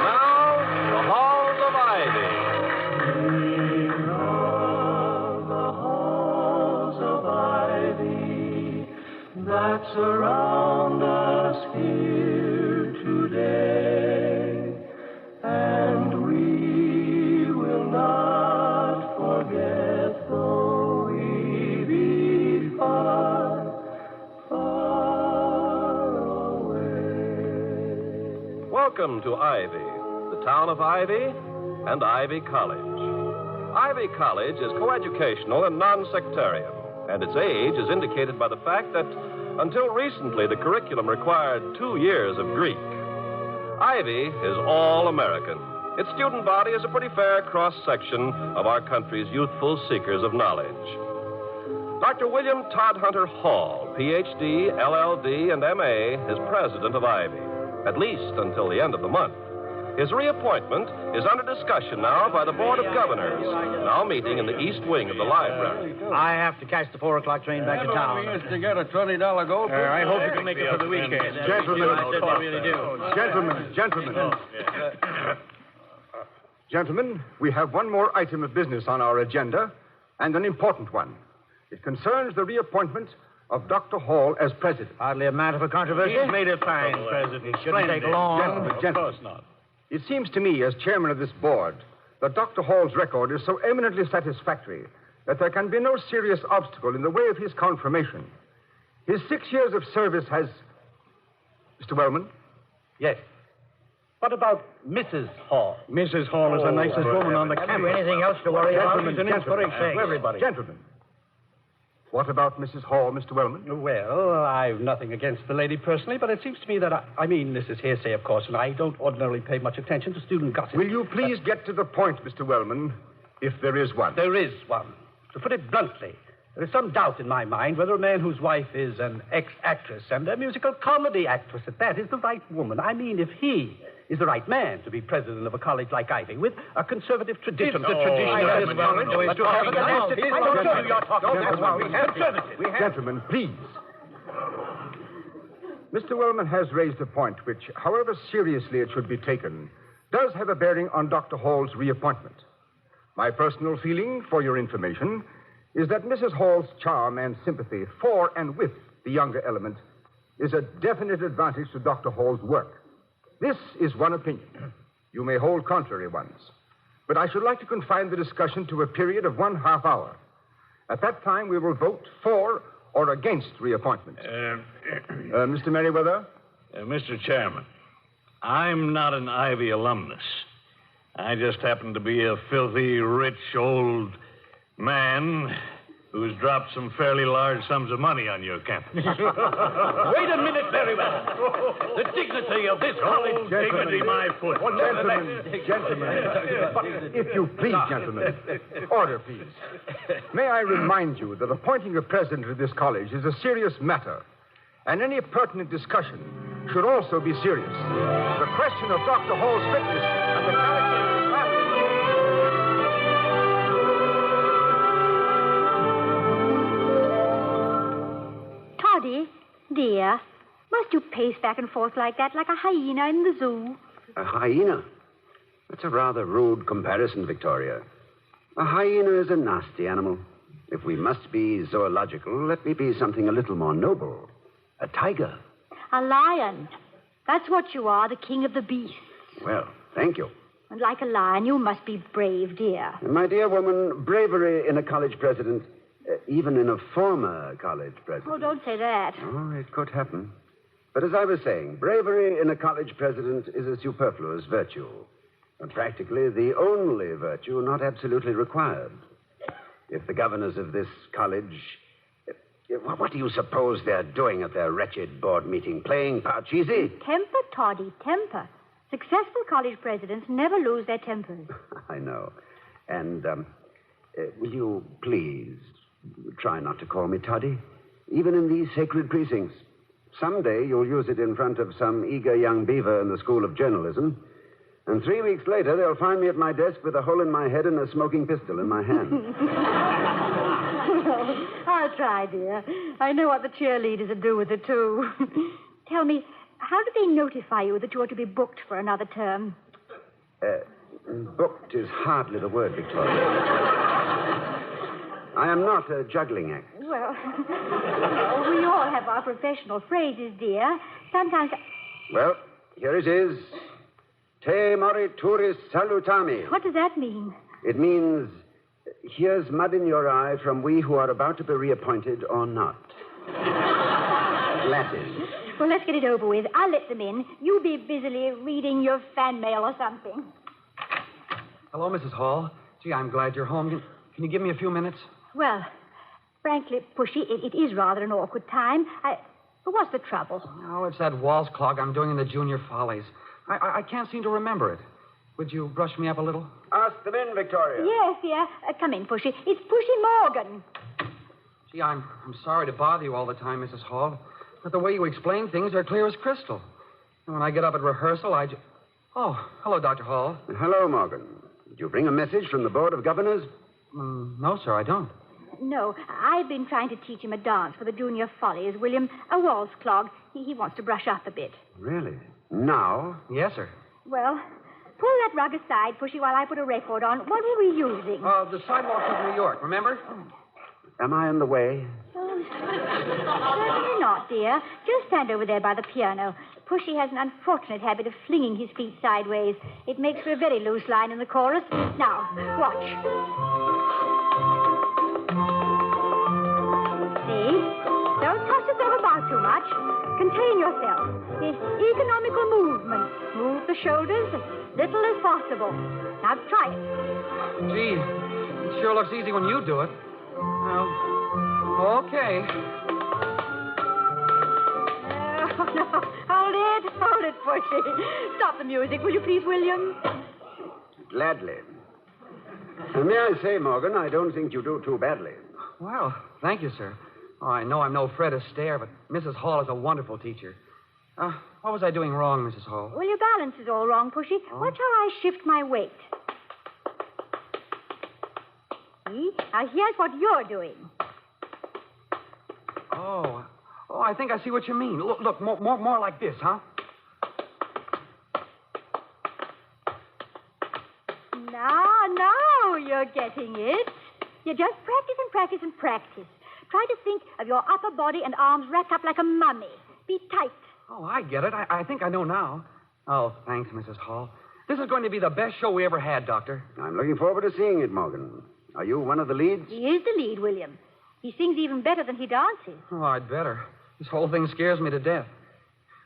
Now, The Halls of Ivy. The halls of Ivy. surround us here today, and we will not forget, though we be far, far away. Welcome to Ivy, the town of Ivy, and Ivy College. Ivy College is coeducational and non-sectarian, and its age is indicated by the fact that until recently the curriculum required 2 years of Greek. Ivy is all American. Its student body is a pretty fair cross-section of our country's youthful seekers of knowledge. Dr. William Todd Hunter Hall, Ph.D., LL.D., and M.A., is president of Ivy, at least until the end of the month. His reappointment is under discussion now by the Board of Governors, now meeting in the east wing of the library. I have to catch the 4 o'clock train back to town. We used to get a $20 gold. I hope you can make it for the weekend. Gentlemen, we have one more item of business on our agenda, and an important one. It concerns the reappointment of Dr. Hall as president. Hardly a matter for controversy. He's made it fine, President. It shouldn't take long. Gentlemen. Of course not. It seems to me, as chairman of this board, that Dr. Hall's record is so eminently satisfactory that there can be no serious obstacle in the way of his confirmation. His 6 years of service has... Mr. Wellman? Yes. What about Mrs. Hall? Mrs. Hall is the nicest woman on the campus. Anything else to worry about? She's an inspiration to everybody. Gentlemen. What about Mrs. Hall, Mr. Wellman? Well, I've nothing against the lady personally, but it seems to me that I mean, this is hearsay, of course, and I don't ordinarily pay much attention to student gossip. Will you please get to the point, Mr. Wellman, if there is one? There is one. To put it bluntly, there is some doubt in my mind whether a man whose wife is an ex-actress and a musical comedy actress at that is the right woman. I mean, if he is the right man to be president of a college like Ivy with a conservative tradition. It's the tradition of this college. Gentlemen, please. Mr. Wellman has raised a point which, however seriously it should be taken, does have a bearing on Dr. Hall's reappointment. My personal feeling, for your information, is that Mrs. Hall's charm and sympathy for and with the younger element is a definite advantage to Dr. Hall's work. This is one opinion. You may hold contrary ones. But I should like to confine the discussion to a period of 1/2 hour. At that time, we will vote for or against reappointment. Mr. Merriweather? Mr. Chairman, I'm not an Ivy alumnus. I just happen to be a filthy, rich, old man who's dropped some fairly large sums of money on your campus. Wait a minute, Merriweather. The dignity of this college... Dignity, my foot. Gentlemen. If you please, gentlemen. Order, please. May I remind you that appointing a president of this college is a serious matter, and any pertinent discussion should also be serious. The question of Dr. Hall's fitness and the character of his family... Toddy, dear, must you pace back and forth like that, like a hyena in the zoo? A hyena? That's a rather rude comparison, Victoria. A hyena is a nasty animal. If we must be zoological, let me be something a little more noble. A tiger. A lion. That's what you are, the king of the beasts. Well, thank you. And like a lion, you must be brave, dear. My dear woman, bravery in a college president, even in a former college president. Oh, don't say that. Oh, it could happen. But as I was saying, bravery in a college president is a superfluous virtue. And practically the only virtue not absolutely required. If the governors of this college... What do you suppose they're doing at their wretched board meeting? Playing Parcheesi? Temper, Toddy, temper. Successful college presidents never lose their tempers. I know. And, will you please try not to call me Toddy? Even in these sacred precincts. Someday you'll use it in front of some eager young beaver in the School of Journalism. And 3 weeks later, they'll find me at my desk with a hole in my head and a smoking pistol in my hand. I'll try, dear. I know what the cheerleaders would do with it, too. Tell me, how do they notify you that you are to be booked for another term? Booked is hardly the word, Victoria. I am not a juggling act. Well, we all have our professional phrases, dear. Sometimes... Well, here it is. Te morituris salutami. What does that mean? It means, here's mud in your eye from we who are about to be reappointed or not. Latin. Well, let's get it over with. I'll let them in. You be busily reading your fan mail or something. Hello, Mrs. Hall. Gee, I'm glad you're home. Can you give me a few minutes? Well, frankly, Pushy, it is rather an awkward time. What's the trouble? Oh, it's that waltz clog I'm doing in the Junior Follies. I can't seem to remember it. Would you brush me up a little? Ask them in, Victoria. Yes, yeah. Come in, Pushy. It's Pushy Morgan. Gee, I'm sorry to bother you all the time, Mrs. Hall. But the way you explain things are clear as crystal. And when I get up at rehearsal, Oh, hello, Dr. Hall. Hello, Morgan. Did you bring a message from the Board of Governors? No, sir, I don't. No, I've been trying to teach him a dance for the Junior Follies, William. A waltz clog. He wants to brush up a bit. Really? Now? Yes, sir. Well, pull that rug aside, Pushy, while I put a record on. What were we using? The Sidewalks of New York, remember? Am I in the way? Certainly not, dear. Just stand over there by the piano. Pushy has an unfortunate habit of flinging his feet sideways. It makes for a very loose line in the chorus. Now, watch. See? Don't toss yourself about too much. Contain yourself. Economical movement. Move the shoulders as little as possible. Now, try it. Gee, it sure looks easy when you do it. Well, okay. No. Hold it, Pushy. Stop the music, will you please, William? Gladly. May I say, Morgan, I don't think you do too badly. Well, thank you, sir. Oh, I know I'm no Fred Astaire, but Mrs. Hall is a wonderful teacher. What was I doing wrong, Mrs. Hall? Well, your balance is all wrong, Pushy. Watch how I shift my weight. See? Now, here's what you're doing. Oh, I think I see what you mean. Look, more like this, huh? Now you're getting it. You just practice. Try to think of your upper body and arms wrapped up like a mummy. Be tight. Oh, I get it. I think I know now. Oh, thanks, Mrs. Hall. This is going to be the best show we ever had, Doctor. I'm looking forward to seeing it, Morgan. Are you one of the leads? He is the lead, William. He sings even better than he dances. Oh, I'd better. This whole thing scares me to death.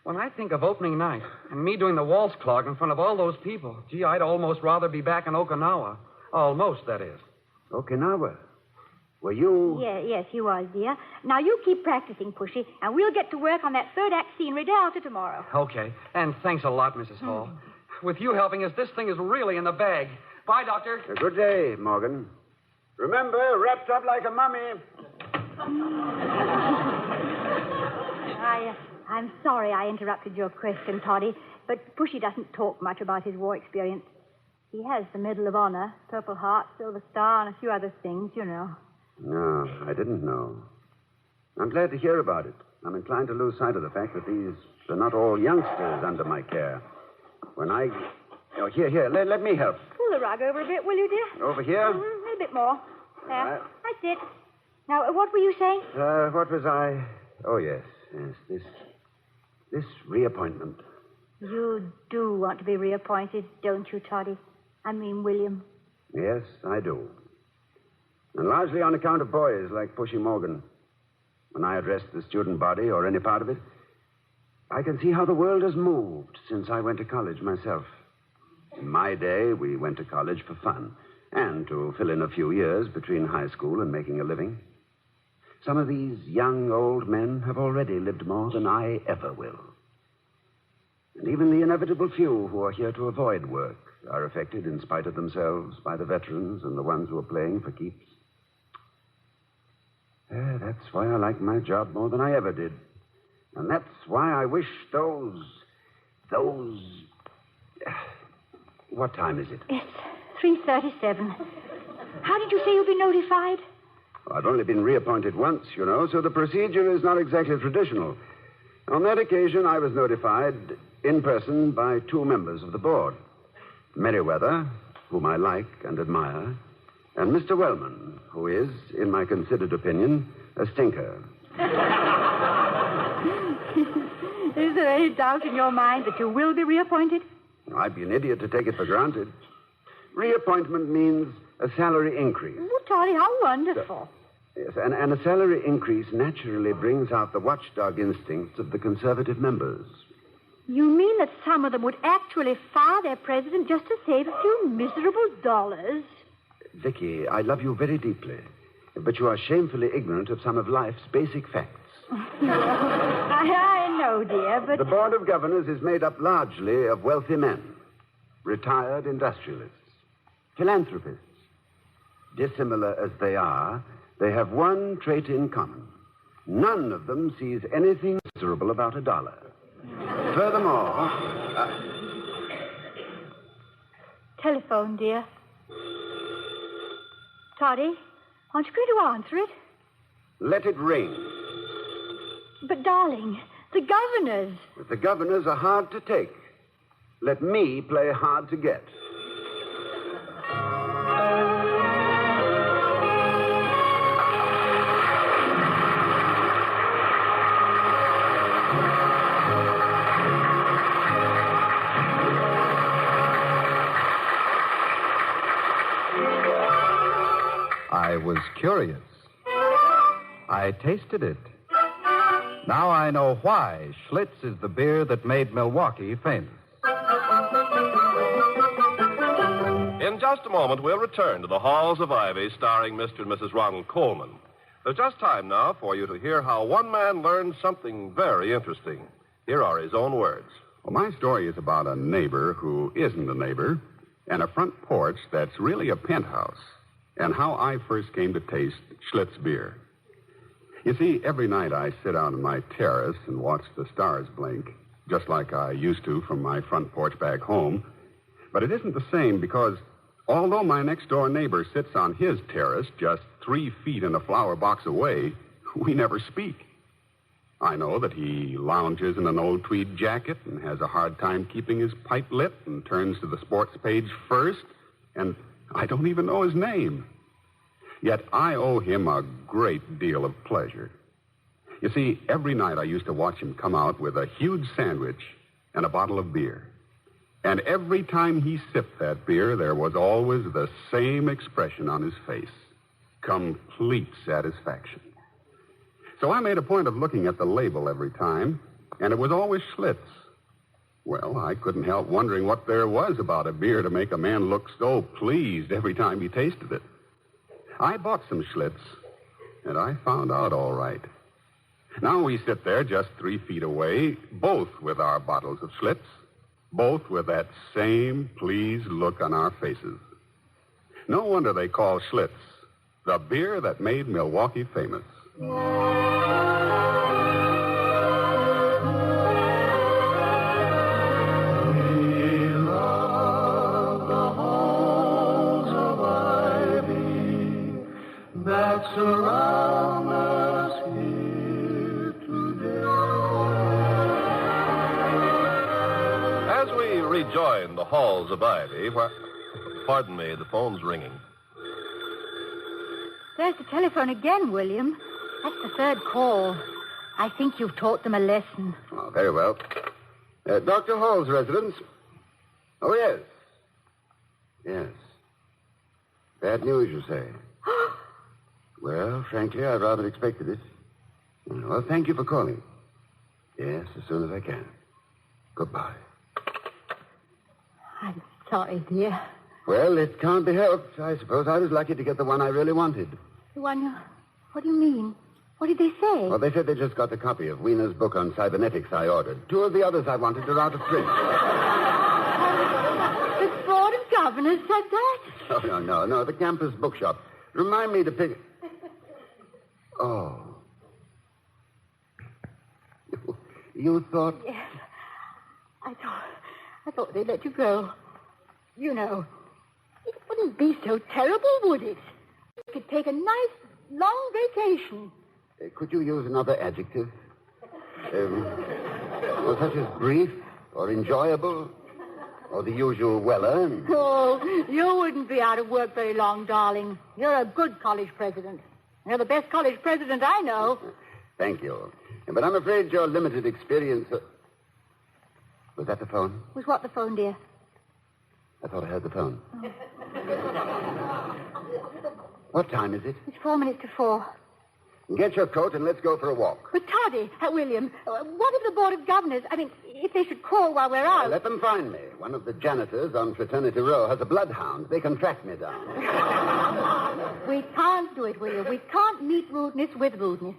When I think of opening night and me doing the waltz clog in front of all those people, gee, I'd almost rather be back in Okinawa. Almost, that is. Okinawa? Were you... Yes, he was, dear. Now, you keep practicing, Pushy, and we'll get to work on that third act scene right after tomorrow. Okay. And thanks a lot, Mrs. Hall. With you helping us, this thing is really in the bag. Bye, Doctor. A good day, Morgan. Remember, wrapped up like a mummy. I'm sorry I interrupted your question, Toddy, but Pushy doesn't talk much about his war experience. He has the Medal of Honor, Purple Heart, Silver Star, and a few other things, you know. No, I didn't know. I'm glad to hear about it. I'm inclined to lose sight of the fact that these are not all youngsters under my care. When I... Oh, here, let me help. Pull the rug over a bit, will you, dear? Over here? A little bit more. There. That's it. Now, what were you saying? What was I... Oh, yes, this reappointment. You do want to be reappointed, don't you, Toddy? I mean, William. Yes, I do. And largely on account of boys like Pushy Morgan. When I address the student body or any part of it, I can see how the world has moved since I went to college myself. In my day, we went to college for fun and to fill in a few years between high school and making a living. Some of these young old men have already lived more than I ever will. And even the inevitable few who are here to avoid work are affected in spite of themselves by the veterans and the ones who are playing for keeps. That's why I like my job more than I ever did. And that's why I wish those... What time is it? It's 3:37. How did you say you'll be notified? I've only been reappointed once, you know, so the procedure is not exactly traditional. On that occasion, I was notified in person by two members of the board. Merriweather, whom I like and admire, and Mr. Wellman, who is, in my considered opinion, A stinker. Is there any doubt in your mind that you will be reappointed? I'd be an idiot to take it for granted. Reappointment means a salary increase. Oh, Toddy, how wonderful. Yes, and a salary increase naturally brings out the watchdog instincts of the conservative members. You mean that some of them would actually fire their president just to save a few miserable dollars? Vicky, I love you very deeply, but you are shamefully ignorant of some of life's basic facts. I know, dear, but... The Board of Governors is made up largely of wealthy men, retired industrialists, philanthropists. Dissimilar as they are, they have one trait in common. None of them sees anything miserable about a dollar. Furthermore... Telephone, dear. Toddy, aren't you going to answer it? Let it ring. But, darling, the governors... The governors are hard to take. Let me play hard to get. I was curious. I tasted it. Now I know why Schlitz is the beer that made Milwaukee famous. In just a moment, we'll return to the Halls of Ivy, starring Mr. and Mrs. Ronald Coleman. There's just time now for you to hear how one man learned something very interesting. Here are his own words. Well, my story is about a neighbor who isn't a neighbor, and a front porch that's really a penthouse, and how I first came to taste Schlitz beer. You see, every night I sit out on my terrace and watch the stars blink, just like I used to from my front porch back home. But it isn't the same because although my next-door neighbor sits on his terrace just 3 feet in a flower box away, we never speak. I know that he lounges in an old tweed jacket and has a hard time keeping his pipe lit and turns to the sports page first, and I don't even know his name. Yet I owe him a great deal of pleasure. You see, every night I used to watch him come out with a huge sandwich and a bottle of beer. And every time he sipped that beer, there was always the same expression on his face. Complete satisfaction. So I made a point of looking at the label every time, and it was always Schlitz. Well, I couldn't help wondering what there was about a beer to make a man look so pleased every time he tasted it. I bought some Schlitz, and I found out all right. Now we sit there just 3 feet away, both with our bottles of Schlitz, both with that same pleased look on our faces. No wonder they call Schlitz the beer that made Milwaukee famous. Surround us here today. As we rejoin the Halls of Ivy, pardon me, the phone's ringing. There's the telephone again, William. That's the third call. I think you've taught them a lesson. Oh, very well. Dr. Hall's residence? Oh, yes. Yes. Bad news, you say? Well, frankly, I rather expected it. Well, thank you for calling. Yes, as soon as I can. Goodbye. I'm sorry, dear. Well, it can't be helped. I suppose I was lucky to get the one I really wanted. The one... What do you mean? What did they say? Well, they said they just got the copy of Wiener's book on cybernetics I ordered. 2 of the others I wanted are out of print. The Board of Governors said that? No. The campus bookshop. Remind me to pick... Oh. You thought... Yes. I thought they'd let you go. You know, it wouldn't be so terrible, would it? You could take a nice, long vacation. Could you use another adjective? Well, such as brief or enjoyable or the usual well-earned? Oh, you wouldn't be out of work very long, darling. You're a good college president. You're the best college president I know. Thank you. But I'm afraid your limited experience... Was that the phone? Was what the phone, dear? I thought I heard the phone. What time is it? It's 4 minutes to 4. Get your coat and let's go for a walk. But Toddy, William, what if the Board of Governors, if they should call while we're out? Let them find me. One of the janitors on Fraternity Row has a bloodhound. They can track me down. We can't do it, William. We can't meet rudeness with rudeness.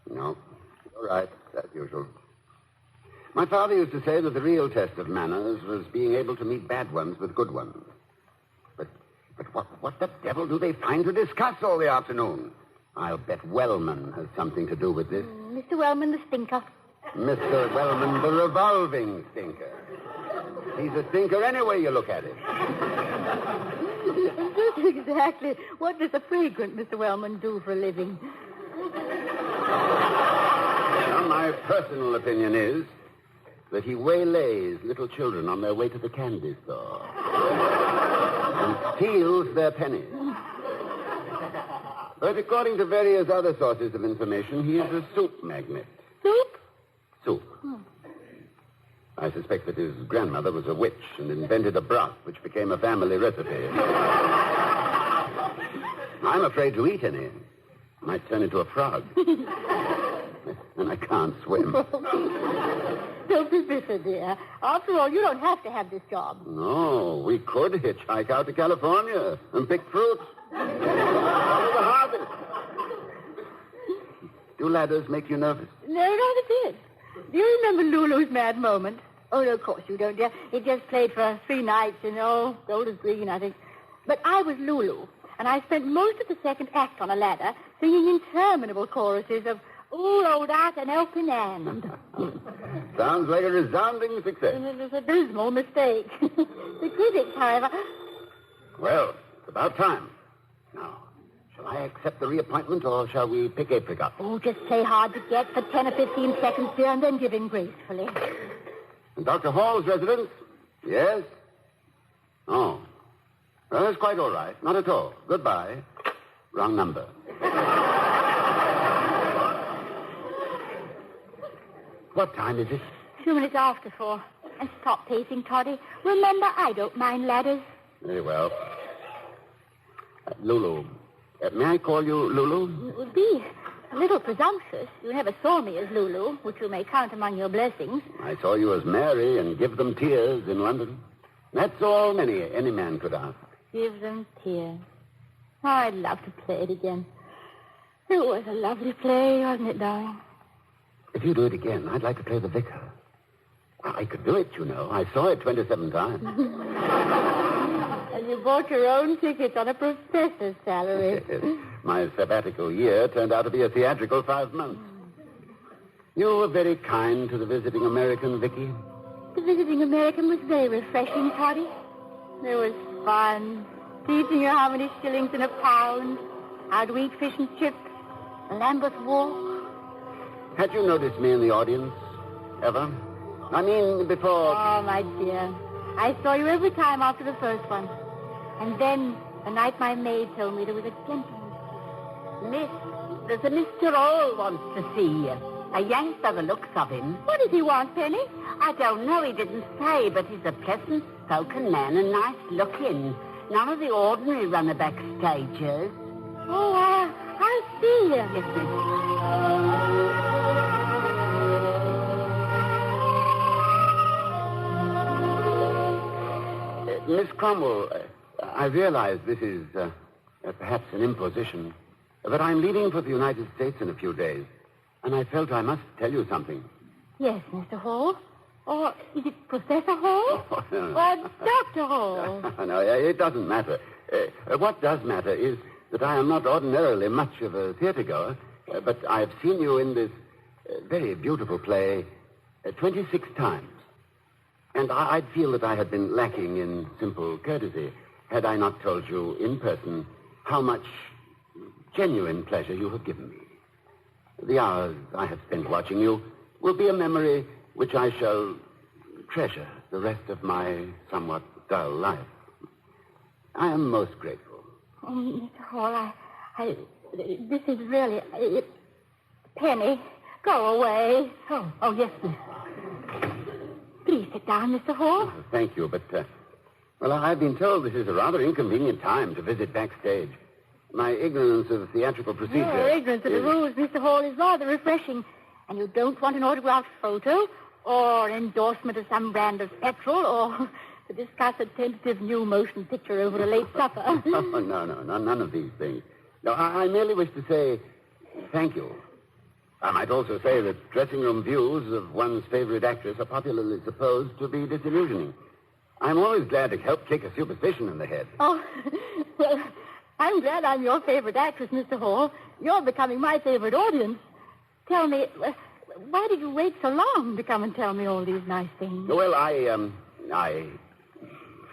No. You're right, as usual. My father used to say that the real test of manners was being able to meet bad ones with good ones. But what the devil do they find to discuss all the afternoon? I'll bet Wellman has something to do with this. Mr. Wellman, the stinker. Mr. Wellman, the revolving stinker. He's a stinker any way you look at it. Exactly. What does the fragrant Mr. Wellman do for a living? Well, my personal opinion is that he waylays little children on their way to the candy store and steals their pennies. But according to various other sources of information, he is a soup magnate. Soup? Soup. I suspect that his grandmother was a witch and invented a broth which became a family recipe. I'm afraid to eat any. I might turn into a frog. And I can't swim. Don't be bitter, dear. After all, you don't have to have this job. No, we could hitchhike out to California and pick fruit. The harvest. Do ladders make you nervous? No, not a bit. Do you remember Lulu's mad moment? Oh, no, of course you don't, dear. It just played for 3 nights in Golders Green, I think. But I was Lulu, and I spent most of the second act on a ladder singing interminable choruses of "Ooh, old Art and Helping Hand." Sounds like a resounding success. It was a dismal mistake. The critics, however... Well, it's about time. Now, shall I accept the reappointment, or shall we pick apricot? Oh, just play hard to get for 10 or 15 seconds, dear, and then give in gracefully. And Dr. Hall's residence? Yes? Oh. Well, that's quite all right. Not at all. Goodbye. Wrong number. What time is it? 2 minutes after 4. And stop pacing, Toddy. Remember, I don't mind ladders. Very well. Lulu. May I call you Lulu? It would be a little presumptuous. You never saw me as Lulu, which you may count among your blessings. I saw you as Mary and Give Them Tears in London. That's all any man could ask. Give them tears. Oh, I'd love to play it again. It was a lovely play, wasn't it, darling? If you do it again, I'd like to play the vicar. I could do it, you know. I saw it 27 times. And you bought your own tickets on a professor's salary. My sabbatical year turned out to be a theatrical 5 months. You were very kind to the visiting American, Vicky. The visiting American was very refreshing, Toddy. There was fun. Teaching her how many shillings in a pound, how to eat fish and chips, the Lambeth Walk. Had you noticed me in the audience? Ever? I mean, before... Oh, my dear. I saw you every time after the first one. And then, the night my maid told me there was a gentleman. Miss, there's a Mr. Hall wants to see you. A Yank by the looks of him. What does he want, Penny? I don't know, he didn't say, but he's a pleasant-spoken man and nice-looking. None of the ordinary runner-back stagers. Oh, I see him. Yes, miss. Miss Cromwell, I realize this is perhaps an imposition, but I'm leaving for the United States in a few days, and I felt I must tell you something. Yes, Mr. Hall. Or is it Professor Hall? Oh, no. Or Dr. Hall? No, it doesn't matter. What does matter is that I am not ordinarily much of a theatergoer, but I've seen you in this very beautiful play 26 times. And I'd feel that I had been lacking in simple courtesy had I not told you in person how much genuine pleasure you have given me. The hours I have spent watching you will be a memory which I shall treasure the rest of my somewhat dull life. I am most grateful. Oh, Mr. Hall, This is really... Penny, go away. Oh, yes, miss. Please sit down, Mr. Hall. Thank you, but, well, I've been told this is a rather inconvenient time to visit backstage. My ignorance of theatrical procedure... Your ignorance of the rules, Mr. Hall, is rather refreshing. And you don't want an autographed photo or an endorsement of some brand of petrol or to discuss a tentative new motion picture over a late supper. No, none of these things. No, I merely wish to say thank you. I might also say that dressing room views of one's favorite actress are popularly supposed to be disillusioning. I'm always glad to help kick a superstition in the head. Oh, well, I'm glad I'm your favorite actress, Mr. Hall. You're becoming my favorite audience. Tell me, why did you wait so long to come and tell me all these nice things? Well,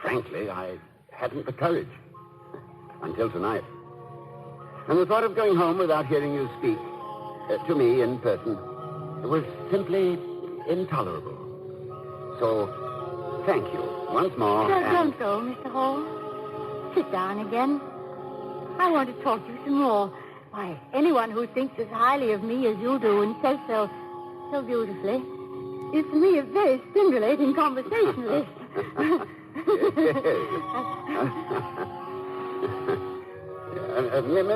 frankly, I hadn't the courage. Until tonight. And the thought of going home without hearing you speak to me in person was simply intolerable. So, thank you once more. Don't go, Mr. Hall. Sit down again. I want to talk to you some more. Why, anyone who thinks as highly of me as you do and says so beautifully is to me a very stimulating conversationalist.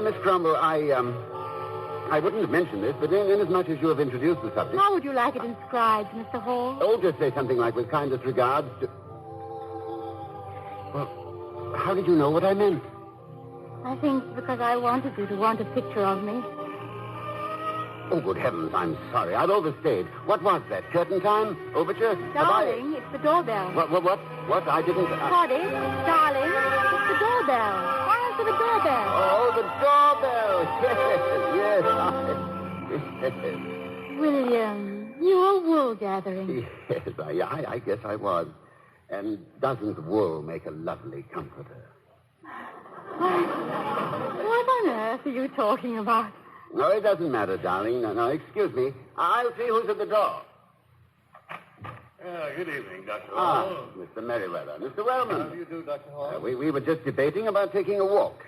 Miss Cromwell, I wouldn't have mentioned this, but inasmuch as you have introduced the subject... How would you like it inscribed, Mr. Hall? Oh, just say something like, with kindest regards to... Well, how did you know what I meant? I think because I wanted you to want a picture of me. Oh, good heavens, I'm sorry. I've overstayed. What was that? Curtain time? Overture? Darling, it's the doorbell. What? I didn't... Toddy, darling, it's the doorbell. Answer the doorbell. Oh, the doorbell. Yes. William, you were wool gathering. Yes, I guess I was. And doesn't wool make a lovely comforter? What on earth are you talking about? No, it doesn't matter, darling. No, excuse me. I'll see who's at the door. Good evening, Dr. Hall. Mr. Merriweather. Mr. Wellman. How do you do, Dr. Hall? We were just debating about taking a walk.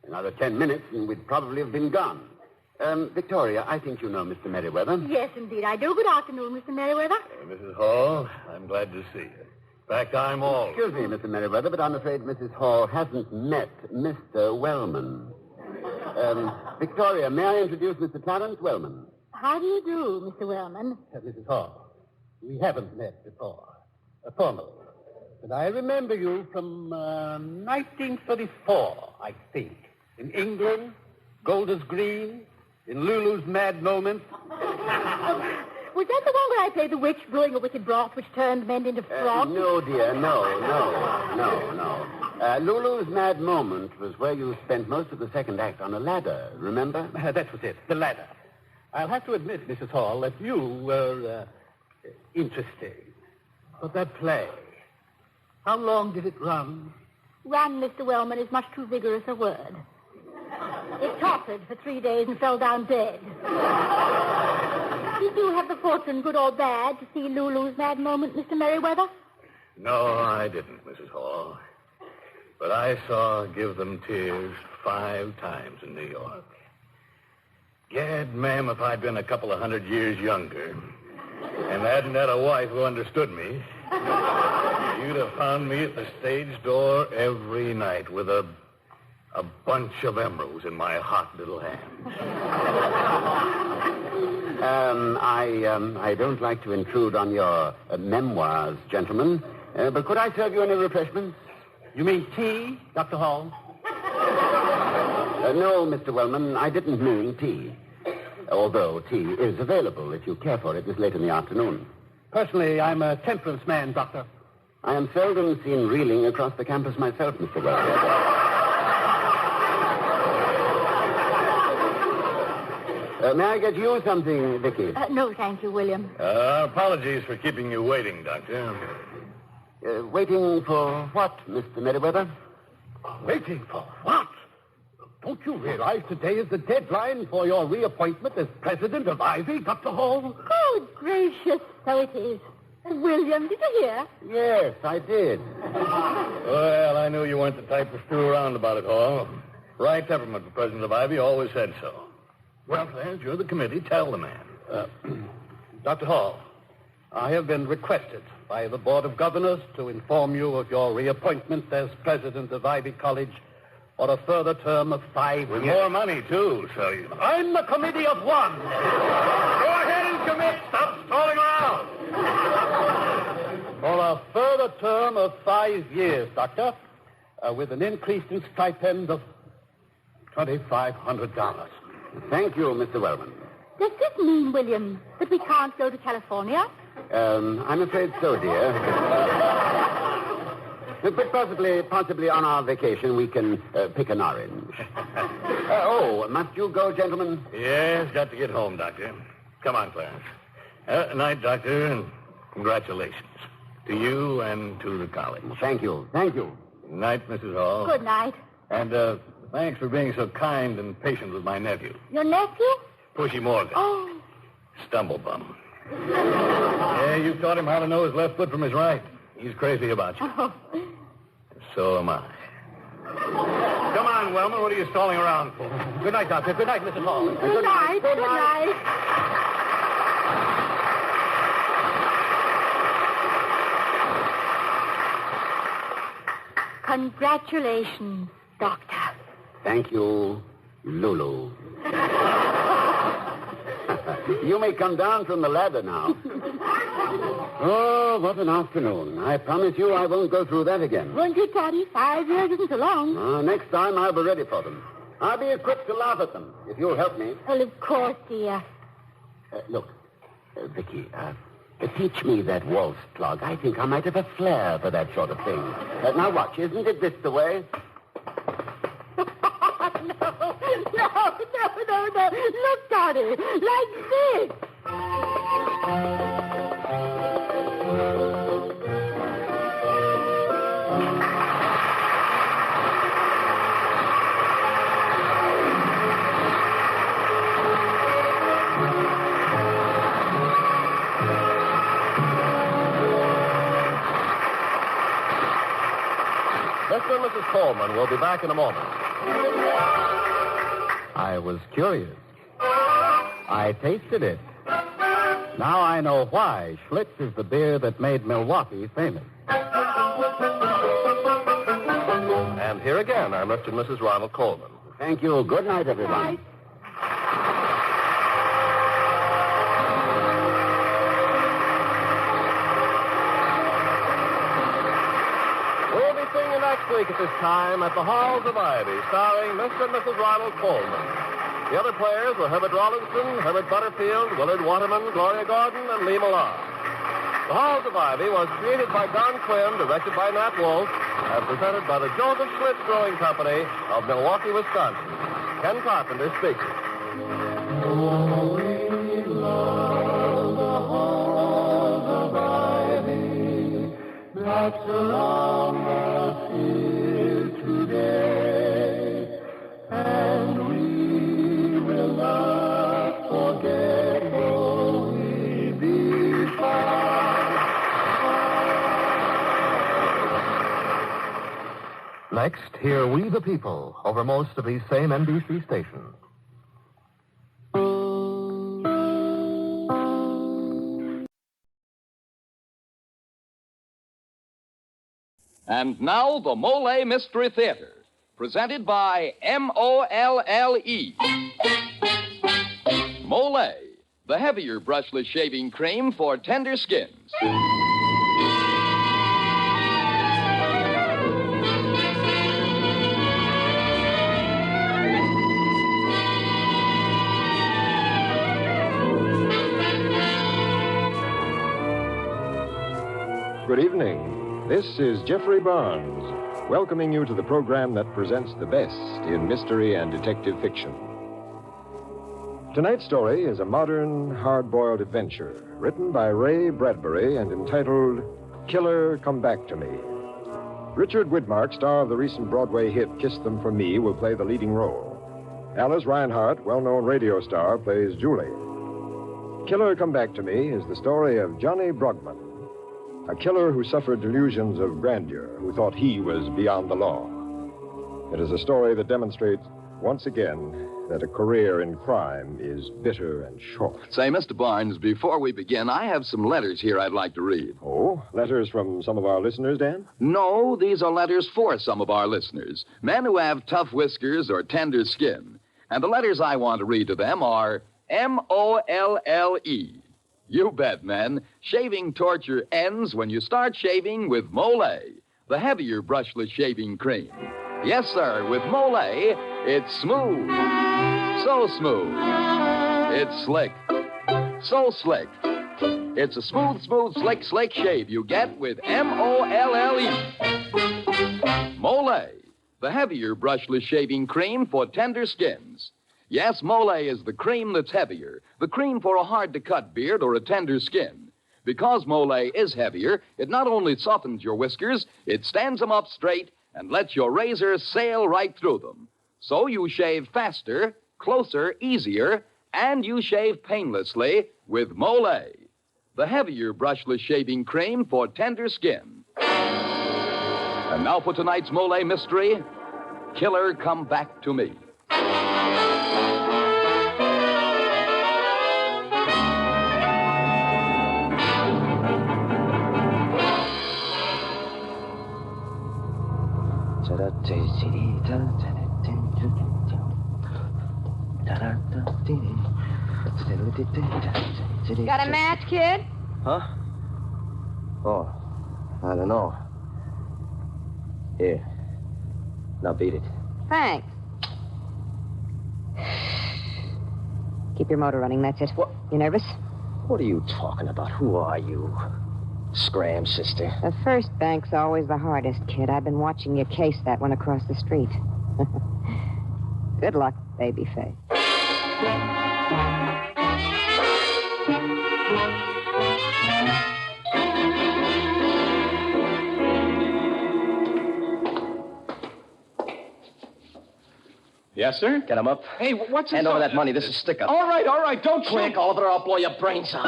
Another 10 minutes, and we'd probably have been gone. Victoria, I think you know Mr. Merriweather. Yes, indeed, I do. Good afternoon, Mr. Merriweather. Mrs. Hall, I'm glad to see you. In fact, I'm all... Excuse me, Mr. Merriweather, but I'm afraid Mrs. Hall hasn't met Mr. Wellman. Victoria, may I introduce Mr. Clarence Wellman? How do you do, Mr. Wellman? Mrs. Hall, we haven't met before, formally. But I remember you from 1934, I think. In England, Golders Green, in Lulu's Mad Moment. Was that the one where I played the witch brewing a wicked broth which turned men into frogs? No, dear, no. Lulu's Mad Moment was where you spent most of the second act on a ladder, remember? That was it, the ladder. I'll have to admit, Mrs. Hall, that you were interesting. But that play, how long did it run? Run, Mr. Wellman, is much too vigorous a word. It tottered for 3 days and fell down dead. Did you have the fortune, good or bad, to see Lulu's Mad Moment, Mr. Merriweather? No, I didn't, Mrs. Hall. But I saw Give Them Tears 5 times in New York. Gad, ma'am, if I'd been a couple of 100 years younger and hadn't had a wife who understood me, you'd have found me at the stage door every night with a bunch of emeralds in my hot little hand. I don't like to intrude on your memoirs, gentlemen, but could I serve you any refreshments? You mean tea, Dr. Hall? No, Mr. Wellman, I didn't mean tea. Although tea is available if you care for it this late in the afternoon. Personally, I'm a temperance man, Doctor. I am seldom seen reeling across the campus myself, Mr. Wellman. May I get you something, Vicky? No, thank you, William. Apologies for keeping you waiting, Doctor. Waiting for what, Mr. Merriweather? Waiting for what? Don't you realize today is the deadline for your reappointment as president of Ivy, Dr. Hall? Good gracious, so it is. William, did you hear? Yes, I did. Well, I knew you weren't the type to screw around about it, Hall. Right temperament for president of Ivy, always said so. Well, Clarence, you're the committee. Tell the man. Dr. Hall, I have been requested by the Board of Governors to inform you of your reappointment as president of Ivy College for a further term of 5 With years. more money, too, so you... I'm a committee of one. Go ahead and commit. Stop stalling around. For a further term of 5 years, Doctor, with an increase in stipend of $2,500. Thank you, Mr. Wellman. Does this mean, William, that we can't go to California? I'm afraid so, dear. But possibly on our vacation, we can pick an orange. Must you go, gentlemen? Yes, got to get home, Doctor. Come on, Clarence. Night, Doctor, and congratulations to you and to the college. Thank you. Thank you. Night, Mrs. Hall. Good night. And thanks for being so kind and patient with my nephew, Your nephew? Pushy Morgan. Oh. Stumblebum. Yeah, you taught him how to know his left foot from his right. He's crazy about you. Oh. So am I. Come on, Wellman. What are you stalling around for? Good night, Doctor. Good night, Mrs. Hall. Good night. Good night. Congratulations, Doctor. Thank you, Lulu. You may come down from the ladder now. Oh, what an afternoon. I promise you I won't go through that again. Won't you, Toddy? 5 years isn't so long. Next time I'll be ready for them. I'll be equipped to laugh at them, if you'll help me. Well, of course, dear. Look, Vicky, teach me that waltz clog. I think I might have a flair for that sort of thing. Now watch, isn't it this the way? No. Look, Toddy, like this. Mr. and Mrs. Coleman will be back in a moment. I was curious. I tasted it. Now I know why Schlitz is the beer that made Milwaukee famous. And here again are Mr. and Mrs. Ronald Coleman. Thank you. Good night, everyone. We'll be seeing you next week at this time at the Halls of Ivy, starring Mr. and Mrs. Ronald Coleman. The other players were Herbert Rawlinson, Herbert Butterfield, Willard Waterman, Gloria Gordon, and Lee Millar. The Halls of Ivy was created by Don Quinn, directed by Nat Wolf, and presented by the Joseph Schlitz Brewing Company of Milwaukee, Wisconsin. Ken Carpenter speaking. That surround us here today, and we will not forget though we be far. Next, hear We the People over most of these same NBC stations. And now, the Mole Mystery Theater, presented by M-O-L-L-E. Mole, the heavier brushless shaving cream for tender skins. Good evening. This is Jeffrey Barnes, welcoming you to the program that presents the best in mystery and detective fiction. Tonight's story is a modern, hard-boiled adventure written by Ray Bradbury and entitled Killer, Come Back to Me. Richard Widmark, star of the recent Broadway hit Kiss Them For Me, will play the leading role. Alice Reinhardt, well-known radio star, plays Julie. Killer, Come Back to Me is the story of Johnny Brugman, a killer who suffered delusions of grandeur, who thought he was beyond the law. It is a story that demonstrates, once again, that a career in crime is bitter and short. Say, Mr. Barnes, before we begin, I have some letters here I'd like to read. Oh, letters from some of our listeners, Dan? No, these are letters for some of our listeners. Men who have tough whiskers or tender skin. And the letters I want to read to them are M-O-L-L-E. You bet, men. Shaving torture ends when you start shaving with Mole, the heavier brushless shaving cream. Yes, sir, with Mole, it's smooth. So smooth. It's slick. So slick. It's a smooth, slick shave you get with M-O-L-L-E. Mole, the heavier brushless shaving cream for tender skins. Yes, Mole is the cream that's heavier, the cream for a hard-to-cut beard or a tender skin. Because Mole is heavier, it not only softens your whiskers, it stands them up straight and lets your razor sail right through them. So you shave faster, closer, easier, and you shave painlessly with Mole, the heavier brushless shaving cream for tender skin. And now for tonight's Mole mystery, Killer, Come Back to Me. Got a match, kid? Huh? Oh, I don't know. Here. Now beat it. Thanks. Keep your motor running, that's it. What? You nervous? What are you talking about? Who are you? Scram, sister. The first bank's always the hardest, kid. I've been watching you case that one across the street. Good luck, babyface. Yes, sir? Get him up. Hey, what's Hand over that money. This is stick-up. All right, don't Quick, Oliver, or I'll blow your brains out.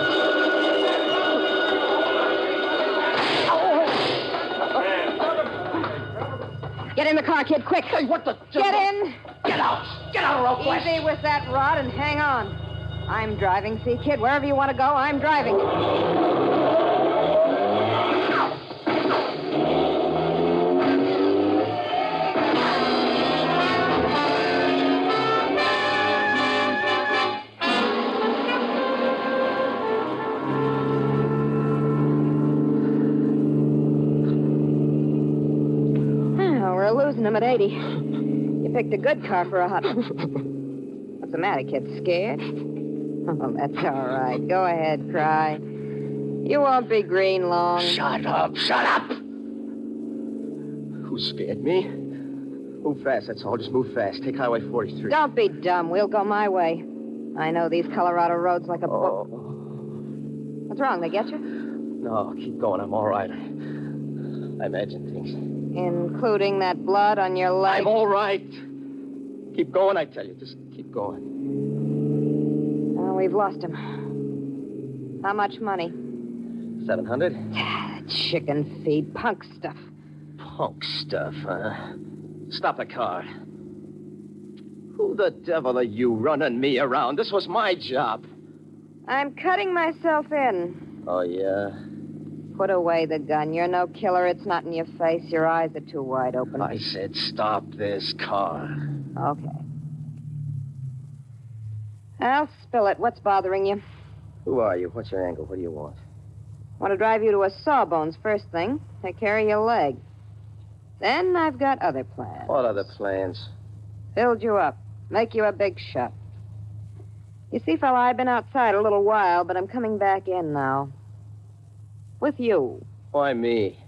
Get in the car, kid, quick. Hey, what the... Get in. Get out. Get out, or I'll blast. Easy with that rod and hang on. I'm driving, see, kid? Wherever you want to go, I'm driving. Losing him at 80. You picked a good car for a hot one. What's the matter, kid? Scared? Oh, that's all right. Go ahead, cry. You won't be green long. Shut up. Who scared me? Move fast, that's all. Just move fast. Take Highway 43. Don't be dumb. We'll go my way. I know these Colorado roads like a book. What's wrong? They get you? No, keep going. I'm all right. I imagine things. Including that blood on your leg? I'm all right. Keep going, I tell you. Just keep going. Oh, we've lost him. How much money? 700? Chicken feed. Punk stuff. Punk stuff, huh? Stop the car. Who the devil are you running me around? This was my job. I'm cutting myself in. Oh, yeah? Put away the gun. You're no killer. It's not in your face. Your eyes are too wide open. I said stop this car. Okay. I'll spill it. What's bothering you? Who are you? What's your angle? What do you want? Want to drive you to a Sawbones first thing. Take care of your leg. Then I've got other plans. What other plans? Build you up. Make you a big shot. You see, fella, I've been outside a little while, but I'm coming back in now. With you. Why me?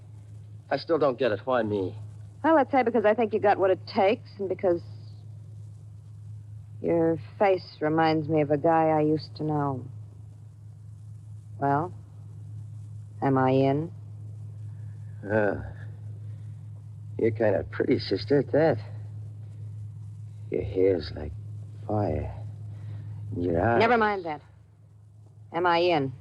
I still don't get it. Why me? Well, let's say because I think you got what it takes, and because your face reminds me of a guy I used to know. Well, am I in? You're kind of pretty, sister, at that. Your hair's like fire. And your eyes... Never mind that. Am I in?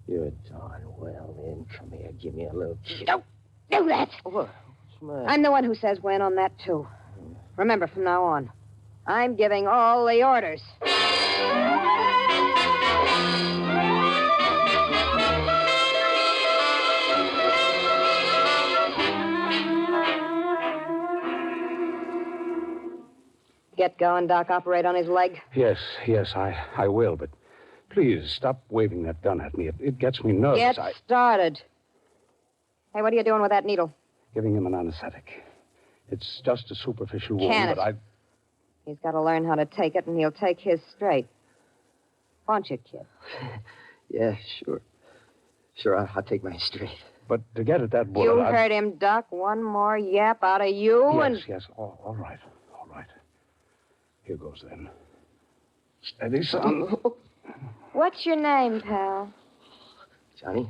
You're darn well in. Come here, give me a little kiss. Don't do that. What? What's the matter? I'm the one who says when on that, too. Remember, from now on, I'm giving all the orders. Get going, Doc. Operate on his leg. Yes, I will, but please stop waving that gun at me. It gets me nervous. Get started. Hey, what are you doing with that needle? Giving him an anesthetic. It's just a superficial wound, Can it? but He's got to learn how to take it, and he'll take his straight. Won't you, kid? Yeah, sure. Sure, I'll take mine straight. But to get at that bullet, You heard him, Doc. One more yap out of you, and... Yes. All right. Here goes, then. Steady, son. What's your name, pal? Johnny?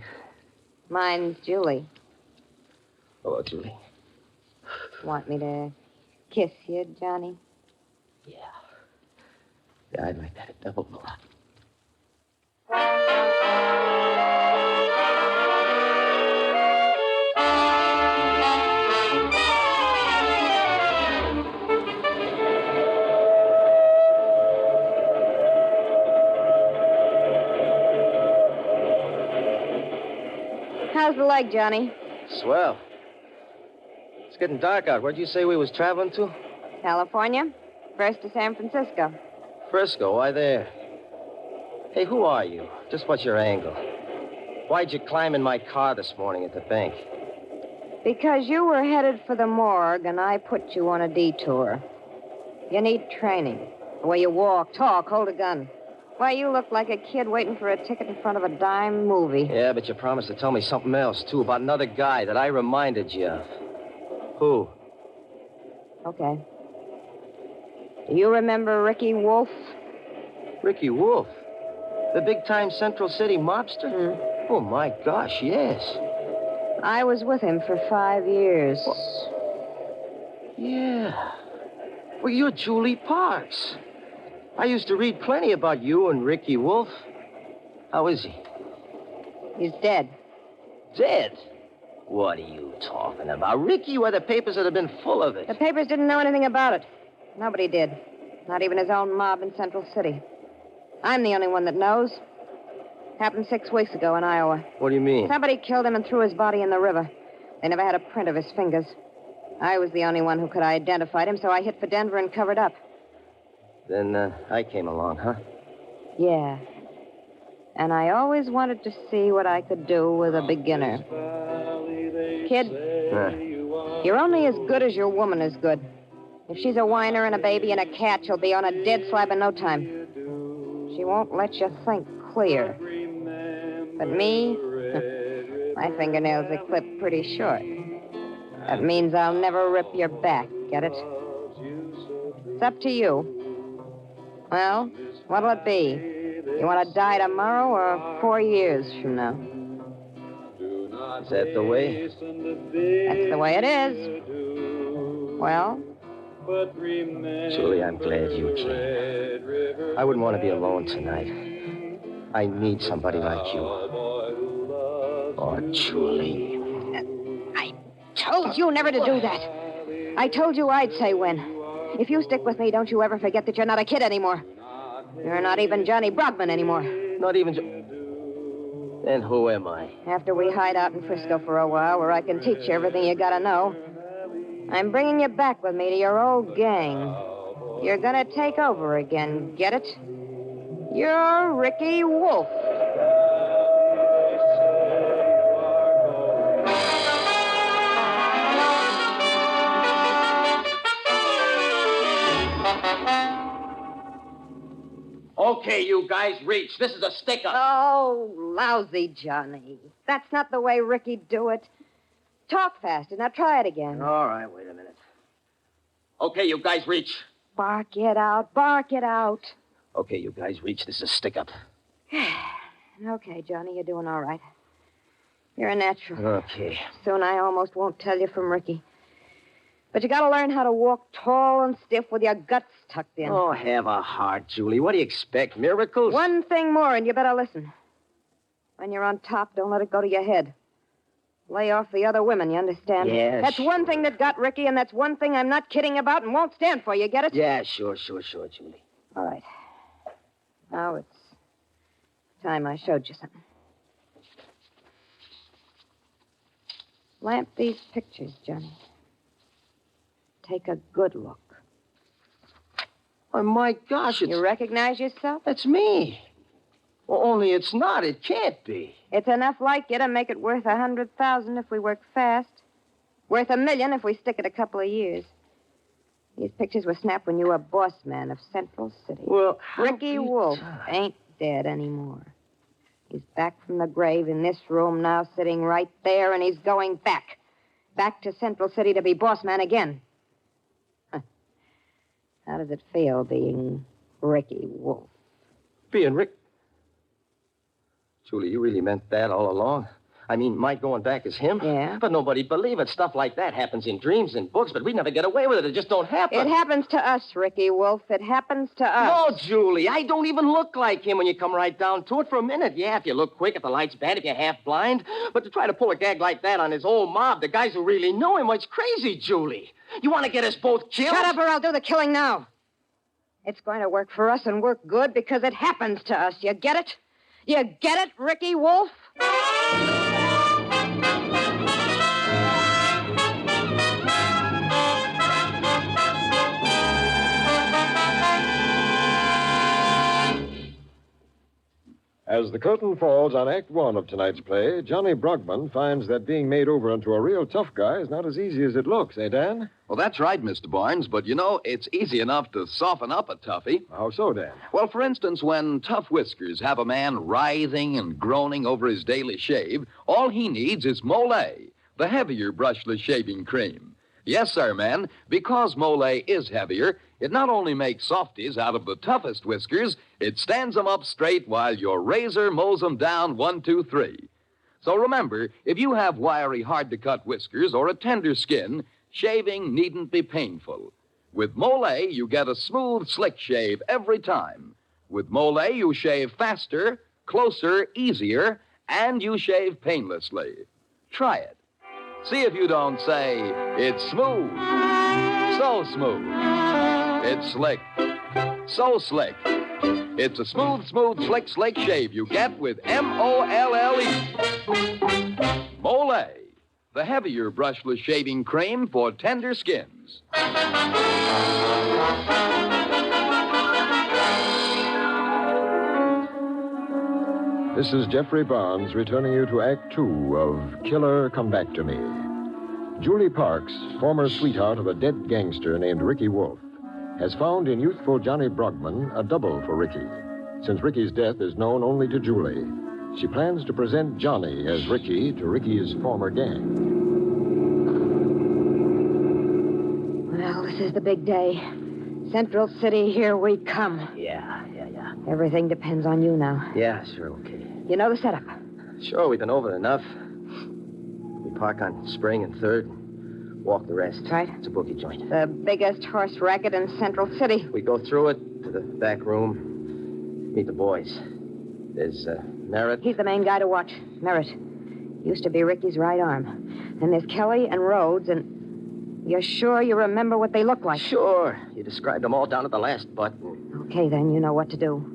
Mine's Julie. Hello, Julie. Want me to kiss you, Johnny? Yeah, I'd like that a double a lot. How's the leg, Johnny? Swell. It's getting dark out. Where'd you say we was traveling to? California. First to San Francisco. Frisco. Why there? Hey, who are you? Just what's your angle? Why'd you climb in my car this morning at the bank? Because you were headed for the morgue, and I put you on a detour. You need training. The way you walk, talk, hold a gun. Why, you look like a kid waiting for a ticket in front of a dime movie. Yeah, but you promised to tell me something else, too, about another guy that I reminded you of. Who? Okay. Do you remember Ricky Wolf? Ricky Wolf? The big-time Central City mobster? Oh, my gosh, yes. I was with him for 5 years. Yeah. Well, you're Julie Parks. I used to read plenty about you and Ricky Wolf. How is he? He's dead. Dead? What are you talking about? Ricky, why, the papers would have been full of it. The papers didn't know anything about it. Nobody did. Not even his own mob in Central City. I'm the only one that knows. Happened 6 weeks ago in Iowa. What do you mean? Somebody killed him and threw his body in the river. They never had a print of his fingers. I was the only one who could identify him, so I hit for Denver and covered up. Then I came along, huh? Yeah. And I always wanted to see what I could do with a beginner. Kid, you're only as good as your woman is good. If she's a whiner and a baby and a cat, she'll be on a dead slab in no time. She won't let you think clear. But me, my fingernails are clipped pretty short. That means I'll never rip your back, get it? It's up to you. Well, what'll it be? You want to die tomorrow or 4 years from now? Is that the way? That's the way it is. Well? Julie, I'm glad you came. I wouldn't want to be alone tonight. I need somebody like you. Oh, Julie. I told you never to do that. I told you I'd say when. If you stick with me, don't you ever forget that you're not a kid anymore. You're not even Johnny Brockman anymore. Not even... Then who am I? After we hide out in Frisco for a while, where I can teach you everything you gotta know, I'm bringing you back with me to your old gang. You're gonna take over again, get it? You're Ricky Wolf. Okay, you guys, reach. This is a stick-up. Oh, lousy Johnny. That's not the way Ricky'd do it. Talk faster. Now try it again. All right, wait a minute. Okay, you guys, reach. Bark it out. Bark it out. Okay, you guys, reach. This is a stick-up. Okay, Johnny, you're doing all right. You're a natural. Okay. Soon I almost won't tell you from Ricky. But you gotta learn how to walk tall and stiff with your guts tucked in. Oh, have a heart, Julie. What do you expect? Miracles? One thing more, and you better listen. When you're on top, don't let it go to your head. Lay off the other women, you understand? Yeah, That's one thing that got Ricky, and that's one thing I'm not kidding about and won't stand for. You get it? Yeah, sure, Julie. All right. Now it's time I showed you something. Lamp these pictures, Johnny. Take a good look. Oh, my gosh, You recognize yourself? That's me. Well, only it's not. It can't be. It's enough like you to make it worth 100,000 if we work fast. Worth $1 million if we stick it a couple of years. These pictures were snapped when you were boss man of Central City. Well, Ricky Wolf ain't dead anymore. He's back from the grave in this room now, sitting right there, and he's going back. Back to Central City to be boss man again. Huh. How does it feel being Ricky Wolf? Being Rick. Julie, you really meant that all along? I mean, my going back is him? Yeah. But nobody'd believe it. Stuff like that happens in dreams and books, but we never get away with it. It just don't happen. It happens to us, Ricky Wolf. It happens to us. No, Julie, I don't even look like him when you come right down to it for a minute. Yeah, if you look quick, if the light's bad, if you're half blind. But to try to pull a gag like that on his whole mob, the guys who really know him, it's crazy, Julie. You want to get us both killed? Shut up or I'll do the killing now. It's going to work for us and work good because it happens to us. You get it? You get it, Ricky Wolf? As the curtain falls on Act One of tonight's play, Johnny Brugman finds that being made over into a real tough guy is not as easy as it looks, eh, Dan? Well, that's right, Mr. Barnes, but you know, it's easy enough to soften up a toughie. How so, Dan? Well, for instance, when Tough Whiskers have a man writhing and groaning over his daily shave, all he needs is Mole, the heavier brushless shaving cream. Yes, sir, men, because Mole is heavier, it not only makes softies out of the toughest whiskers, it stands them up straight while your razor mows them down 1, 2, 3. So remember, if you have wiry, hard-to-cut whiskers or a tender skin, shaving needn't be painful. With Mole, you get a smooth, slick shave every time. With Mole, you shave faster, closer, easier, and you shave painlessly. Try it. See if you don't say, it's smooth, so smooth. It's slick, so slick. It's a smooth, slick shave you get with M-O-L-L-E. Mole, the heavier brushless shaving cream for tender skins. This is Jeffrey Barnes returning you to Act Two of Killer Come Back to Me. Julie Parks, former sweetheart of a dead gangster named Ricky Wolf, has found in youthful Johnny Brugman a double for Ricky. Since Ricky's death is known only to Julie, she plans to present Johnny as Ricky to Ricky's former gang. Well, this is the big day. Central City, here we come. Yeah. Everything depends on you now. Yeah, sure, okay. You know the setup. Sure, we've been over it enough. We park on Spring and 3rd and walk the rest. Right. It's a bookie joint. The biggest horse racket in Central City. We go through it to the back room, meet the boys. There's Merritt. He's the main guy to watch. Merritt. Used to be Ricky's right arm. Then there's Kelly and Rhodes, and you're sure you remember what they look like? Sure. You described them all down to the last button. Okay, then, you know what to do.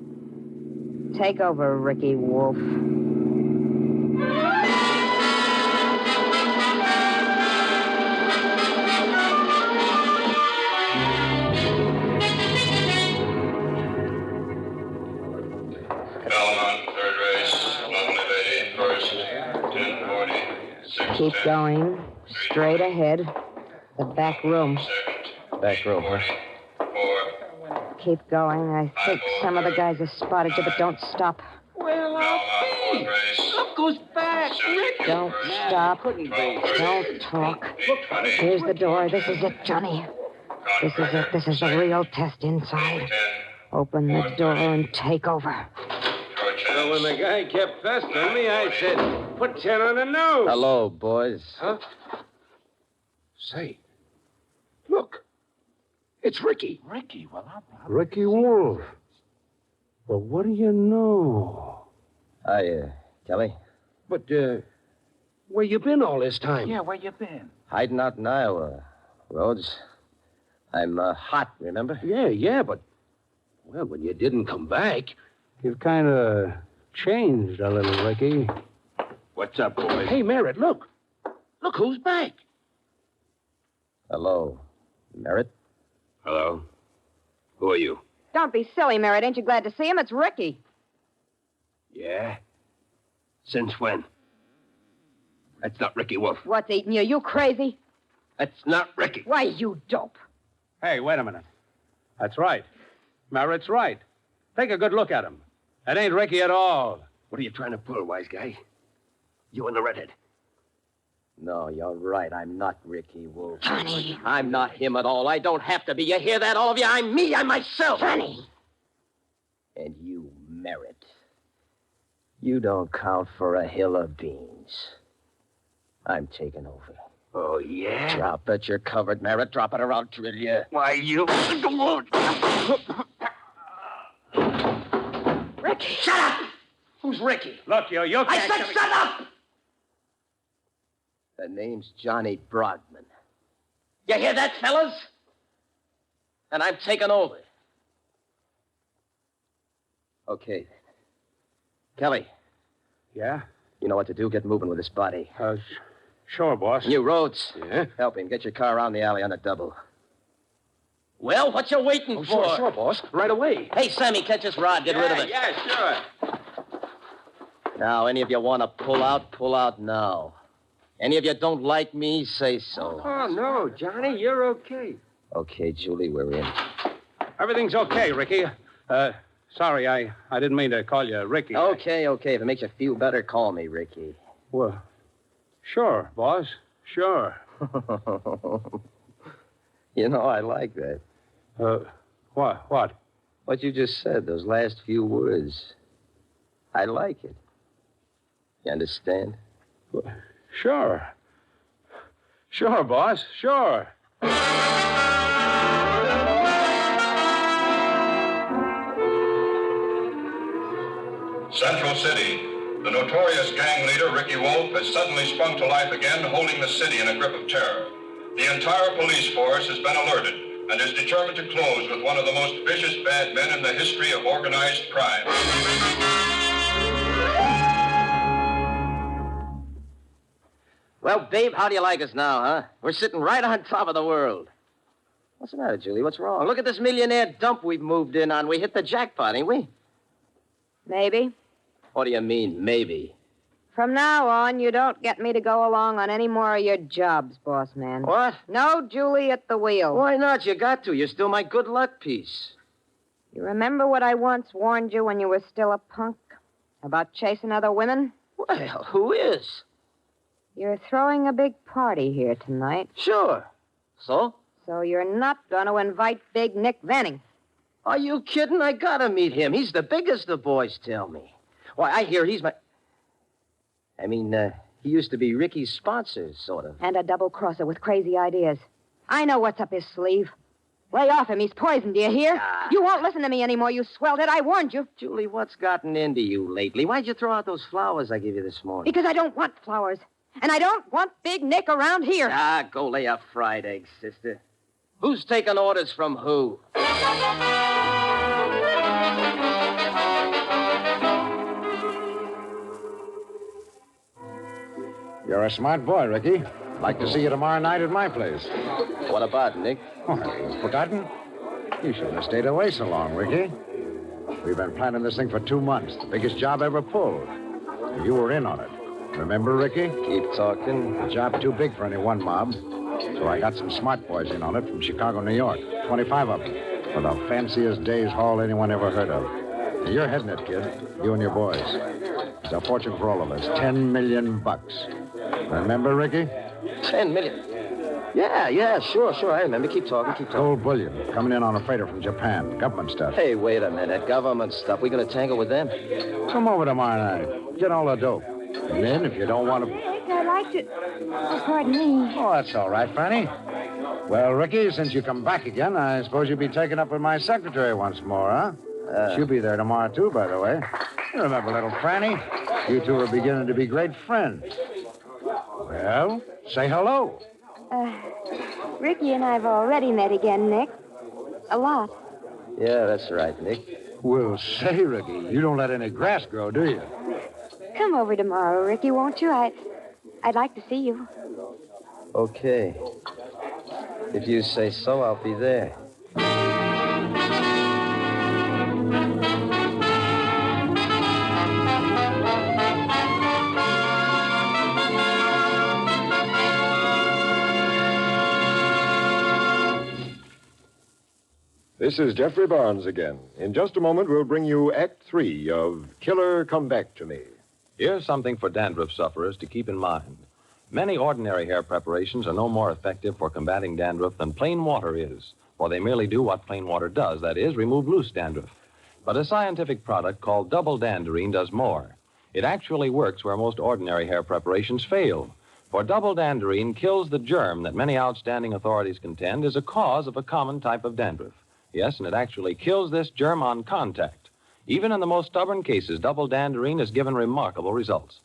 Take over, Ricky Wolf. Belmont, third race, lovely lady, first, 1040. Keep going. Straight ahead. The back room. Back room, huh? Keep going. I think some of the guys have spotted you, but don't stop. Well, Up goes back, Rick. Don't stop. Don't talk. Here's the door. This is it, Johnny. This is it. This is the real test inside. Open the door and take over. Well, when the guy kept pestering me, I said, put 10 on the nose. Hello, boys. Huh? Say, look. It's Ricky. Ricky, well, Ricky Wolf. Well, what do you know? Hi, Kelly. But, Where you been all this time? Yeah, where you been? Hiding out in Iowa, Rhodes. I'm hot, remember? Yeah, but... Well, when you didn't come back... You've kind of changed a little, Ricky. What's up, boys? Hey, Merritt, look. Look who's back. Hello, Merritt. Hello. Who are you? Don't be silly, Merritt. Ain't you glad to see him? It's Ricky. Yeah? Since when? That's not Ricky Wolf. What's eating you? You crazy? That's not Ricky. Why, you dope. Hey, wait a minute. That's right. Merritt's right. Take a good look at him. That ain't Ricky at all. What are you trying to pull, wise guy? You and the redhead. No, you're right. I'm not Ricky Wolf. Johnny. I'm not him at all. I don't have to be. You hear that, all of you? I'm me. I'm myself. Johnny. And you, Merritt. You don't count for a hill of beans. I'm taking over. Oh, yeah? Drop it. You're covered, Merritt. Drop it or I'll drill you. Why, you... Ricky! Shut up! Who's Ricky? Look, you can't... I said shut up! The name's Johnny Broadman. You hear that, fellas? And I'm taking over. Okay. Kelly. Yeah? You know what to do. Get moving with this body. Sure, boss. You, Rhodes. Yeah? Help him. Get your car around the alley on a double. Well, what you waiting for? Sure, boss. Right away. Hey, Sammy, catch this rod. Get rid of it. Yeah, sure. Now, any of you want to pull out now. Any of you don't like me, say so. Oh, no, Johnny, you're okay. Okay, Julie, we're in. Everything's okay, Ricky. Sorry, I didn't mean to call you Ricky. Okay. If it makes you feel better, call me Ricky. Well, sure, boss. Sure. You know, I like that. What? What you just said, those last few words. I like it. You understand? Sure. Sure, boss. Sure. Central City. The notorious gang leader, Ricky Wolf, has suddenly sprung to life again, holding the city in a grip of terror. The entire police force has been alerted and is determined to close with one of the most vicious bad men in the history of organized crime. Well, babe, how do you like us now, huh? We're sitting right on top of the world. What's the matter, Julie? What's wrong? Look at this millionaire dump we've moved in on. We hit the jackpot, ain't we? Maybe. What do you mean, maybe? From now on, you don't get me to go along on any more of your jobs, boss man. What? No Julie at the wheel. Why not? You got to. You're still my good luck piece. You remember what I once warned you when you were still a punk? About chasing other women? Well, who is? You're throwing a big party here tonight. Sure. So? So you're not going to invite Big Nick Vanning. Are you kidding? I gotta meet him. He's the biggest, the boys tell me. Why, I hear he's my... he used to be Ricky's sponsor, sort of. And a double-crosser with crazy ideas. I know what's up his sleeve. Lay off him. He's poisoned, do you hear? You won't listen to me anymore, you swelled it. I warned you. Julie, what's gotten into you lately? Why'd you throw out those flowers I gave you this morning? Because I don't want flowers. And I don't want Big Nick around here. Go lay a fried egg, sister. Who's taking orders from who? You're a smart boy, Ricky. Like to see you tomorrow night at my place. What about, Nick? Oh, have you forgotten? You shouldn't have stayed away so long, Ricky. We've been planning this thing for 2 months. The biggest job ever pulled. You were in on it. Remember, Ricky? Keep talking. A job too big for any one mob. So I got some smart boys in on it from Chicago, New York. 25 of them. For the fanciest day's haul anyone ever heard of. Now, you're heading it, kid. You and your boys. It's a fortune for all of us. $10 million. Remember, Ricky? 10 million. Yeah, sure. I remember. Keep talking. Gold bullion. Coming in on a freighter from Japan. Government stuff. Hey, wait a minute. Government stuff. We gonna tangle with them? Come over tomorrow night. Get all the dope. And then, if you don't want to... I'd like to... Oh, pardon me. Oh, that's all right, Fanny. Well, Ricky, since you come back again, I suppose you'll be taken up with my secretary once more, huh? She'll be there tomorrow, too, by the way. You remember little Franny? You two are beginning to be great friends. Well, say hello. Ricky and I have already met again, Nick. A lot. Yeah, that's right, Nick. Well, say, Ricky, you don't let any grass grow, do you? Come over tomorrow, Ricky, won't you? I'd like to see you. Okay. If you say so, I'll be there. This is Jeffrey Barnes again. In just a moment, we'll bring you Act 3 of Killer Come Back to Me. Here's something for dandruff sufferers to keep in mind. Many ordinary hair preparations are no more effective for combating dandruff than plain water is, for they merely do what plain water does, that is, remove loose dandruff. But a scientific product called double danderine does more. It actually works where most ordinary hair preparations fail. For double danderine kills the germ that many outstanding authorities contend is a cause of a common type of dandruff. Yes, and it actually kills this germ on contact. Even in the most stubborn cases, double danderine has given remarkable results.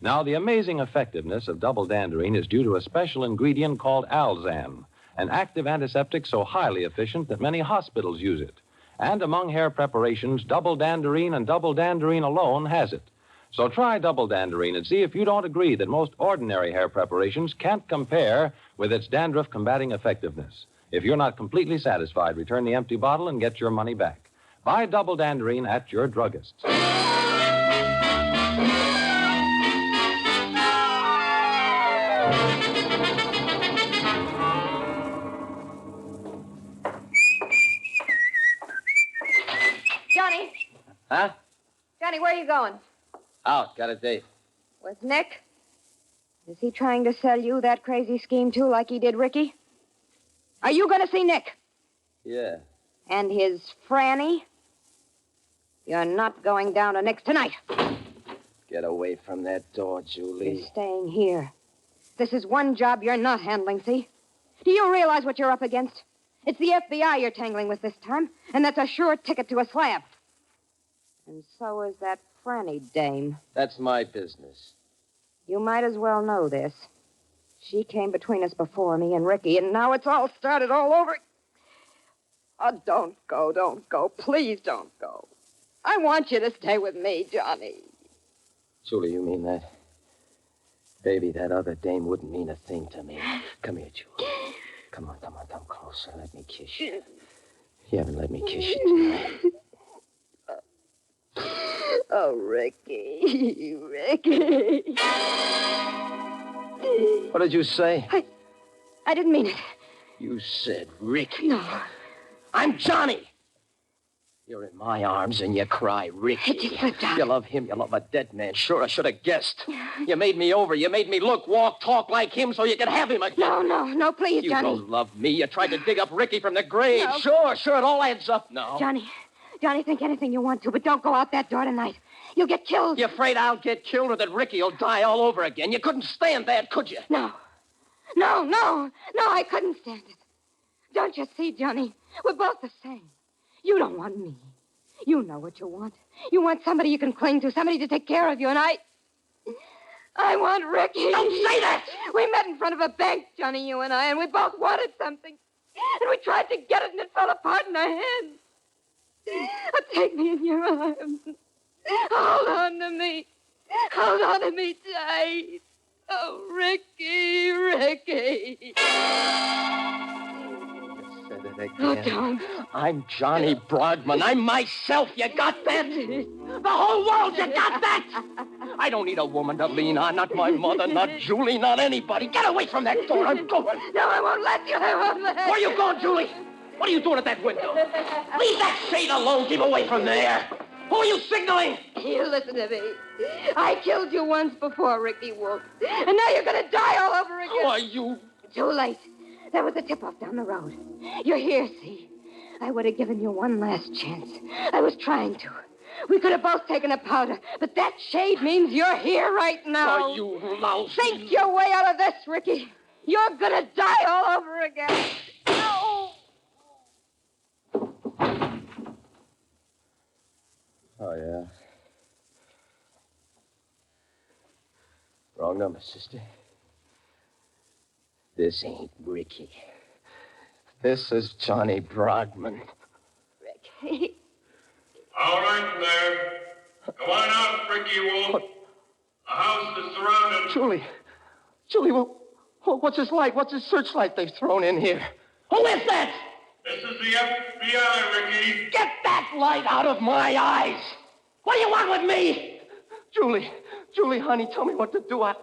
Now, the amazing effectiveness of double danderine is due to a special ingredient called Alzan, an active antiseptic so highly efficient that many hospitals use it. And among hair preparations, double danderine and double danderine alone has it. So try double danderine and see if you don't agree that most ordinary hair preparations can't compare with its dandruff-combating effectiveness. If you're not completely satisfied, return the empty bottle and get your money back. Buy double danderine at your druggist. Johnny! Huh? Johnny, where are you going? Out. Got a date. With Nick? Is he trying to sell you that crazy scheme, too, like he did Ricky? Are you going to see Nick? Yeah. And his Franny? You're not going down to Nick's tonight. Get away from that door, Julie. You're staying here. This is one job you're not handling, see? Do you realize what you're up against? It's the FBI you're tangling with this time, and that's a sure ticket to a slab. And so is that Franny dame. That's my business. You might as well know this. She came between us before me and Ricky, and now it's all started all over. Oh, don't go. Please don't go. I want you to stay with me, Johnny. Julie, you mean that? Baby, that other dame wouldn't mean a thing to me. Come here, Julie. Come on, come closer. Let me kiss you. You haven't let me kiss you tonight. Oh, Ricky. Ricky. What did you say? I didn't mean it. You said Ricky. No. I'm Johnny. You're in my arms and you cry, Ricky. It just slipped out. You love him. You love a dead man. Sure, I should have guessed. You made me over. You made me look, walk, talk like him so you could have him again. No, please, you Johnny. You don't love me. You tried to dig up Ricky from the grave. No. Sure, it all adds up now. Johnny, think anything you want to, but don't go out that door tonight. You'll get killed. You afraid I'll get killed or that Ricky will die all over again? You couldn't stand that, could you? No, I couldn't stand it. Don't you see, Johnny? We're both the same. You don't want me. You know what you want. You want somebody you can cling to, somebody to take care of you, and I want Ricky. Don't say that! We met in front of a bank, Johnny, you and I, and we both wanted something. And we tried to get it, and it fell apart in our hands. Oh, take me in your arms. Hold on to me. Hold on to me tight. Oh, Ricky. Said it again. Oh, don't. I'm Johnny Broadman. I'm myself. You got that? The whole world, you got that? I don't need a woman to lean on. Not my mother, not Julie, not anybody. Get away from that door. I'm going. No, I won't let you. Where are you going, Julie? What are you doing at that window? Leave that shade alone. Keep away from there. Who are you signaling? You listen to me. I killed you once before, Ricky Wolf. And now you're going to die all over again. Who are you? Too late. There was a tip-off down the road. You're here, see? I would have given you one last chance. I was trying to. We could have both taken a powder, but that shade means you're here right now. Oh, you lousy... Think your way out of this, Ricky. You're going to die all over again. No! Oh, yeah. Wrong number, sister. This ain't Ricky. This is Johnny Broadman. Ricky. All right, there. Come on out, Ricky Wolf. The house is surrounded. Julie, what's this light? What's this searchlight they've thrown in here? Who is that? This is the FBI, Ricky. Get that light out of my eyes! What do you want with me? Julie, honey, tell me what to do. I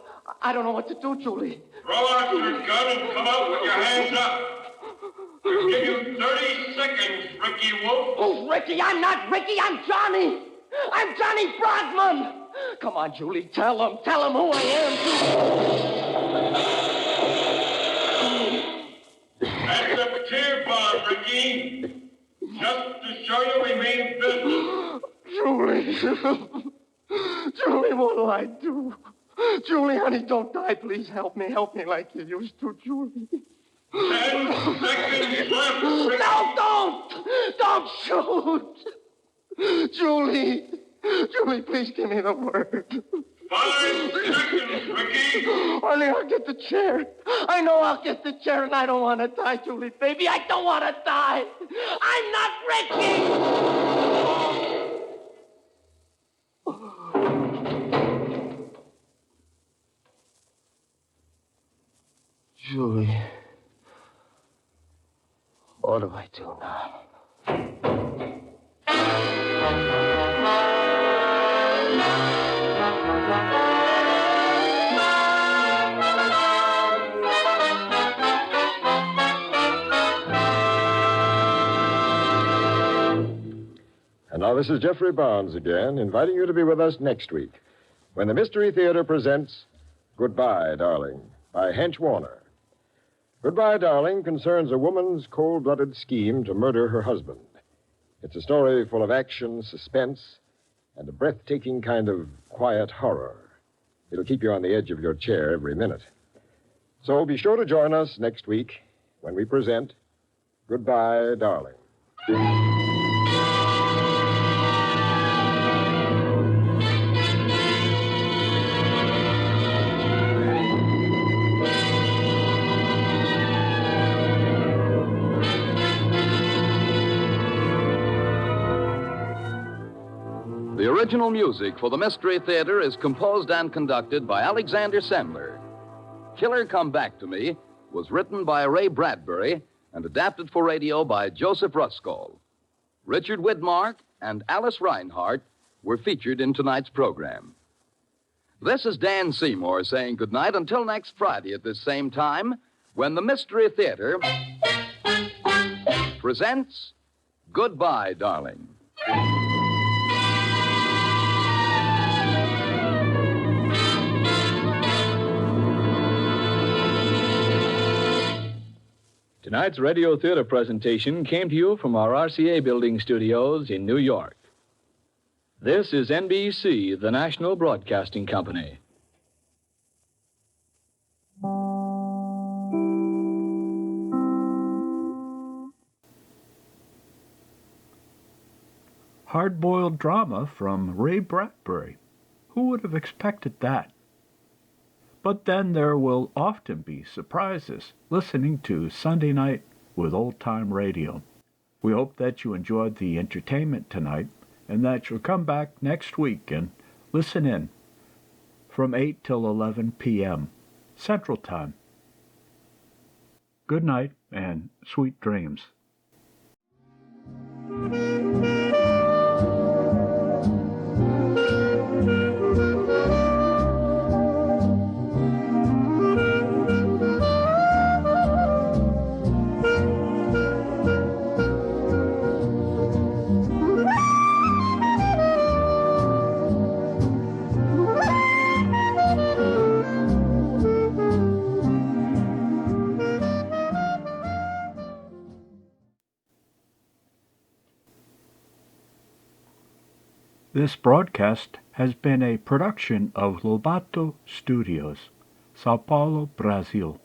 don't know what to do, Julie. Throw out your gun and come out with your hands up. I'll give you 30 seconds, Ricky Wolf. Who's Ricky? I'm not Ricky. I'm Johnny. I'm Johnny Broadman. Come on, Julie. Tell him who I am. That's a tear bomb, Ricky. Just to show you we mean business. Julie, what'll I do? Julie, honey, don't die. Please help me. Help me like you used to, Julie. 10 seconds left, Ricky. No, don't shoot. Julie, please give me the word. 5 seconds, Ricky. Honey, I'll get the chair. I know I'll get the chair, and I don't want to die, Julie, baby. I don't want to die. I'm not Ricky. Julie, what do I do now? And now this is Jeffrey Barnes again, inviting you to be with us next week when the Mystery Theater presents Goodbye, Darling, by Hench Warner. Goodbye, Darling concerns a woman's cold-blooded scheme to murder her husband. It's a story full of action, suspense, and a breathtaking kind of quiet horror. It'll keep you on the edge of your chair every minute. So be sure to join us next week when we present Goodbye, Darling. The original music for the Mystery Theater is composed and conducted by Alexander Sandler. Killer Come Back to Me was written by Ray Bradbury and adapted for radio by Joseph Ruskall. Richard Widmark and Alice Reinhardt were featured in tonight's program. This is Dan Seymour saying goodnight until next Friday at this same time when the Mystery Theater presents Goodbye, Darling. Tonight's radio theater presentation came to you from our RCA building studios in New York. This is NBC, the National Broadcasting Company. Hard-boiled drama from Ray Bradbury. Who would have expected that? But then there will often be surprises listening to Sunday Night with Old Time Radio. We hope that you enjoyed the entertainment tonight and that you'll come back next week and listen in from 8 till 11 p.m. Central Time. Good night and sweet dreams. This broadcast has been a production of Lobato Studios, Sao Paulo, Brazil.